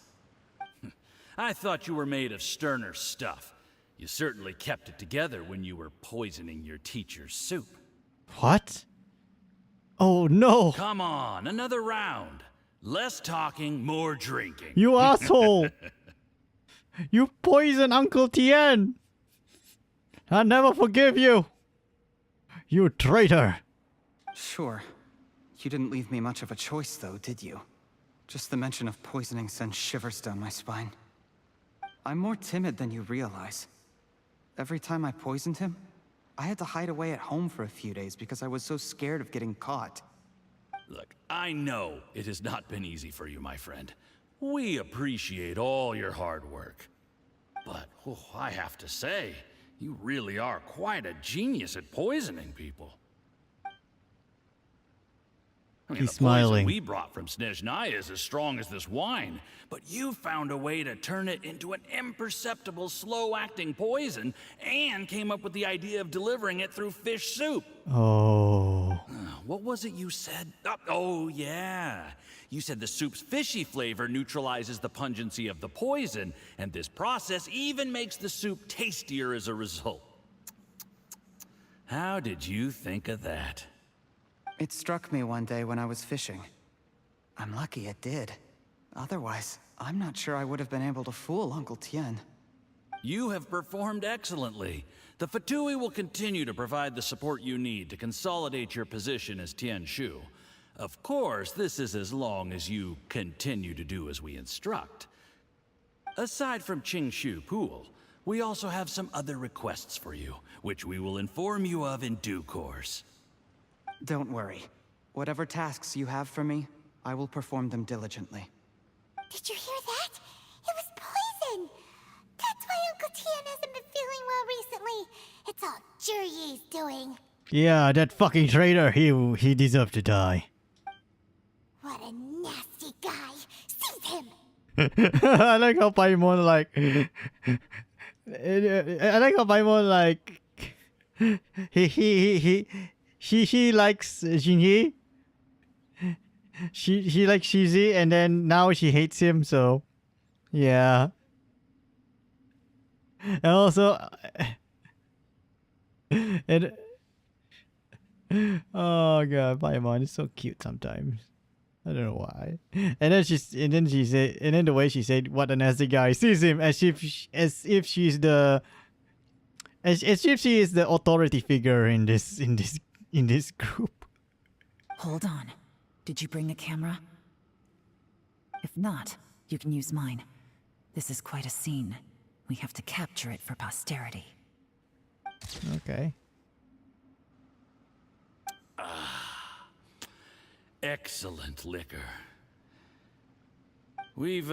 I thought you were made of sterner stuff. You certainly kept it together when you were poisoning your teacher's soup. What? Oh no! Come on, another round. Less talking, more drinking. You asshole! You poisoned Uncle Tien! I'll never forgive you! You traitor! Sure. You didn't leave me much of a choice, though, did you? Just the mention of poisoning sends shivers down my spine. I'm more timid than you realize. Every time I poisoned him, I had to hide away at home for a few days because I was so scared of getting caught. Look, I know it has not been easy for you, my friend. We appreciate all your hard work. But, I have to say, you really are quite a genius at poisoning people. I mean, He's the poison smiling. we brought from Snezhnaya is as strong as this wine, but you found a way to turn it into an imperceptible, slow-acting poison, and came up with the idea of delivering it through fish soup. Oh. What was it you said? Oh, yeah. You said the soup's fishy flavor neutralizes the pungency of the poison, and this process even makes the soup tastier as a result. How did you think of that? It struck me one day when I was fishing. I'm lucky it did. Otherwise, I'm not sure I would have been able to fool Uncle Tien. You have performed excellently. The Fatui will continue to provide the support you need to consolidate your position as Tien Shu. Of course, this is as long as you continue to do as we instruct. Aside from Qing Shu Pool, we also have some other requests for you, which we will inform you of in due course. Don't worry. Whatever tasks you have for me, I will perform them diligently. Did you hear that? It was poison! That's why Uncle Tien hasn't been feeling well recently. It's all Jurye's doing. Yeah, that fucking traitor. He deserved to die. What a nasty guy. Seize him! I like how Paimon like... I like how Paimon like... She likes Jinhee. She likes Shizi, and then now she hates him, so... Yeah. And also... And... Oh god, Paimon is so cute sometimes. I don't know why. And then she said, and then the way she said, "What a nasty guy," sees him as if she's the, as if she is the authority figure in this group. Hold on. Did you bring a camera? If not, you can use mine. This is quite a scene. We have to capture it for posterity. Okay. Excellent liquor. We've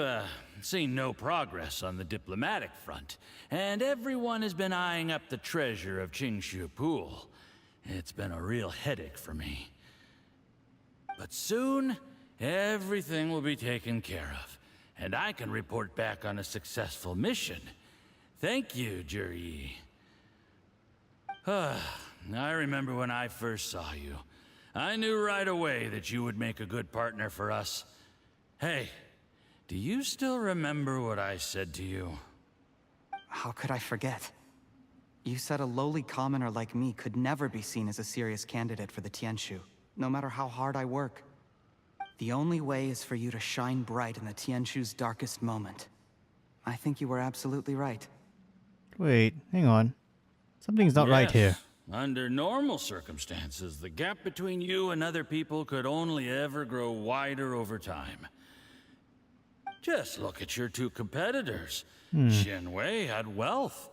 seen no progress on the diplomatic front, and everyone has been eyeing up the treasure of Qingshu Pool. It's been a real headache for me. But soon, everything will be taken care of, and I can report back on a successful mission. Thank you, Juryi. I remember when I first saw you. I knew right away that you would make a good partner for us. Hey, do you still remember what I said to you? How could I forget? You said a lowly commoner like me could never be seen as a serious candidate for the Tianshu, no matter how hard I work. The only way is for you to shine bright in the Tianshu's darkest moment. I think you were absolutely right. Wait, hang on. Something's not right here. Under normal circumstances, the gap between you and other people could only ever grow wider over time. Just look at your two competitors. Qianwei had wealth.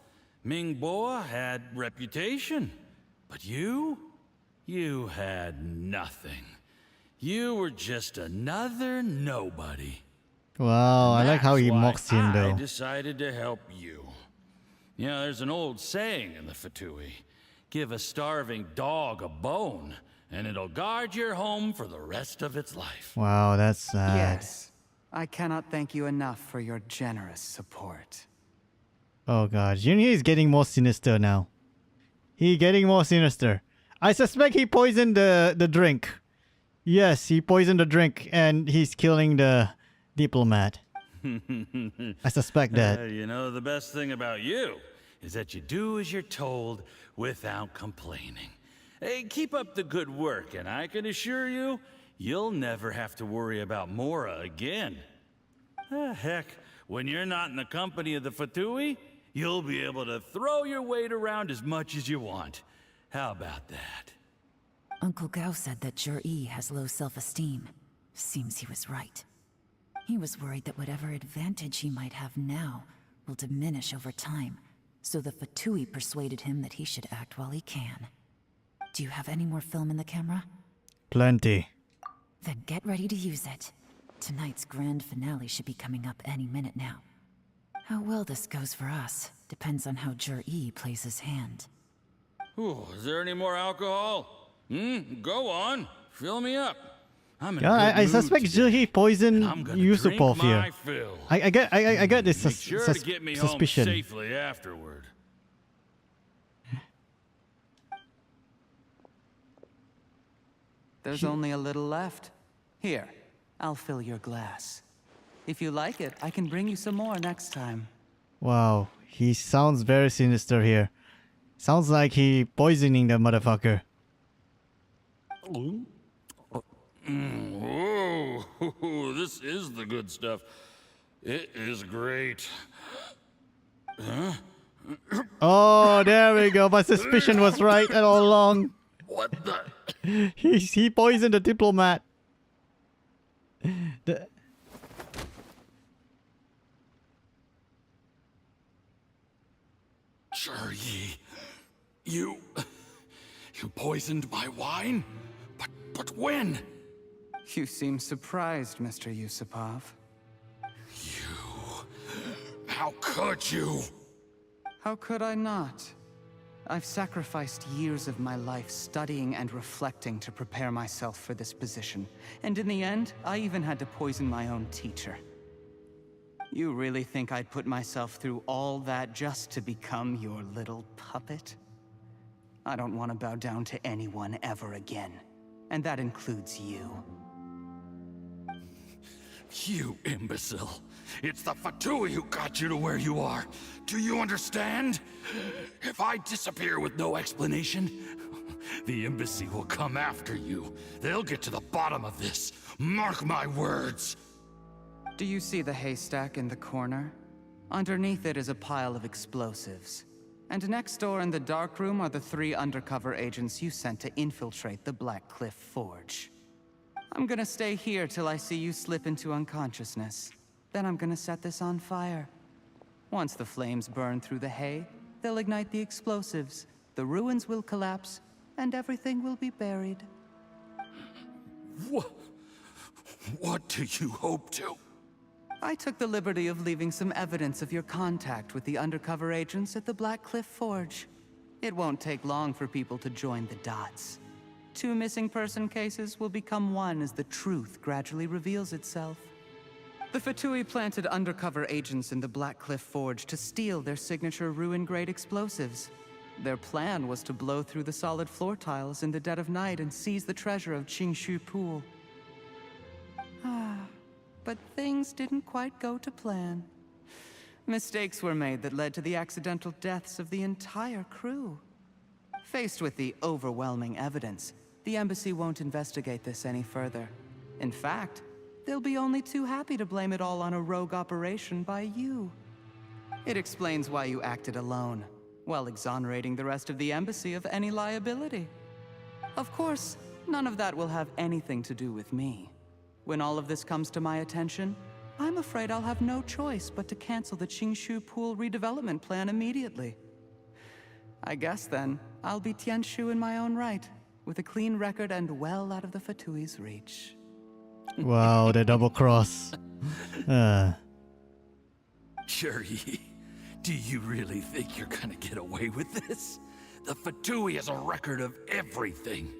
Mingbo had reputation. But you had nothing. You were just another nobody. Wow, I like how he mocks him I though. decided to help you. You know, there's an old saying in the Fatui. Give a starving dog a bone, and it'll guard your home for the rest of its life. Wow, that's sad. Yes. I cannot thank you enough for your generous support. Oh god, Junhee is getting more sinister now. He getting more sinister. I suspect he poisoned the drink. Yes, he poisoned the drink and he's killing the diplomat. I suspect that. You know, the best thing about you is that you do as you're told without complaining. Hey, keep up the good work, and I can assure you, you'll never have to worry about Mora again. Heck, when you're not in the company of the Fatui, you'll be able to throw your weight around as much as you want. How about that? Uncle Gao said that Zhi has low self-esteem. Seems he was right. He was worried that whatever advantage he might have now will diminish over time, so the Fatui persuaded him that he should act while he can. Do you have any more film in the camera? Plenty. Then get ready to use it. Tonight's grand finale should be coming up any minute now. How well this goes for us depends on how Zhi plays his hand. Ooh, is there any more alcohol? Go on. Fill me up. I'm in Yeah, a good I mood suspect today, Zhi poisoned and I'm gonna Yusupov drink here. my fill. I get this Make sure to get me home suspicion. safely afterward. There's only a little left. Here, I'll fill your glass. If you like it, I can bring you some more next time. Wow, he sounds very sinister here. Sounds like he poisoning the motherfucker. Whoa, this is the good stuff. It is great. Huh? Oh, there we go. My suspicion was right all along. What the? He poisoned the diplomat. Zhi, you poisoned my wine? But when? You seem surprised, Mr. Yusupov. How could you? How could I not? I've sacrificed years of my life studying and reflecting to prepare myself for this position. And in the end, I even had to poison my own teacher. You really think I'd put myself through all that just to become your little puppet? I don't want to bow down to anyone ever again. And that includes you. You imbecile. It's the Fatui who got you to where you are. Do you understand? If I disappear with no explanation, the embassy will come after you. They'll get to the bottom of this. Mark my words. Do you see the haystack in the corner? Underneath it is a pile of explosives. And next door in the dark room are the 3 undercover agents you sent to infiltrate the Black Cliff Forge. I'm gonna stay here till I see you slip into unconsciousness. Then I'm gonna set this on fire. Once the flames burn through the hay, they'll ignite the explosives, the ruins will collapse, and everything will be buried. What do you hope to? I took the liberty of leaving some evidence of your contact with the undercover agents at the Black Cliff Forge. It won't take long for people to join the dots. 2 missing person cases will become one as the truth gradually reveals itself. The Fatui planted undercover agents in the Black Cliff Forge to steal their signature ruin-grade explosives. Their plan was to blow through the solid floor tiles in the dead of night and seize the treasure of Qingshu Pool. But things didn't quite go to plan. Mistakes were made that led to the accidental deaths of the entire crew. Faced with the overwhelming evidence, the embassy won't investigate this any further. In fact, they'll be only too happy to blame it all on a rogue operation by you. It explains why you acted alone, while exonerating the rest of the embassy of any liability. Of course, none of that will have anything to do with me. When all of this comes to my attention, I'm afraid I'll have no choice but to cancel the Qingshu Pool redevelopment plan immediately. I guess then, I'll be Tianshu in my own right, with a clean record and well out of the Fatui's reach. Wow, the double cross. Shuri, do you really think you're gonna get away with this? The Fatui has a record of everything.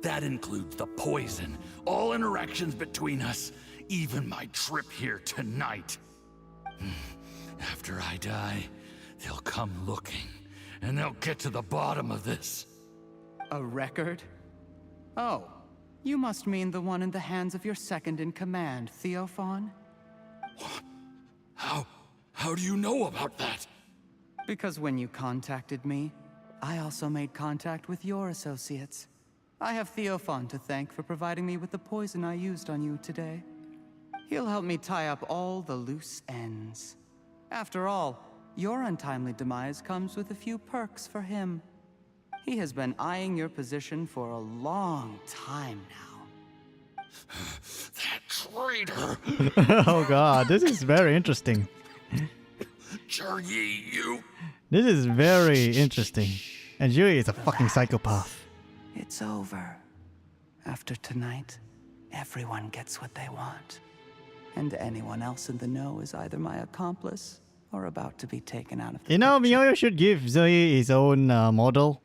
That includes the poison, all interactions between us, even my trip here tonight. After I die, they'll come looking, and they'll get to the bottom of this. A record? Oh, you must mean the one in the hands of your second-in-command, Theophan? How do you know about that? Because when you contacted me, I also made contact with your associates. I have Theophan to thank for providing me with the poison I used on you today. He'll help me tie up all the loose ends. After all, your untimely demise comes with a few perks for him. He has been eyeing your position for a long time now. That traitor! Oh god, this is very interesting. Juri, you... This is very interesting. And Yuri is a fucking psychopath. It's over. After tonight, everyone gets what they want. And anyone else in the know is either my accomplice or about to be taken out of the You know, Miyoyo should give Zoe his own model.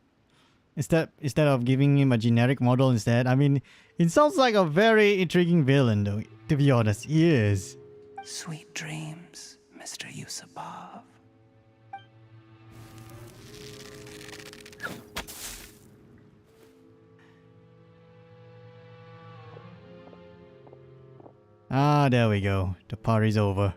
Instead of giving him a generic model instead. I mean, it sounds like a very intriguing villain though, to be honest. He is. Sweet dreams, Mr. Yusupov. Ah, there we go. The party's over.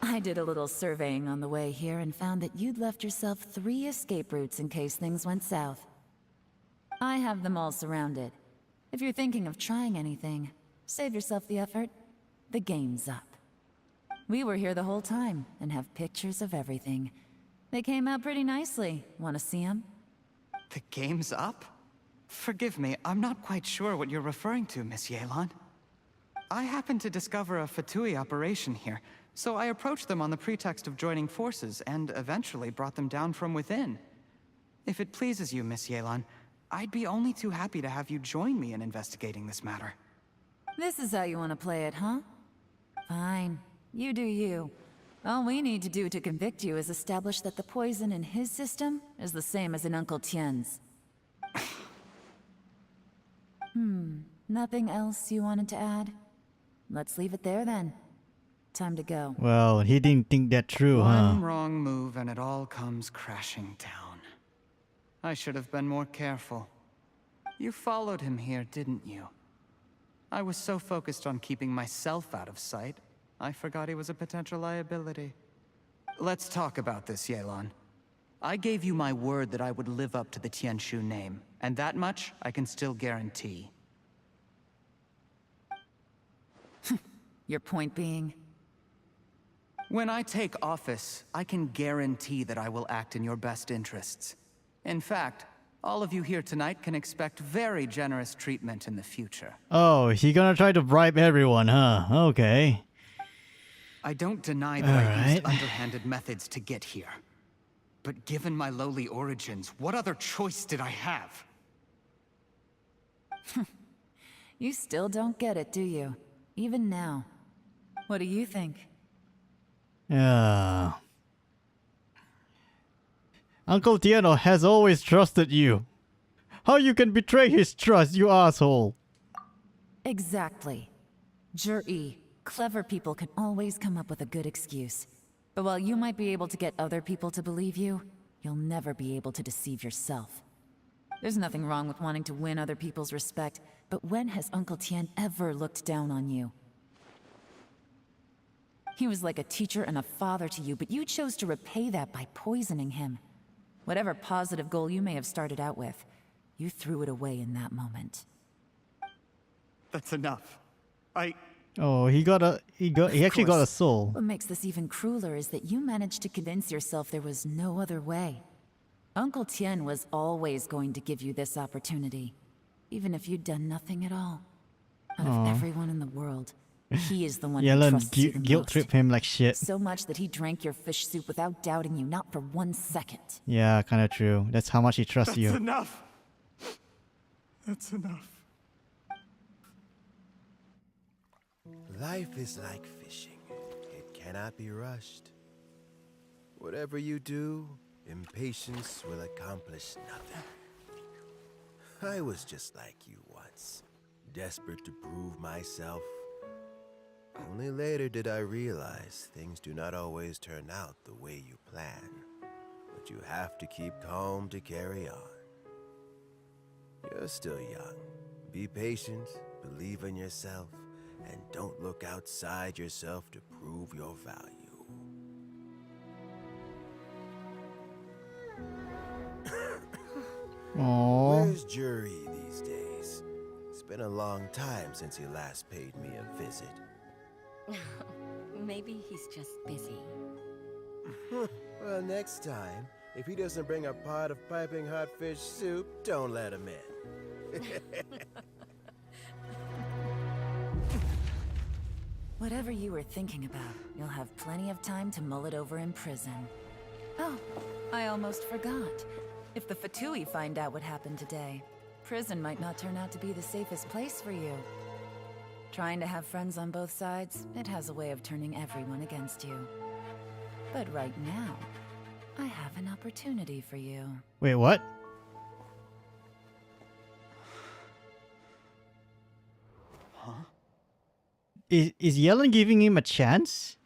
I did a little surveying on the way here and found that you'd left yourself 3 escape routes in case things went south. I have them all surrounded. If you're thinking of trying anything, save yourself the effort. The game's up. We were here the whole time and have pictures of everything. They came out pretty nicely. Want to see them? The game's up? Forgive me, I'm not quite sure what you're referring to, Miss Yelen. I happened to discover a Fatui operation here, so I approached them on the pretext of joining forces and eventually brought them down from within. If it pleases you, Miss Yelen, I'd be only too happy to have you join me in investigating this matter. This is how you want to play it, huh? Fine. You do you. All we need to do to convict you is establish that the poison in his system is the same as in Uncle Tien's. Nothing else you wanted to add? Let's leave it there then. Time to go. Well, he didn't think that through, huh? One wrong move and it all comes crashing down. I should have been more careful. You followed him here, didn't you? I was so focused on keeping myself out of sight, I forgot he was a potential liability. Let's talk about this, Yelen. I gave you my word that I would live up to the Tianshu name, and that much I can still guarantee. Your point being? When I take office, I can guarantee that I will act in your best interests. In fact, all of you here tonight can expect very generous treatment in the future. Oh, he gonna try to bribe everyone, huh? Okay. I don't deny that I used underhanded methods to get here. But given my lowly origins, what other choice did I have? You still don't get it, do you? Even now. What do you think? Yeah. Uncle Tieno has always trusted you. How you can betray his trust, you asshole? Exactly. Juri, Clever people can always come up with a good excuse. But while you might be able to get other people to believe you, you'll never be able to deceive yourself. There's nothing wrong with wanting to win other people's respect, but when has Uncle Tien ever looked down on you? He was like a teacher and a father to you, but you chose to repay that by poisoning him. Whatever positive goal you may have started out with, you threw it away in that moment. That's enough. Oh, he actually got a soul. What makes this even crueler is that you managed to convince yourself there was no other way. Uncle Tien was always going to give you this opportunity, even if you'd done nothing at all. Out of everyone in the world, he is the one who Yelen trusts you the guilt most. trip him like shit. So much that he drank your fish soup without doubting you, not for 1 second. Yeah, kind of true. That's how much he trusts you. That's enough. That's enough. Life is like fishing. It cannot be rushed. Whatever you do, impatience will accomplish nothing. I was just like you once, desperate to prove myself. Only later did I realize things do not always turn out the way you plan, but you have to keep calm to carry on. You're still young. Be patient, believe in yourself, and don't look outside yourself to prove your value. Aww. Where's Jury these days? It's been a long time since he last paid me a visit. Maybe he's just busy. Well, next time, if he doesn't bring a pot of piping hot fish soup, don't let him in. Whatever you were thinking about, you'll have plenty of time to mull it over in prison. Oh, I almost forgot. If the Fatui find out what happened today, prison might not turn out to be the safest place for you. Trying to have friends on both sides, it has a way of turning everyone against you. But right now, I have an opportunity for you. Wait, what? Huh? Is Yelen giving him a chance?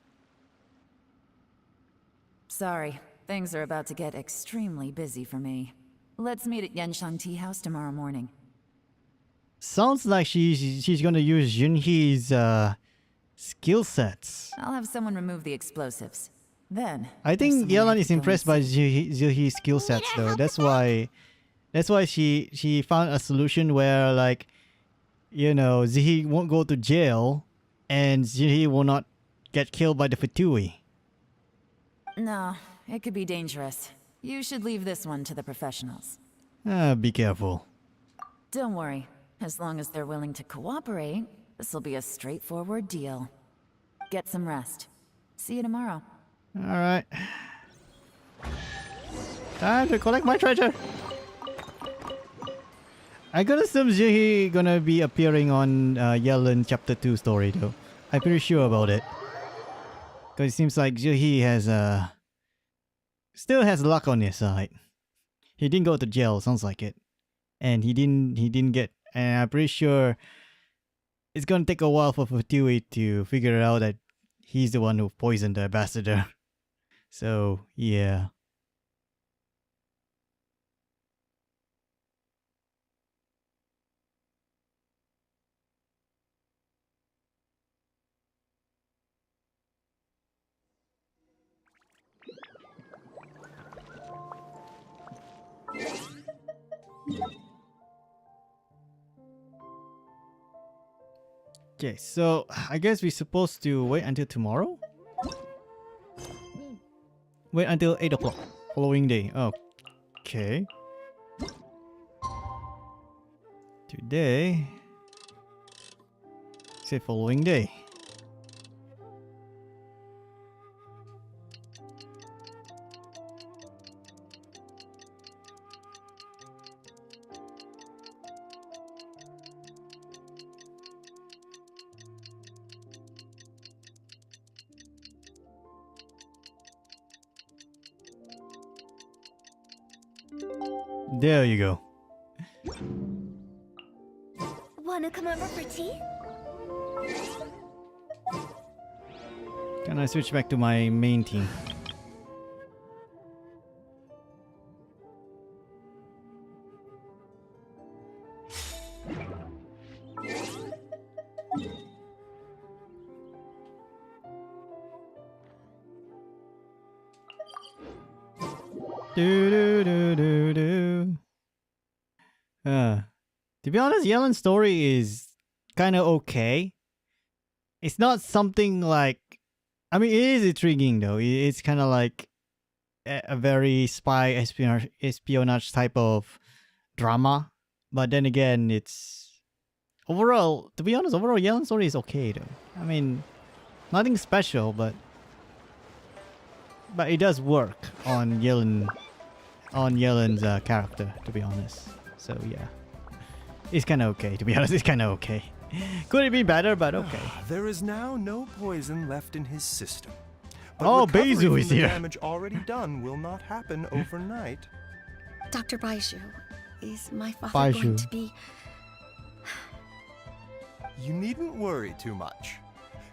Sorry, things are about to get extremely busy for me. Let's meet at Yenshang Tea House tomorrow morning. Sounds like she's gonna use Junhee's skill sets. I'll have someone remove the explosives. Then I think Yelen is impressed by Junhee's skill sets though. That's why she found a solution where, like, you know, Zihi won't go to jail and Junhee will not get killed by the Fatui. No, it could be dangerous. You should leave this one to the professionals. Be careful. Don't worry. As long as they're willing to cooperate, this will be a straightforward deal. Get some rest. See you tomorrow. Alright. Time to collect my treasure. I gotta assume Junhee gonna be appearing on Yelen Chapter 2 story though. I'm pretty sure about it. Cause it seems like Junhee has still has luck on his side. He didn't go to jail, sounds like it. And he didn't get, and I'm pretty sure it's gonna take a while for Fatui to figure out that he's the one who poisoned the ambassador. So, yeah. Okay, so I guess we're supposed to wait until tomorrow? Wait until 8 o'clock, following day. Okay. Today... say following day. There you go. Wanna come over for tea? Can I switch back to my main team? Do do do do do. To be honest, Yelen's story is kind of okay. It's not something like, I mean, it is intriguing though. It's kind of like a very spy espionage type of drama. But then again, it's overall, to be honest, overall Yelen's story is okay though. I mean, nothing special, but it does work on Yelen's character, to be honest. So yeah, it's kind of okay. To be honest, it's kind of okay. Could it be better? But okay. There is now no poison left in his system. Oh, recovery Beizu from is the here. damage already done will not happen overnight. Dr. Baishu, is my father Baishu. going to be... You needn't worry too much.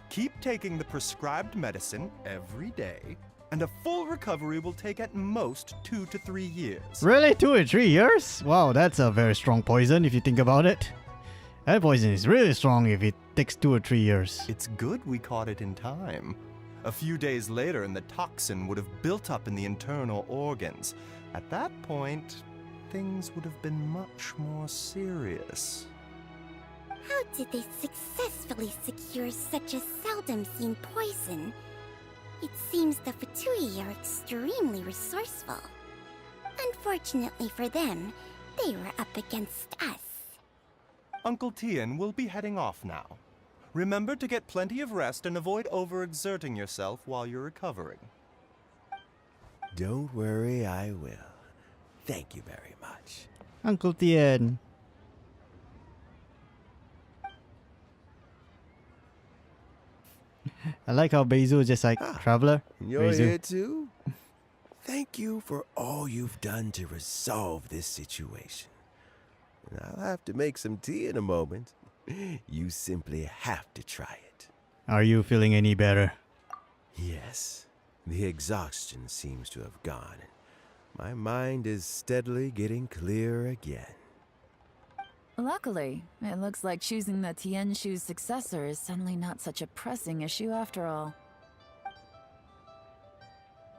Keep taking the prescribed medicine every day, and a full recovery will take at most 2 to 3 years. Really? 2 or 3 years? Wow, that's a very strong poison if you think about it. That poison is really strong if it takes 2 or 3 years. It's good we caught it in time. A few days later, and the toxin would have built up in the internal organs. At that point, things would have been much more serious. How did they successfully secure such a seldom-seen poison? It seems the Fatui are extremely resourceful. Unfortunately for them, they were up against us. Uncle Tien will be heading off now. Remember to get plenty of rest and avoid overexerting yourself while you're recovering. Don't worry, I will. Thank you very much. Uncle Tien. I like how Beizu is just like, traveler. You're Beizu. here too? Thank you for all you've done to resolve this situation. And I'll have to make some tea in a moment. You simply have to try it. Are you feeling any better? Yes, the exhaustion seems to have gone. My mind is steadily getting clearer again. Luckily, it looks like choosing the Tianshu's successor is suddenly not such a pressing issue after all.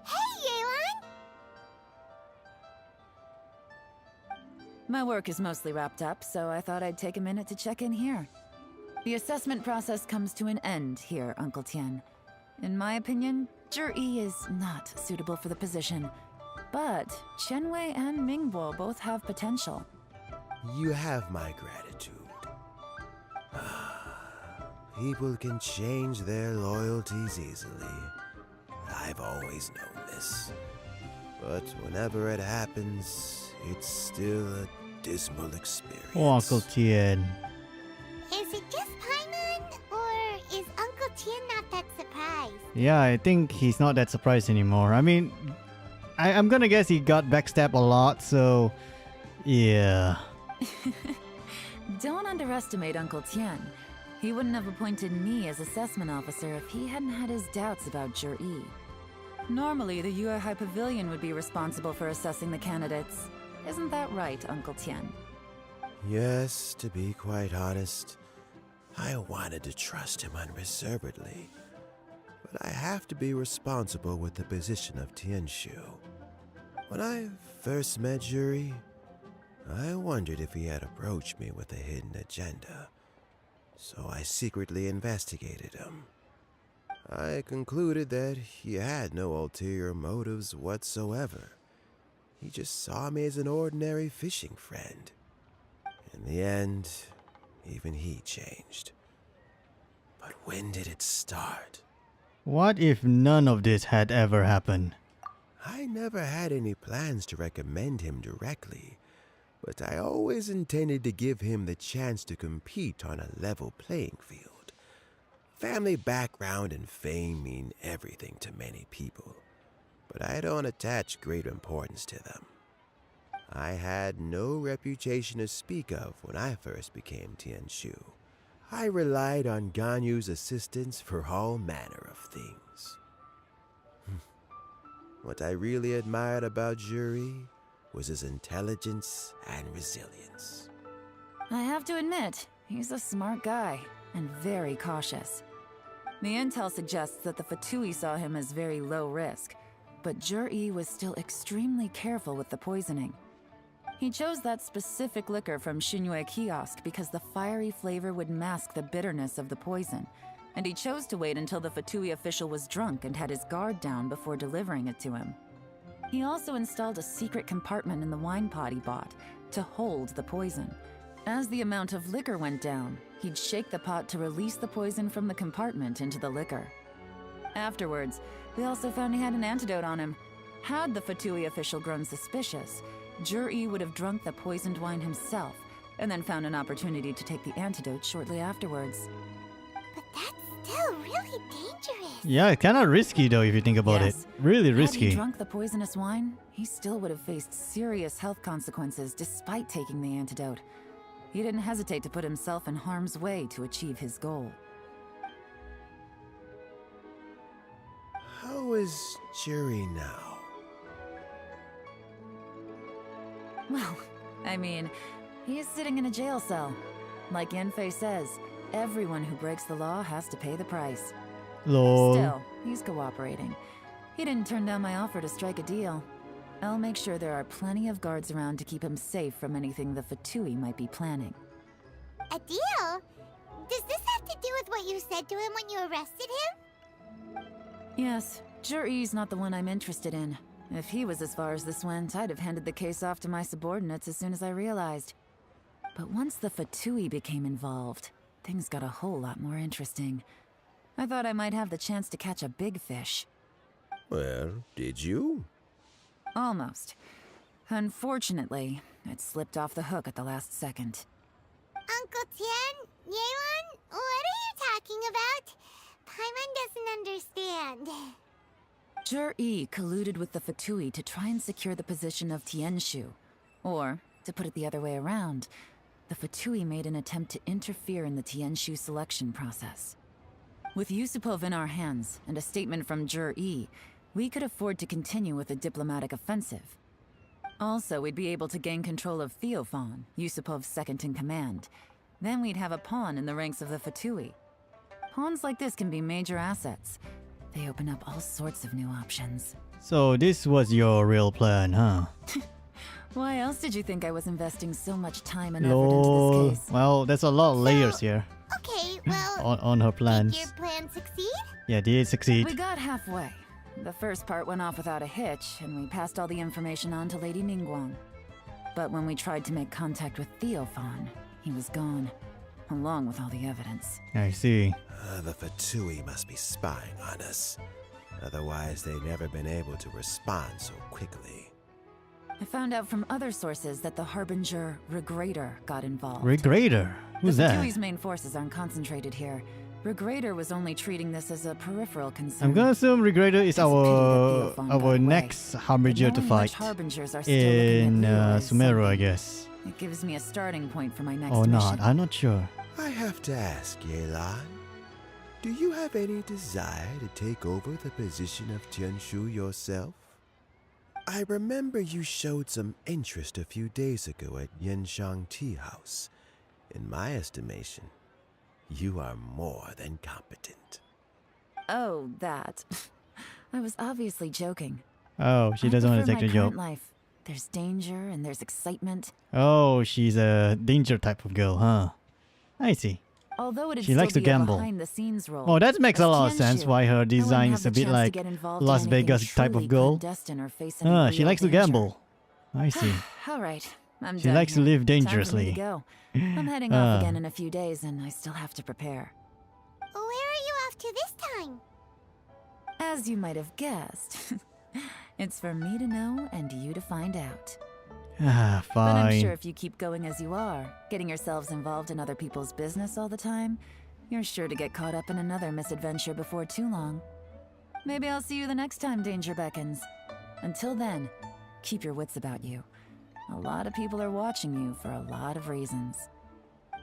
Hey, Yelen! My work is mostly wrapped up, so I thought I'd take a minute to check in here. The assessment process comes to an end here, Uncle Tien. In my opinion, Zhi is not suitable for the position. But Qianwei and Mingbo both have potential. You have my gratitude. People can change their loyalties easily. I've always known this. But whenever it happens, it's still a dismal experience. Oh, Uncle Tien. Is it just Paimon, or is Uncle Tien not that surprised? Yeah, I think he's not that surprised anymore. I mean, I'm gonna guess he got backstabbed a lot, so yeah. Don't underestimate Uncle Tien. He wouldn't have appointed me as assessment officer if he hadn't had his doubts about Zhi. Normally, the Yuehai Pavilion would be responsible for assessing the candidates. Isn't that right, Uncle Tien? Yes, to be quite honest, I wanted to trust him unreservedly. But I have to be responsible with the position of Tianshu. When I first met Zhi, I wondered if he had approached me with a hidden agenda. So I secretly investigated him. I concluded that he had no ulterior motives whatsoever. He just saw me as an ordinary fishing friend. In the end, even he changed. But when did it start? What if none of this had ever happened? I never had any plans to recommend him directly, but I always intended to give him the chance to compete on a level playing field. Family background and fame mean everything to many people, but I don't attach great importance to them. I had no reputation to speak of when I first became Tianshu. I relied on Ganyu's assistance for all manner of things. What I really admired about Juri was his intelligence and resilience. I have to admit, he's a smart guy, and very cautious. The intel suggests that the Fatui saw him as very low risk, but Juri was still extremely careful with the poisoning. He chose that specific liquor from Shinue Kiosk because the fiery flavor would mask the bitterness of the poison, and he chose to wait until the Fatui official was drunk and had his guard down before delivering it to him. He also installed a secret compartment in the wine pot he bought to hold the poison. As the amount of liquor went down, he'd shake the pot to release the poison from the compartment into the liquor. Afterwards, we also found he had an antidote on him. Had the Fatui official grown suspicious, Juri would have drunk the poisoned wine himself, and then found an opportunity to take the antidote shortly afterwards. But that's still really dangerous. Yeah, kind of risky though if you think about Yes. it. Really Had he risky. drunk the poisonous wine, he still would have faced serious health consequences despite taking the antidote. He didn't hesitate to put himself in harm's way to achieve his goal. How is Juri now? Well, I mean, he is sitting in a jail cell. Like Yanfei says, everyone who breaks the law has to pay the price. Lol. Still, he's cooperating. He didn't turn down my offer to strike a deal. I'll make sure there are plenty of guards around to keep him safe from anything the Fatui might be planning. A deal? Does this have to do with what you said to him when you arrested him? Yes, Juri's not the one I'm interested in. If he was as far as this went, I'd have handed the case off to my subordinates as soon as I realized. But once the Fatui became involved, things got a whole lot more interesting. I thought I might have the chance to catch a big fish. Well, did you? Almost. Unfortunately, it slipped off the hook at the last second. Uncle Tian? Yelen? What are you talking about? Paimon doesn't understand. Jur-E colluded with the Fatui to try and secure the position of Tianshu. Or, to put it the other way around, the Fatui made an attempt to interfere in the Tianshu selection process. With Yusupov in our hands and a statement from Jur-E, we could afford to continue with a diplomatic offensive. Also, we'd be able to gain control of Theophan, Yusupov's second-in-command. Then we'd have a pawn in the ranks of the Fatui. Pawns like this can be major assets. They open up all sorts of new options. So this was your real plan, huh? Why else did you think I was investing so much time and effort Lol. into this case? Well, there's a lot of layers here Okay, well, on her plans. did your plan succeed? Yeah, did it succeed? We got halfway. The first part went off without a hitch, and we passed all the information on to Lady Ningguang. But when we tried to make contact with Theophan, he was gone, along with all the evidence. I see. The Fatui must be spying on us. Otherwise, they'd never been able to respond so quickly. I found out from other sources that the Harbinger Regrator got involved. Regrator? Who's the that? Fatui's main forces aren't concentrated here. Regrator was only treating this as a peripheral concern. I'm gonna assume Regrator is It's a pity that Theophan got our away. next Harbinger to Knowing fight which Harbingers are still in looking at Leo is Sumeru, I something. guess. It gives me a starting point for my next Or mission. not? I'm not sure. I have to ask, Yelen, do you have any desire to take over the position of Tianshu yourself? I remember you showed some interest a few days ago at Yenshang Tea House. In my estimation, you are more than competent. Oh, that. I was obviously joking. Oh, she doesn't want to take the my current joke. life. There's danger and there's excitement. Oh, she's a danger type of girl, huh? I see. Although it'd She still likes to be gamble. a behind-the-scenes role. Oh, that makes a as lot of sense Tianshu, why her I design wouldn't is have a the bit chance to like get involved in Las anything Vegas type truly of girl. clandestine or face any Ah, she real likes to danger. gamble. I see. All right, I'm She done likes to here. live Time for me dangerously. to go. I'm heading Ah. off again in a few days, and I still have to prepare. Where are you off to this time? As you might have guessed, it's for me to know and you to find out. Ah, But I'm fine. sure if you keep going as you are, getting yourselves involved in other people's business all the time, you're sure to get caught up in another misadventure before too long. Maybe I'll see you the next time danger beckons. Until then, keep your wits about you. A lot of people are watching you for a lot of reasons.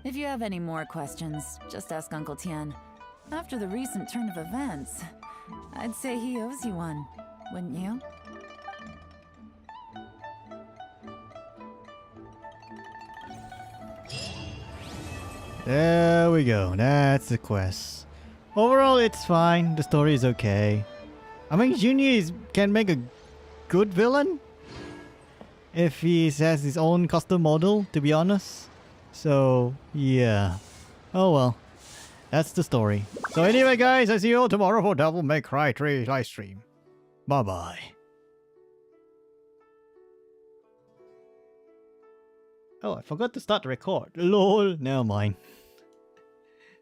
If you have any more questions, just ask Uncle Tien. After the recent turn of events, I'd say he owes you one, wouldn't you? There we go. That's the quest. Overall, it's fine. The story is okay. I mean, can make a good villain if he has his own custom model, to be honest. So, yeah. Oh well. That's the story. So anyway, guys, I see you all tomorrow for Devil May Cry 3 live stream. Bye-bye. Oh, I forgot to start the record. LOL. Never mind.